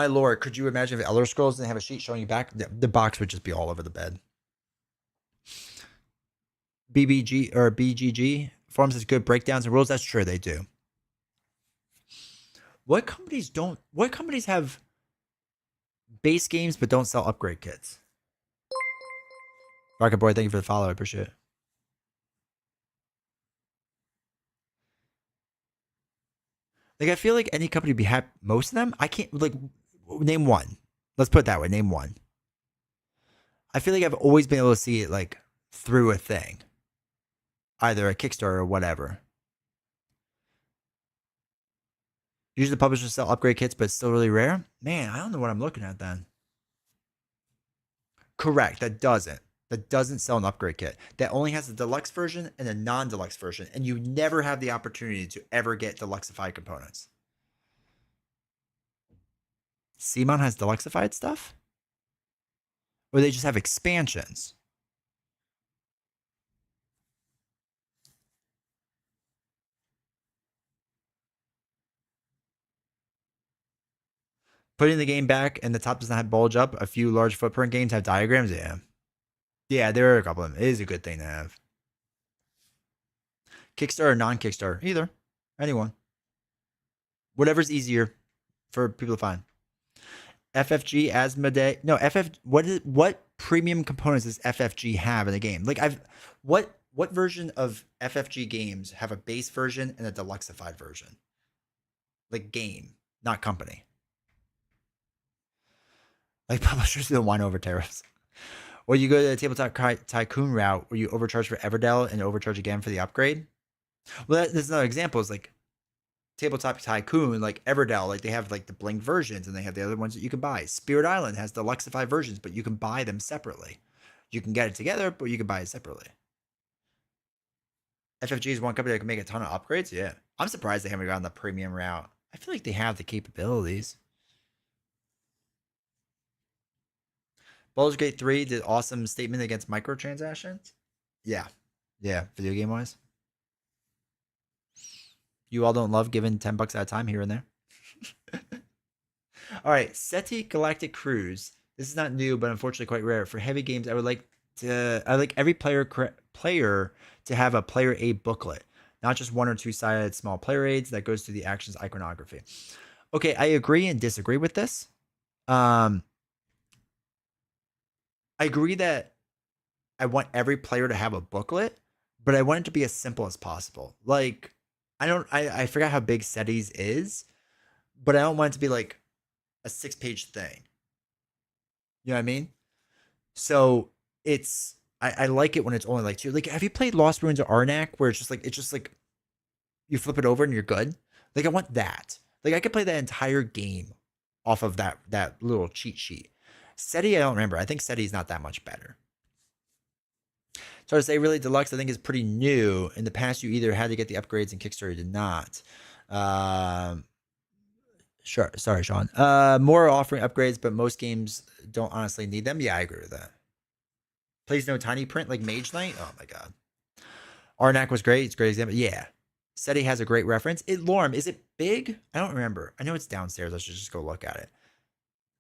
My lord, could you imagine if Elder Scrolls didn't have a sheet showing you back? The box would just be all over the bed. BBG or BGG forums has good breakdowns and rules. That's true, they do. What companies don't? What companies have base games but don't sell upgrade kits? Rocket Boy, thank you for the follow. I appreciate it. Like, I feel like any company would be happy. Most of them, I can't, like, name one. Let's put it that way. Name one. I feel like I've always been able to see it, like, through a thing. Either a Kickstarter or whatever. Usually the publishers sell upgrade kits, but it's still really rare. Man, I don't know what I'm looking at then. Correct. That doesn't sell an upgrade kit. That only has the deluxe version and a non-deluxe version, and you never have the opportunity to ever get deluxeified components. CMON has deluxeified stuff? Or they just have expansions? Putting the game back and the top does not bulge up. A few large footprint games have diagrams. Yeah. Yeah, there are a couple of them. It is a good thing to have. Kickstarter or non-Kickstarter? Either. Anyone. Whatever's easier for people to find. FFG, Asmodee. No, what premium components does FFG have in the game? Like, what version of FFG games have a base version and a deluxeified version? Like, game, not company. Like, publishers don't whine over tariffs. Or you go to the Tabletop Tycoon route where you overcharge for Everdell and overcharge again for the upgrade. Well, there's another example. Is like Tabletop Tycoon, like Everdell, like they have like the Blink versions and they have the other ones that you can buy. Spirit Island has deluxeified versions, but you can buy them separately. You can get it together, but you can buy it separately. FFG is one company that can make a ton of upgrades. Yeah. I'm surprised they haven't gone the premium route. I feel like they have the capabilities. Baldur's Gate 3 did awesome statement against microtransactions. Yeah. Yeah. Video game wise. You all don't love giving $10 at a time here and there. All right. SETI Galactic Cruise. This is not new, but unfortunately quite rare. For heavy games, I like every player to have a player aid booklet, not just one or two sided small player aids that goes through the actions iconography. Okay, I agree and disagree with this. I agree that I want every player to have a booklet, but I want it to be as simple as possible. Like, I forgot how big SETI's is, but I don't want it to be like a 6-page thing. You know what I mean? So I like it when it's only like 2. Like, have you played Lost Ruins or Arnak where it's just like you flip it over and you're good? Like, I want that. Like, I could play that entire game off of that little cheat sheet. SETI, I don't remember. I think SETI is not that much better. So to say really deluxe, I think is pretty new. In the past, you either had to get the upgrades and Kickstarter did not. Sure. Sorry, Sean. More offering upgrades, but most games don't honestly need them. Yeah, I agree with that. Plays no tiny print like Mage Knight. Oh my god. Arnak was great. It's a great example. Yeah. SETI has a great reference. Lorem, is it big? I don't remember. I know it's downstairs. I should just go look at it.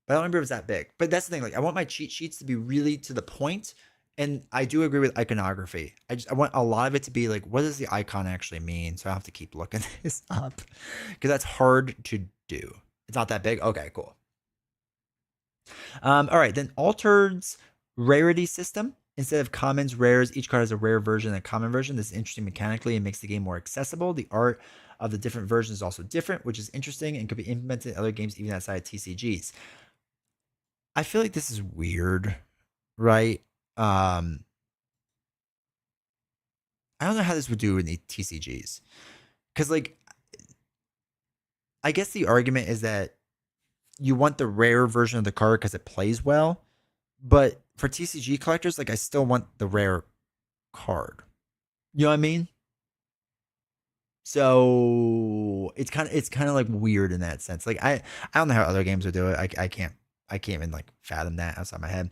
But I don't remember if it's that big. But that's the thing. Like, I want my cheat sheets to be really to the point. And I do agree with iconography. I want a lot of it to be like, what does the icon actually mean? So I have to keep looking this up because that's hard to do. It's not that big. Okay, cool. All right, then Altered's rarity system. Instead of commons, rares, each card has a rare version and a common version. This is interesting mechanically and makes the game more accessible. The art of the different versions is also different, which is interesting and could be implemented in other games even outside of TCGs. I feel like this is weird, right? I don't know how this would do in the TCGs. Because, like, I guess the argument is that you want the rare version of the card because it plays well. But for TCG collectors, like, I still want the rare card. You know what I mean? So it's kind of like weird in that sense. Like, I don't know how other games would do it. I can't even like fathom that outside my head.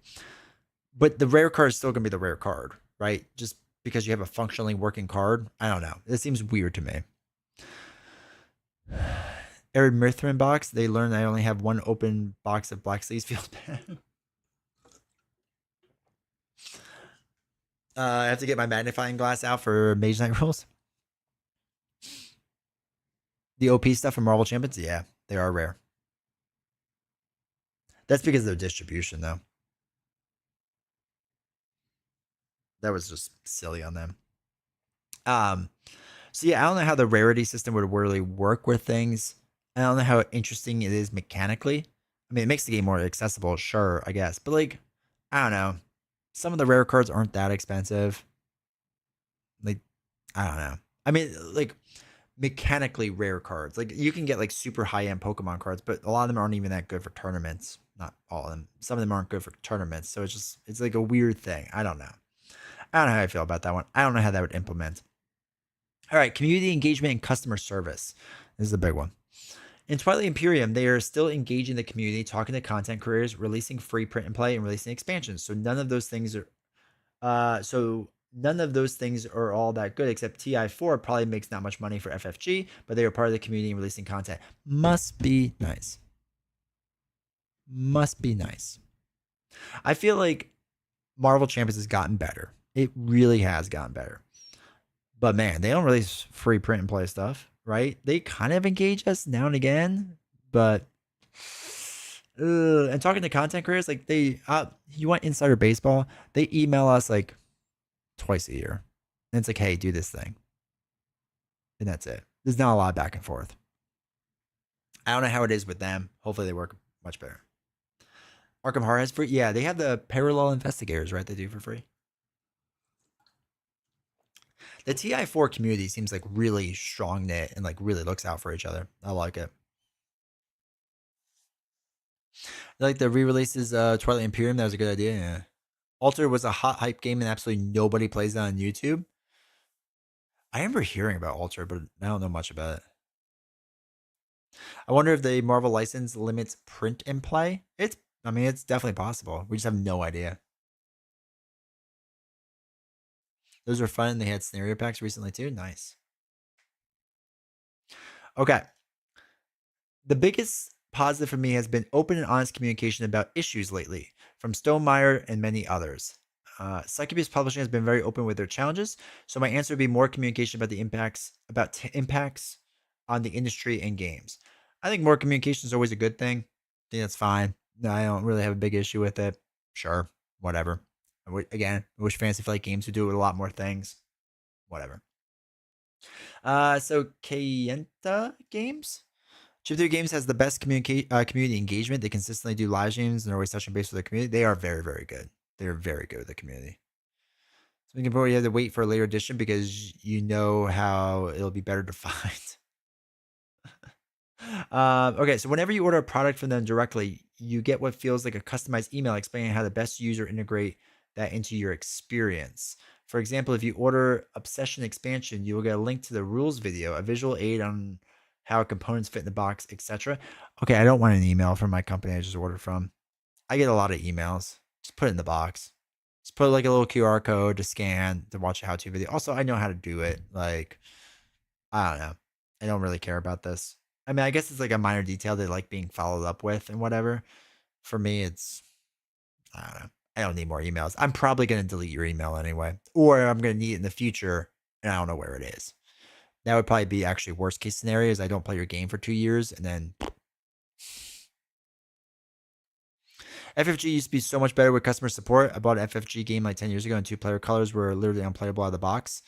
But the rare card is still gonna be the rare card, right? Just because you have a functionally working card. I don't know. It seems weird to me. Arid Mithrin box. They learned I only have one open box of Black Sleeves Field Pen. I have to get my magnifying glass out for Mage Knight rules. The OP stuff from Marvel Champions, yeah, they are rare. That's because of their distribution, though. That was just silly on them. So yeah, I don't know how the rarity system would really work with things. I don't know how interesting it is mechanically. I mean, it makes the game more accessible, sure, I guess. But like, I don't know. Some of the rare cards aren't that expensive. Like, I don't know. I mean, like mechanically rare cards. Like you can get like super high end Pokemon cards, but a lot of them aren't even that good for tournaments. Not all of them. Some of them aren't good for tournaments. So it's like a weird thing. I don't know. I don't know how I feel about that one. I don't know how that would implement. All right, community engagement and customer service. This is a big one. In Twilight Imperium, they are still engaging the community, talking to content creators, releasing free print and play, and releasing expansions. So none of those things are all that good, except TI4 probably makes not much money for FFG, but they are part of the community and releasing content. Must be nice. Must be nice. I feel like Marvel Champions has gotten better. It really has gotten better. But man, they don't release free print and play stuff, right? They kind of engage us now and again, but and talking to content creators, like you want insider baseball, they email us like twice a year, and it's like, hey, do this thing, and that's it. There's not a lot of back and forth. I don't know how it is with them. Hopefully, they work much better. Arkham Horror has free. Yeah, they have the parallel investigators, right? They do for free. The TI4 community seems like really strong knit and like really looks out for each other. I like it. Like the re-releases Twilight Imperium, that was a good idea. Yeah. Alter was a hot hype game and absolutely nobody plays it on YouTube. I remember hearing about Alter, but I don't know much about it. I wonder if the Marvel license limits print and play. It's definitely possible. We just have no idea. Those were fun. They had scenario packs recently too. Nice. Okay. The biggest positive for me has been open and honest communication about issues lately from Stonemaier and many others. Succubus Publishing has been very open with their challenges, so my answer would be more communication about the impacts on the industry and games. I think more communication is always a good thing. I think that's fine. I don't really have a big issue with it. Sure, whatever. I wish Fantasy Flight Games would do it a lot more things. Whatever. So Kayenta Games. Chip 3 Games has the best community engagement. They consistently do live streams and are always touching base with the community. They are very, very good. They are very good with the community. So we can probably have to wait for a later edition because you know how it'll be better to find. Okay, so whenever you order a product from them directly, you get what feels like a customized email explaining how the best user integrate that into your experience. For example, if you order Obsession Expansion, you will get a link to the rules video, a visual aid on how components fit in the box, etc. Okay, I don't want an email from my company I just ordered from. I get a lot of emails. Just put it in the box. Just put like a little QR code to scan to watch a how-to video. Also, I know how to do it. Like, I don't know. I don't really care about this. I mean, I guess it's like a minor detail they like being followed up with and whatever. For me, I don't know. I don't need more emails. I'm probably going to delete your email anyway, or I'm going to need it in the future and I don't know where it is. That would probably be actually worst case scenario is I don't play your game for 2 years and then FFG used to be so much better with customer support. I bought an FFG game like 10 years ago and 2-player colors were literally unplayable out of the box.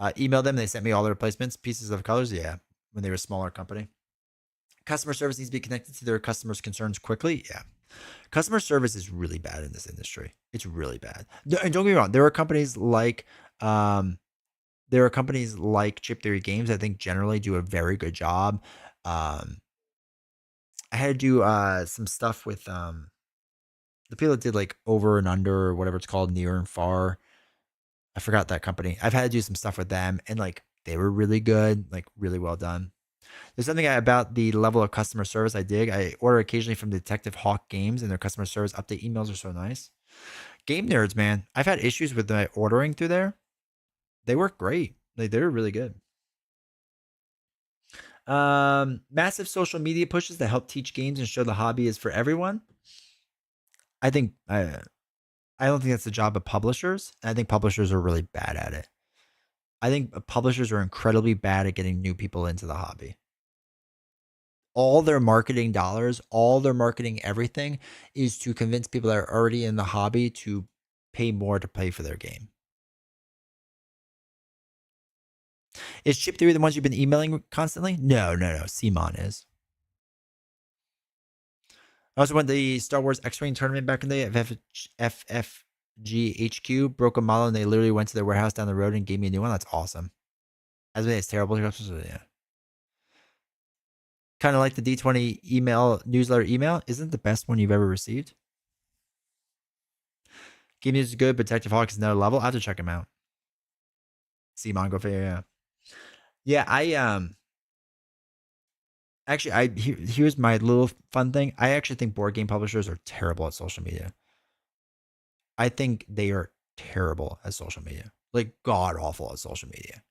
Emailed them. They sent me all the replacements, pieces of colors. Yeah, when they were a smaller company. Customer service needs to be connected to their customers' concerns quickly. Yeah. Customer service is really bad in this industry. It's really bad. And don't get me wrong. There are companies like Chip Theory Games, I think generally do a very good job. I had to do some stuff with the people that did like Over and Under or whatever it's called, Near and Far. I forgot that company. I've had to do some stuff with them and like they were really good, like really well done. There's something about the level of customer service I dig. I order occasionally from Detective Hawk Games and their customer service update emails are so nice. Game Nerds, man. I've had issues with my ordering through there. They work great. They're really good. Massive social media pushes that help teach games and show the hobby is for everyone. I think I don't think that's the job of publishers. I think publishers are really bad at it. I think publishers are incredibly bad at getting new people into the hobby. All their marketing dollars, all their marketing everything is to convince people that are already in the hobby to pay more to play for their game. Is Chip Theory the ones you've been emailing constantly? No. CMON is. I also went to the Star Wars X-Wing tournament back in the day at FFGHQ, broke a model, and they literally went to their warehouse down the road and gave me a new one. That's awesome. Asmodee is terrible. Yeah. Kind of like the D20 newsletter email. Isn't the best one you've ever received? Game news is good, but Detective Hawk is another level. I have to check him out. CMON, go figure, yeah. Yeah, here's my little fun thing. I actually think board game publishers are terrible at social media. I think they are terrible at social media, like god awful at social media.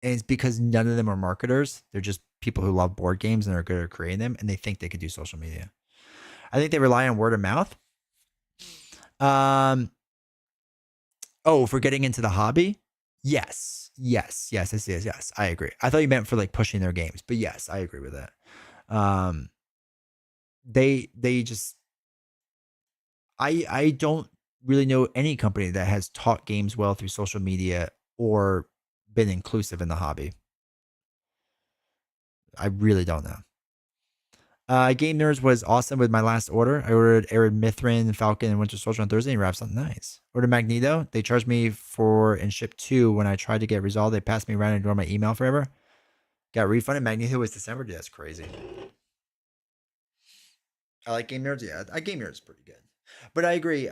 And it's because none of them are marketers. They're just people who love board games and are good at creating them, and they think they could do social media. I think they rely on word of mouth. For getting into the hobby? Yes. I agree. I thought you meant for like pushing their games, but yes, I agree with that. They just I don't really know any company that has taught games well through social media or been inclusive in the hobby. I really don't know. Game Nerds was awesome with my last order. I ordered Arid Mithrin, Falcon, and Winter Soldier on Thursday and wrapped something nice. Ordered Magneto. They charged me for and shipped 2. When I tried to get resolved, they passed me around and ignored my email forever. Got refunded. Magneto was December. Dude, that's crazy. I like Game Nerds. Yeah, Game Nerds is pretty good. But I agree,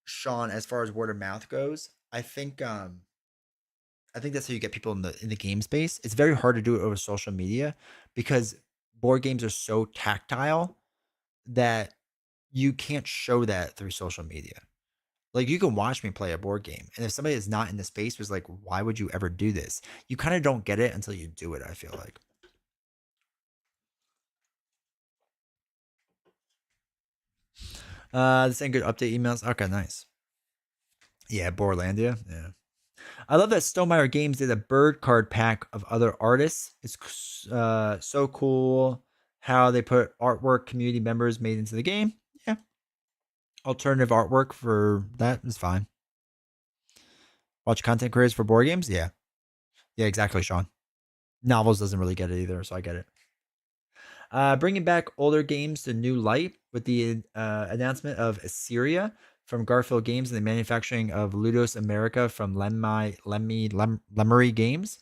Sean, as far as word of mouth goes, I think that's how you get people in the game space. It's very hard to do it over social media because board games are so tactile that you can't show that through social media. Like you can watch me play a board game, and if somebody is not in the space was like, why would you ever do this? You kind of don't get it until you do it, I feel like. This ain't good update emails. Okay, nice. Yeah, Borlandia. Yeah. I love that Stonemaier Games did a bird card pack of other artists. It's so cool how they put artwork community members made into the game. Yeah. Alternative artwork for that is fine. Watch content creators for board games? Yeah. Yeah, exactly, Sean. Novels doesn't really get it either, so I get it. Bringing back older games to new light with the announcement of Assyria from Garfield Games and the manufacturing of Ludos America from Lemery Games.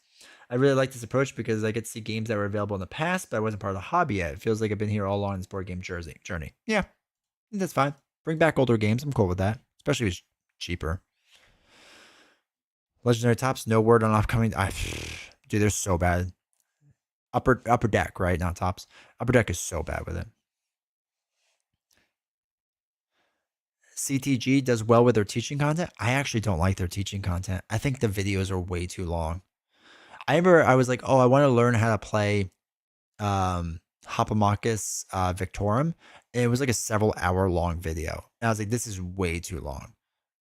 I really like this approach because I get to see games that were available in the past, but I wasn't part of the hobby yet. It feels like I've been here all along in this board game journey. Yeah, that's fine. Bring back older games. I'm cool with that, especially if it's cheaper. Legendary Tops, no word on upcoming. Dude, they're so bad. Upper Deck, right? Not Tops. Upper Deck is so bad with it. CTG does well with their teaching content. I actually don't like their teaching content. I think the videos are way too long. I remember I was like, oh, I want to learn how to play Hopomakis Victorum. And it was like a several hour long video. And I was like, this is way too long.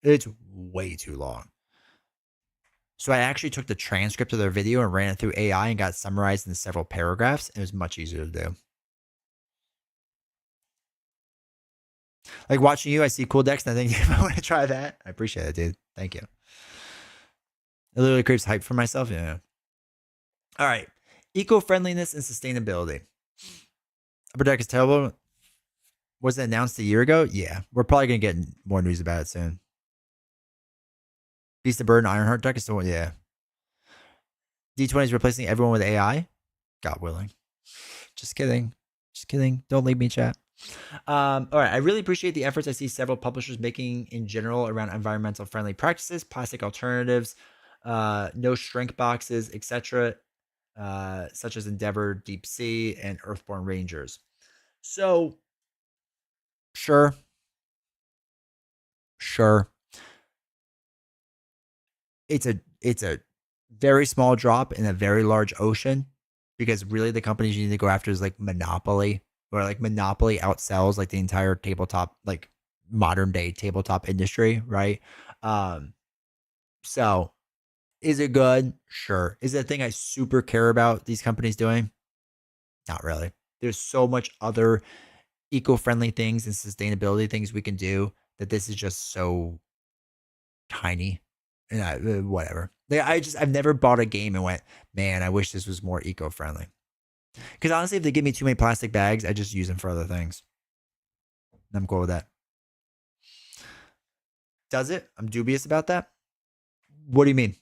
It's way too long. So I actually took the transcript of their video and ran it through AI and got summarized in several paragraphs. And it was much easier to do. Like watching you, I see cool decks and I think I want to try that. I appreciate it, dude. Thank you. It literally creates hype for myself. Yeah. All right. Eco-friendliness and sustainability. Upper Deck is terrible. Was it announced a year ago? Yeah. We're probably going to get more news about it soon. Beast of Burden, Ironheart deck is still, yeah. D20 is replacing everyone with AI. God willing. Just kidding. Don't leave me, chat. All right. I really appreciate the efforts I see several publishers making in general around environmental friendly practices, plastic alternatives, no shrink boxes, etc., such as Endeavor, Deep Sea, and Earthborn Rangers. So, sure. It's a very small drop in a very large ocean. because really the companies you need to go after is like Monopoly, where like Monopoly outsells like the entire tabletop, like modern day tabletop industry, right? So is it good? Sure. Is it a thing I super care about these companies doing? Not really. There's so much other eco-friendly things and sustainability things we can do that this is just so tiny. And whatever. I've never bought a game and went, man, I wish this was more eco-friendly. Because honestly, if they give me too many plastic bags, I just use them for other things. I'm cool with that. Does it? I'm dubious about that. What do you mean?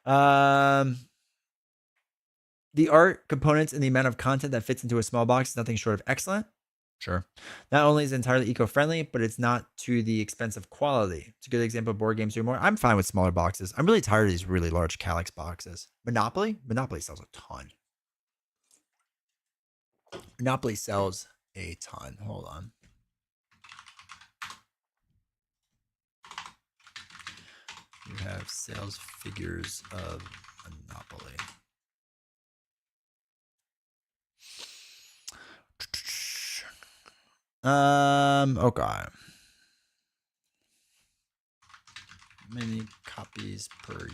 The art, components, and the amount of content that fits into a small box is nothing short of excellent. Sure. Not only is it entirely eco-friendly, but it's not to the expense of quality. It's a good example of board games doing more. I'm fine with smaller boxes. I'm really tired of these really large Calyx boxes. Monopoly? Monopoly sells a ton. Monopoly sells a ton. Hold on. You have sales figures of Monopoly. Okay. Many copies per year.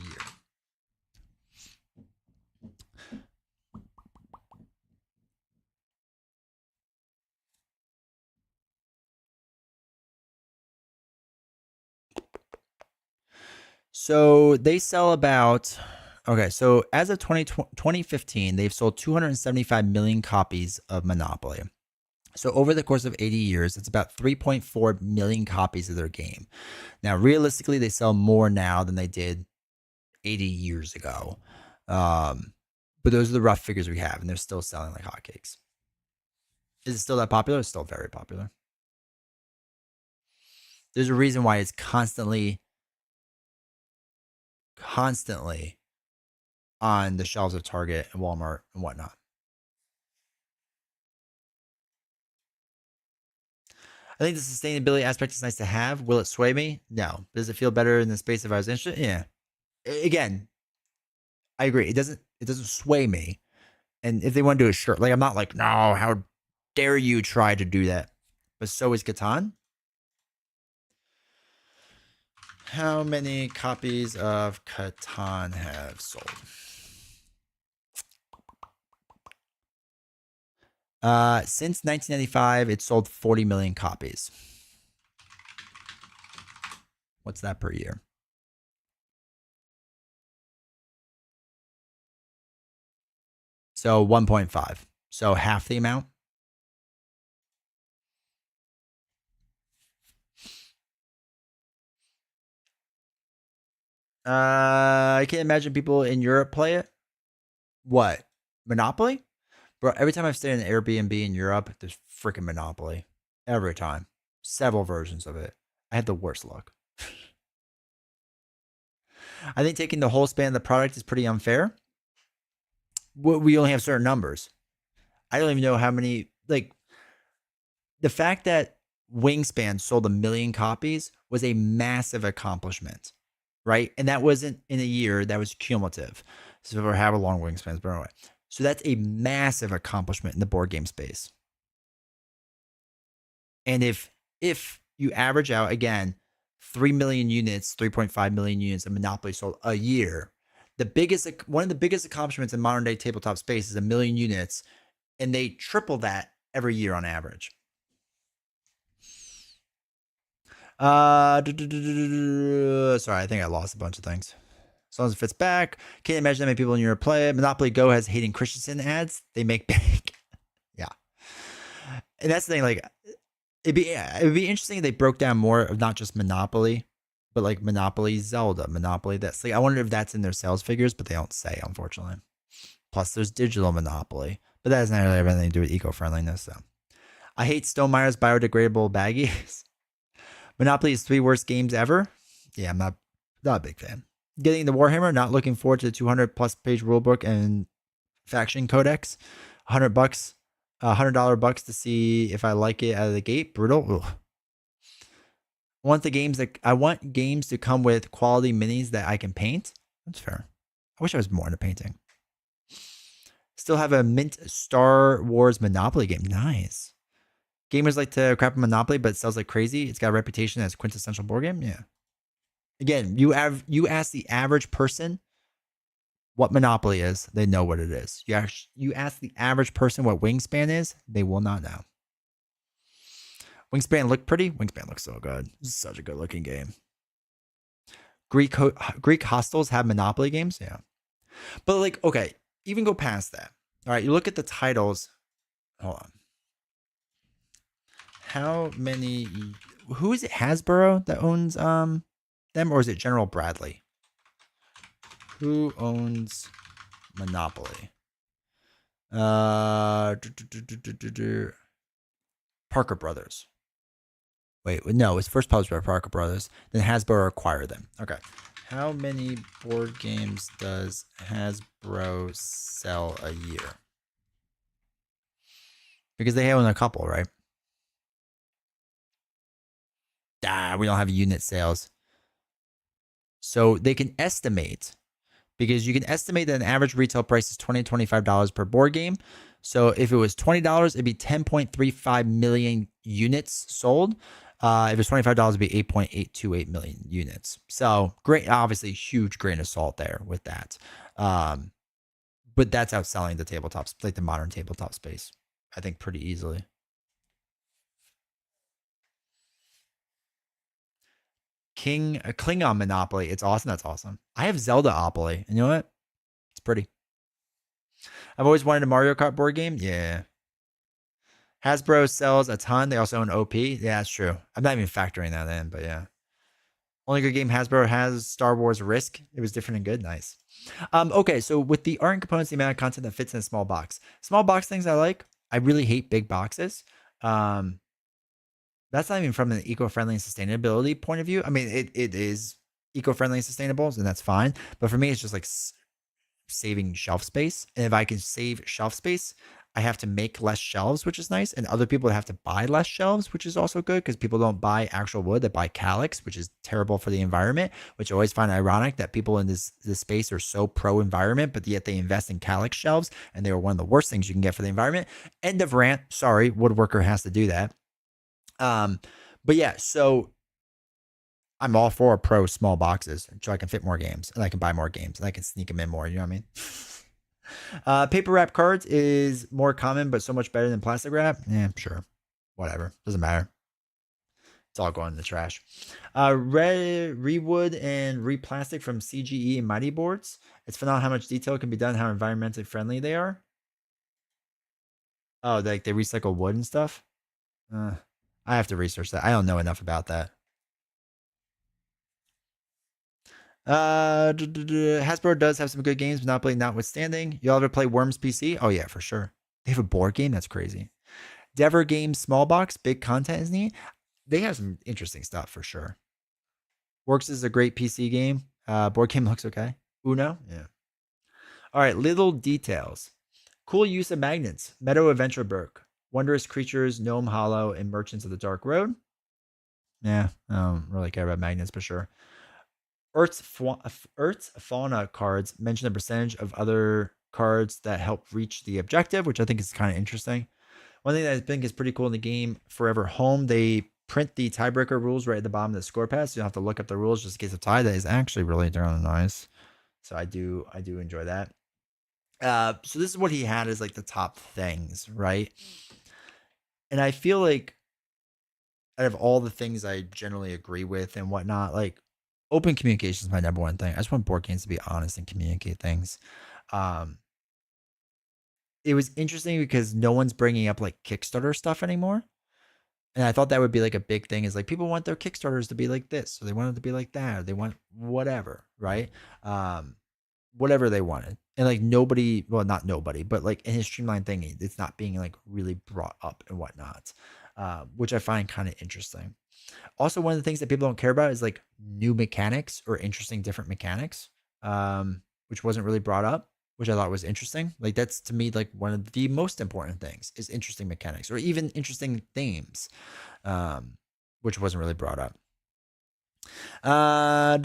So they sell about, okay, so as of 2015, they've sold 275 million copies of Monopoly. So over the course of 80 years, it's about 3.4 million copies of their game. Now, realistically, they sell more now than they did 80 years ago. But those are the rough figures we have, and they're still selling like hotcakes. Is it still that popular? It's still very popular. There's a reason why it's constantly on the shelves of Target and Walmart and whatnot. I think the sustainability aspect is nice to have. Will it sway me? No. Does it feel better in the space if I was interested? Yeah. Again, I agree. It doesn't sway me. And if they want to do a shirt, like I'm not like, no, how dare you try to do that? But so is Catan. How many copies of Catan have sold? Since 1995, it sold 40 million copies. What's that per year? So 1.5. So half the amount. I can't imagine people in Europe play it. What? Monopoly? Bro, every time I've stayed in an Airbnb in Europe, there's freaking Monopoly. Every time. Several versions of it. I had the worst luck. I think taking the whole span of the product is pretty unfair. We only have certain numbers. I don't even know how many, like, the fact that Wingspan sold 1 million copies was a massive accomplishment, right? And that wasn't in a year, that was cumulative. So for however long Wingspans, but anyway. So that's a massive accomplishment in the board game space. And if you average out, again, 3 million units, 3.5 million units of Monopoly sold a year, one of the biggest accomplishments in modern day tabletop space is 1 million units, and they triple that every year on average. Sorry, I think I lost a bunch of things. As long as it fits back. Can't imagine that many people in Europe play it. Monopoly Go has Hayden Christensen ads. They make bank. Yeah. And that's the thing, like, it'd be interesting if they broke down more of not just Monopoly, but like Monopoly Zelda, Monopoly this. Like, I wonder if that's in their sales figures, but they don't say, unfortunately. Plus, there's digital Monopoly, but that doesn't really have anything to do with eco-friendliness. So, I hate Stonemeier's biodegradable baggies. Monopoly's 3 worst games ever. Yeah, I'm not a big fan. Getting the Warhammer, not looking forward to the 200 plus page rulebook and faction codex. $100, $100 bucks to see if I like it out of the gate. Brutal. Ugh. I want games to come with quality minis that I can paint. That's fair. I wish I was more into painting. Still have a mint Star Wars Monopoly game. Nice. Gamers like to crap on Monopoly, but it sells like crazy. It's got a reputation as quintessential board game. Yeah. Again, you ask the average person what Monopoly is, they know what it is. You ask the average person what Wingspan is, they will not know. Wingspan look pretty. Wingspan looks so good. It's such a good looking game. Greek hostels have Monopoly games, yeah. But like, okay, even go past that. All right, you look at the titles. Hold on. How many? Who is it? Hasbro that owns them, or is it General Bradley? Who owns Monopoly? Parker Brothers. Wait, no, it's first published by Parker Brothers. Then Hasbro acquired them. Okay. How many board games does Hasbro sell a year? Because they own a couple, right? We don't have unit sales. So they can estimate, because you can estimate that an average retail price is $20 to $25 per board game. So if it was $20, it'd be 10.35 million units sold. If it's $25, it'd be 8.828 million units. So great, obviously huge grain of salt there with that. But that's outselling the tabletops, like the modern tabletop space, I think, pretty easily. Klingon Monopoly. It's awesome. That's awesome. I have Zelda-opoly. And you know what? It's pretty. I've always wanted a Mario Kart board game. Yeah. Hasbro sells a ton. They also own OP. Yeah, that's true. I'm not even factoring that in, but yeah. Only good game Hasbro has, Star Wars Risk. It was different and good. Nice. Okay, so with the art and components, the amount of content that fits in a small box. Small box things I like. I really hate big boxes. That's not even from an eco-friendly and sustainability point of view. I mean, it is eco-friendly and sustainable, and that's fine. But for me, it's just like saving shelf space. And if I can save shelf space, I have to make less shelves, which is nice. And other people have to buy less shelves, which is also good because people don't buy actual wood. They buy calyx, which is terrible for the environment, which I always find ironic that people in this space are so pro-environment, but yet they invest in calyx shelves, and they are one of the worst things you can get for the environment. End of rant. Sorry, woodworker has to do that. But yeah, so I'm all for pro small boxes so I can fit more games and I can buy more games and I can sneak them in more. You know what I mean? Paper wrap cards is more common, but so much better than plastic wrap. Yeah, sure. Whatever. Doesn't matter. It's all going in the trash. Rewood and replastic from CGE and Mighty boards. It's phenomenal how much detail can be done, how environmentally friendly they are. Oh, like they recycle wood and stuff? I have to research that. I don't know enough about that. Hasbro does have some good games, Monopoly notwithstanding. Y'all ever play Worms PC? Oh, yeah, for sure. They have a board game? That's crazy. Dever Games Small Box, big content is neat. They have some interesting stuff for sure. Works is a great PC game. Board game looks okay. Uno? Yeah. All right, little details. Cool use of magnets. Meadow Adventure Book. Wondrous Creatures, Gnome Hollow, and Merchants of the Dark Road. Yeah, I don't really care about magnets for sure. Earth's Fauna cards mention a percentage of other cards that help reach the objective, which I think is kind of interesting. One thing that I think is pretty cool in the game, Forever Home, they print the tiebreaker rules right at the bottom of the score pad, so you don't have to look up the rules just in case of tie. That is actually really darn nice. So I do enjoy that. So this is what he had as like the top things, right? And I feel like out of all the things I generally agree with and whatnot, like open communication is my number one thing. I just want board games to be honest and communicate things. It was interesting because no one's bringing up like Kickstarter stuff anymore. And I thought that would be like a big thing, is like people want their Kickstarters to be like this, or they want it to be like that, or they want whatever, right? Whatever they wanted. And like nobody, well, not nobody, but like in his streamline thing, it's not being like really brought up and whatnot, which I find kind of interesting. Also, one of the things that people don't care about is like new mechanics or interesting different mechanics, which wasn't really brought up, which I thought was interesting. Like that's to me like one of the most important things is interesting mechanics or even interesting themes, which wasn't really brought up. Prefer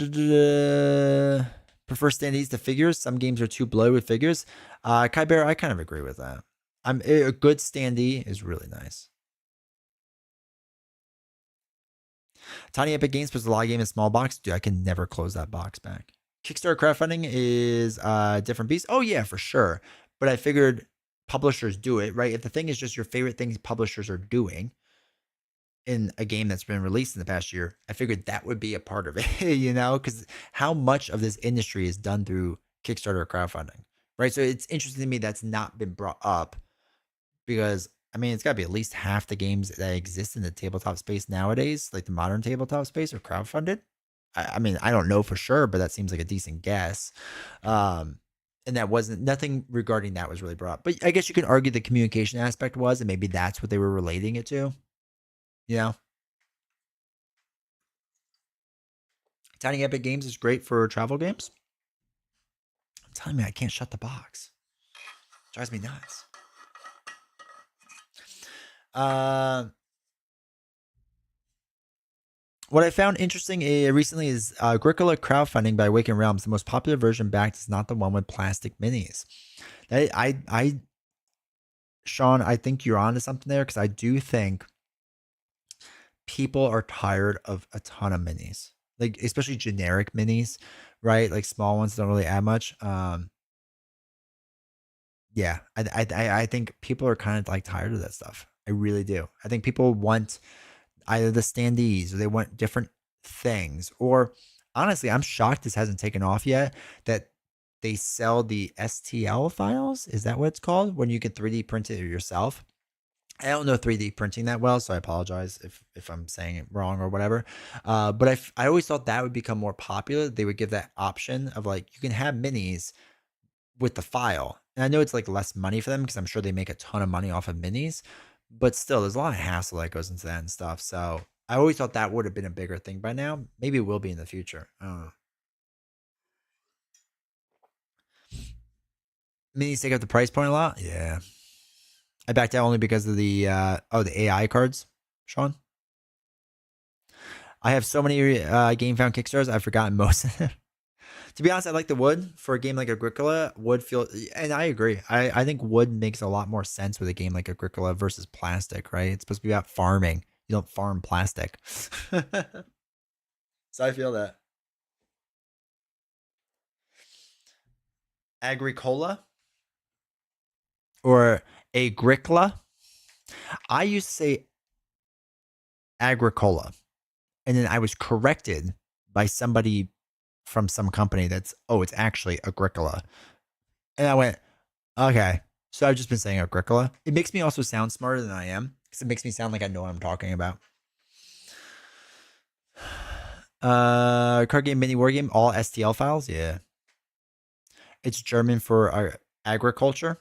standees to figures. Some games are too bloated with figures. Kai Bear, I kind of agree with that. A good standee is really nice. Tiny Epic Games puts a lot of game in small box. Dude, I can never close that box back. Kickstarter crowdfunding is a different beast. Oh yeah, for sure. But I figured publishers do it, right? If the thing is just your favorite things publishers are doing in a game that's been released in the past year, I figured that would be a part of it, because how much of this industry is done through Kickstarter crowdfunding, right? So it's interesting to me that's not been brought up because it's got to be at least half the games that exist in the tabletop space nowadays, like the modern tabletop space, are crowdfunded. I don't know for sure, but that seems like a decent guess. And that wasn't nothing regarding that was really brought up. But I guess you can argue the communication aspect was, and maybe that's what they were relating it to. Tiny Epic Games is great for travel games. I'm telling you, I can't shut the box. It drives me nuts. What I found interesting recently is Agricola crowdfunding by Awakened Realms. The most popular version backed is not the one with plastic minis. Sean, I think you're onto something there because I do think people are tired of a ton of minis, like especially generic minis, right? Like small ones don't really add much. Yeah, I think people are kind of like tired of that stuff. I really do. I think people want either the standees or they want different things. Or honestly, I'm shocked this hasn't taken off yet. That they sell the STL files. Is that what it's called? When you can 3D print it yourself. I don't know 3D printing that well, so I apologize if I'm saying it wrong or whatever. But I always thought that would become more popular. They would give that option of like you can have minis with the file. And I know it's like less money for them because I'm sure they make a ton of money off of minis, but still there's a lot of hassle that goes into that and stuff. So I always thought that would have been a bigger thing by now. Maybe it will be in the future. I don't know. Minis take up the price point a lot. Yeah. I backed out only because of the AI cards, Sean. I have so many Game Found Kickstarters, I've forgotten most of them. To be honest, I like the wood for a game like Agricola. Wood feel, and I agree. I think wood makes a lot more sense with a game like Agricola versus plastic, right? It's supposed to be about farming. You don't farm plastic. So I feel that. Agricola or Agricola. I used to say Agricola, and then I was corrected by somebody from some company that's, it's actually Agricola. And I went, okay. So I've just been saying Agricola. It makes me also sound smarter than I am because it makes me sound like I know what I'm talking about. Card game, mini war game, all STL files. Yeah. It's German for agriculture.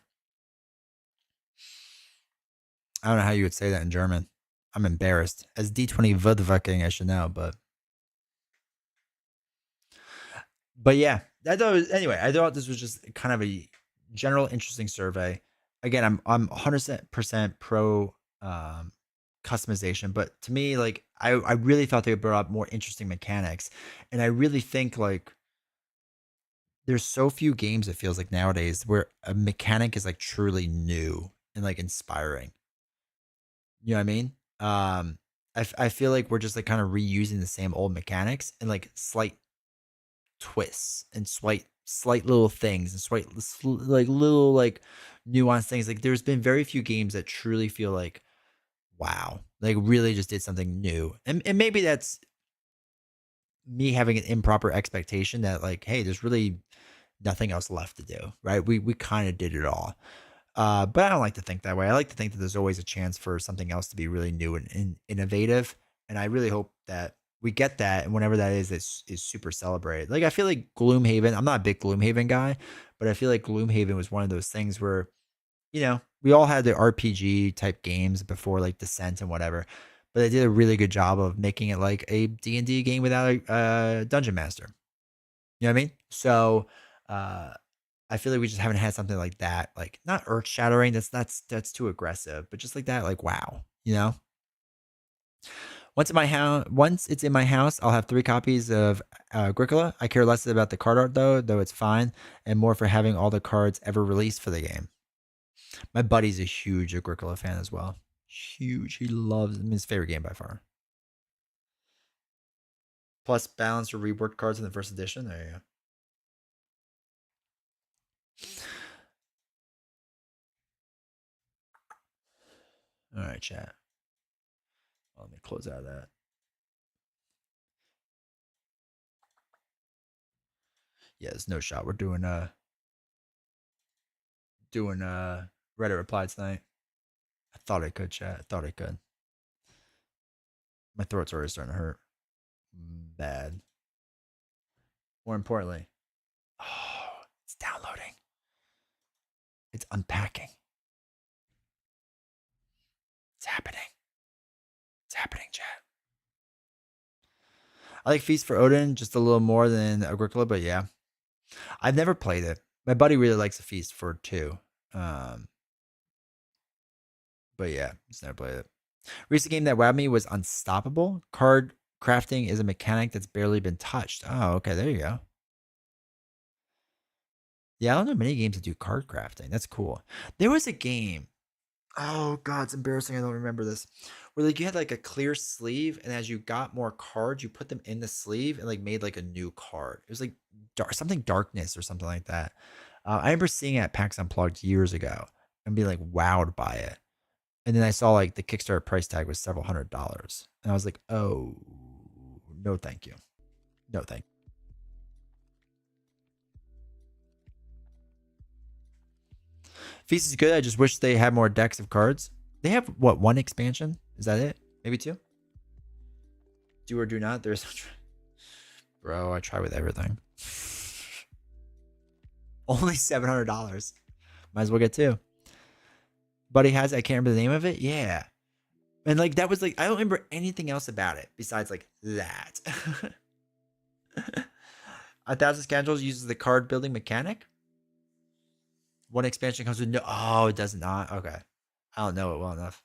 I don't know how you would say that in German. I'm embarrassed. As D20 Vodvaking, I should know, but yeah, I thought this was just kind of a general interesting survey. Again, I'm 100% pro customization, but to me, like I really thought they would bring up more interesting mechanics, and I really think like there's so few games it feels like nowadays where a mechanic is like truly new and like inspiring. You know what I mean? I feel like we're just like kind of reusing the same old mechanics and like slight twists and slight little things and like little like nuanced things. Like there's been very few games that truly feel like wow, like really just did something new. And maybe that's me having an improper expectation that like, hey, there's really nothing else left to do, right? We kind of did it all. But I don't like to think that way. I like to think that there's always a chance for something else to be really new and innovative. And I really hope that we get that. And whenever that is super celebrated. Like I feel like Gloomhaven, I'm not a big Gloomhaven guy, but I feel like Gloomhaven was one of those things where, we all had the RPG type games before like Descent and whatever, but they did a really good job of making it like a D&D game without a dungeon master. You know what I mean? So, I feel like we just haven't had something like that, like not earth shattering. That's too aggressive, but just like that, like wow, Once it's in my house, I'll have 3 copies of Agricola. I care less about the card art though it's fine, and more for having all the cards ever released for the game. My buddy's a huge Agricola fan as well. Huge. He loves his favorite game by far. Plus balance or reworked cards in the first edition. There you go. All right, chat. Let me close out of that. Yeah, there's no shot. We're doing Reddit reply tonight. I thought I could, chat. I thought I could. My throat's already starting to hurt. Bad. More importantly, oh, it's downloading. It's unpacking. It's happening. It's happening, chat. I like Feast for Odin just a little more than Agricola, but yeah. I've never played it. My buddy really likes a Feast for 2. But yeah, just never played it. Recent game that wowed me was Unstoppable. Card crafting is a mechanic that's barely been touched. Oh, okay, there you go. Yeah, I don't know many games that do card crafting. That's cool. There was a game. Oh god, it's embarrassing. I don't remember this. Where like you had like a clear sleeve, and as you got more cards, you put them in the sleeve and like made like a new card. It was like something darkness or something like that. I remember seeing it at PAX Unplugged years ago and being like wowed by it. And then I saw like the Kickstarter price tag was several $100s, and I was like, oh no, thank you, no thank you. Feast is good. I just wish they had more decks of cards. They have what, 1 expansion? Is that it? Maybe 2? Do or do not. There's bro, I try with everything. Only $700. Might as well get 2. Buddy has, I can't remember the name of it. Yeah. And like that was like, I don't remember anything else about it besides like that. 1,000 Scoundrels uses the card building mechanic. 1 expansion comes with no. Oh, it does not. Okay, I don't know it well enough.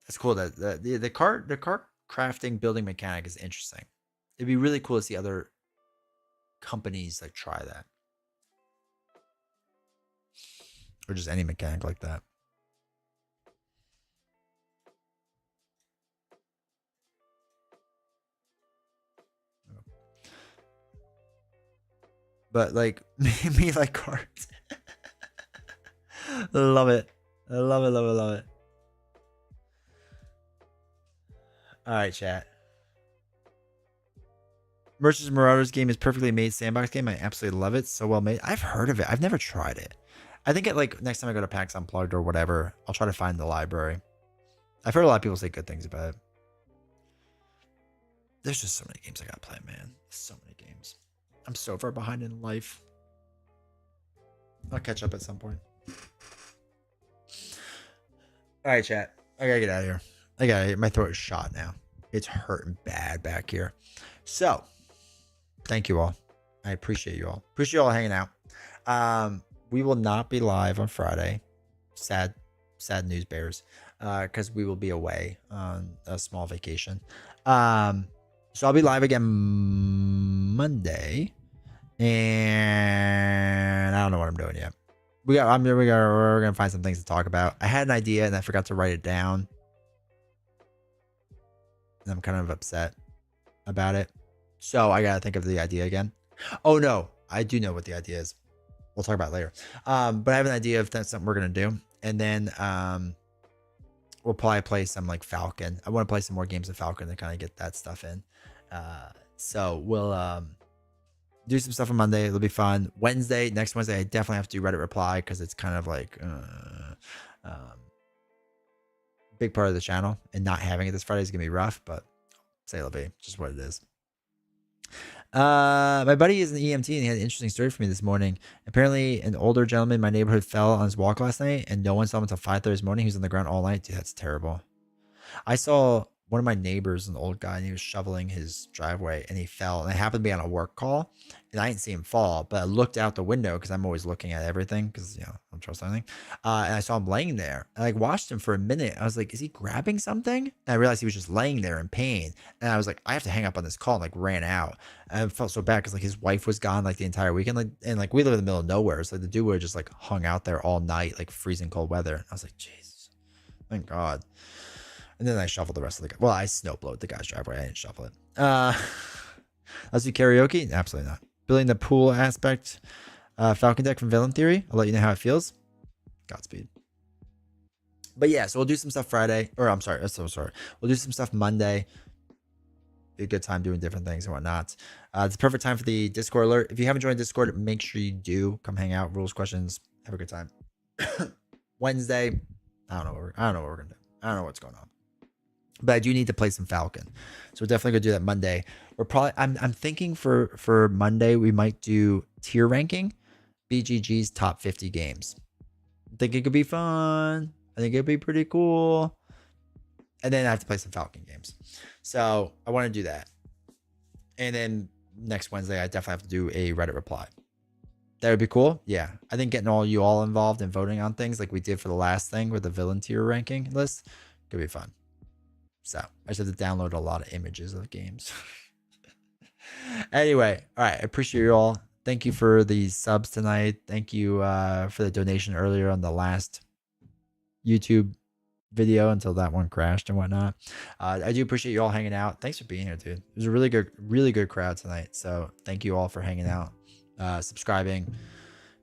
That's cool. That the card crafting building mechanic is interesting. It'd be really cool to see other companies like try that, or just any mechanic like that. But like me like cards. Love it. I love it, love it, love it. All right, chat. Merchants Marauders game is perfectly made sandbox game. I absolutely love it. So well made. I've heard of it. I've never tried it. I think like next time I go to PAX Unplugged or whatever, I'll try to find the library. I've heard a lot of people say good things about it. There's just so many games I gotta play, man. So many games. I'm so far behind in life. I'll catch up at some point. All right, chat. I gotta get out of here. My throat is shot now. It's hurting bad back here. So, thank you all. I appreciate you all. Appreciate you all hanging out. We will not be live on Friday. Sad news bears. Because we will be away on a small vacation. So I'll be live again Monday. And I don't know what I'm doing yet. We're gonna find some things to talk about. I had an idea and I forgot to write it down. And I'm kind of upset about it. So I gotta think of the idea again. Oh no, I do know what the idea is. We'll talk about it later. But I have an idea if that's something we're gonna do. And then we'll probably play some like Falcon. I want to play some more games of Falcon to kind of get that stuff in. So we'll do some stuff on Monday. It'll be fun. Next Wednesday, I definitely have to do Reddit reply because it's kind of like big part of the channel, and not having it this Friday is gonna be rough, but say it'll be just what it is. My buddy is an EMT and he had an interesting story for me this morning. Apparently an older gentleman in my neighborhood fell on his walk last night and no one saw him until 5:30 this morning. He was on the ground all night. Dude, that's terrible. I saw one of my neighbors, an old guy, and he was shoveling his driveway and he fell. And I happened to be on a work call and I didn't see him fall, but I looked out the window because I'm always looking at everything because, I don't trust anything. And I saw him laying there. I like watched him for a minute. I was like, is he grabbing something? And I realized he was just laying there in pain. And I was like, I have to hang up on this call, and like ran out. And I felt so bad because like his wife was gone like the entire weekend. Like, and like we live in the middle of nowhere. So like, the dude would have just like hung out there all night, like freezing cold weather. And I was like, Jesus, thank God. And then I shuffled the rest of the guy. Well, I snowblowed the guy's driveway. I didn't shuffle it. Let's do karaoke. Absolutely not. Building the pool aspect. Falcon deck from Villain Theory. I'll let you know how it feels. Godspeed. But yeah, so we'll do some stuff Friday. Or I'm sorry. I'm so sorry. We'll do some stuff Monday. Be a good time doing different things and whatnot. It's a perfect time for the Discord alert. If you haven't joined Discord, make sure you do. Come hang out. Rules, questions. Have a good time. Wednesday. I don't know what we're gonna do. I don't know what's going on. But I do need to play some Falcon. So we're definitely gonna do that Monday. We're probably I'm thinking for Monday we might do tier ranking, BGG's top 50 games. I think it could be fun. I think it'd be pretty cool. And then I have to play some Falcon games. So I want to do that. And then next Wednesday I definitely have to do a Reddit reply. That would be cool. Yeah. I think getting you all involved and voting on things like we did for the last thing with the villain tier ranking list could be fun. So I just have to download a lot of images of games. Anyway, all right. I appreciate you all. Thank you for the subs tonight. Thank you for the donation earlier on the last YouTube video until that one crashed and whatnot. I do appreciate you all hanging out. Thanks for being here, dude. It was a really good crowd tonight. So thank you all for hanging out, subscribing,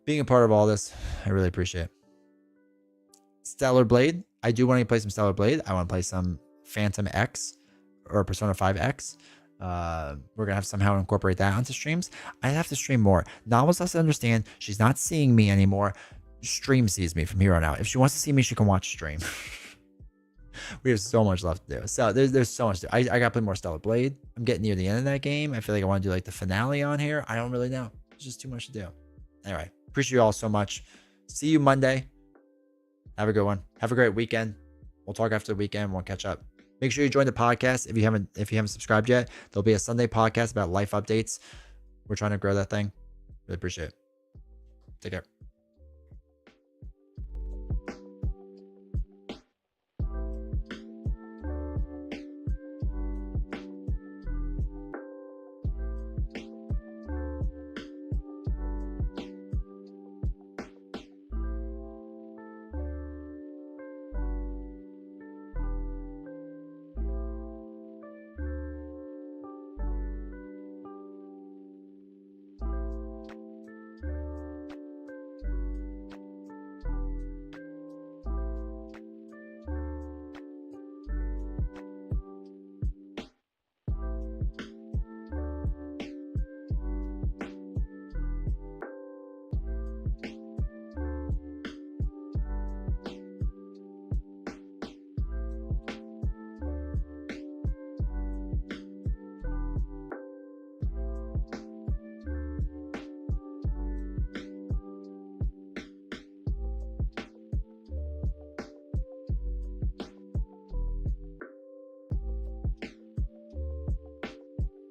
being a part of all this. I really appreciate it. Stellar Blade. I do want to play some Stellar Blade. I want to play some Phantom X or Persona 5 X. We're gonna have to somehow incorporate that onto streams. I have to stream more. Novels has to understand she's not seeing me anymore. Stream sees me from here on out. If she wants to see me, she can watch stream. We have so much left to do. So there's so much to do. I gotta play more Stellar Blade. I'm getting near the end of that game. I feel like I want to do like the finale on here. I don't really know. There's just too much to do. Anyway, appreciate you all so much. See you Monday. Have a good one. Have a great weekend. We'll talk after the weekend. We'll catch up. Make sure you join the podcast if you haven't subscribed yet. There'll be a Sunday podcast about life updates. We're trying to grow that thing. Really appreciate it. Take care.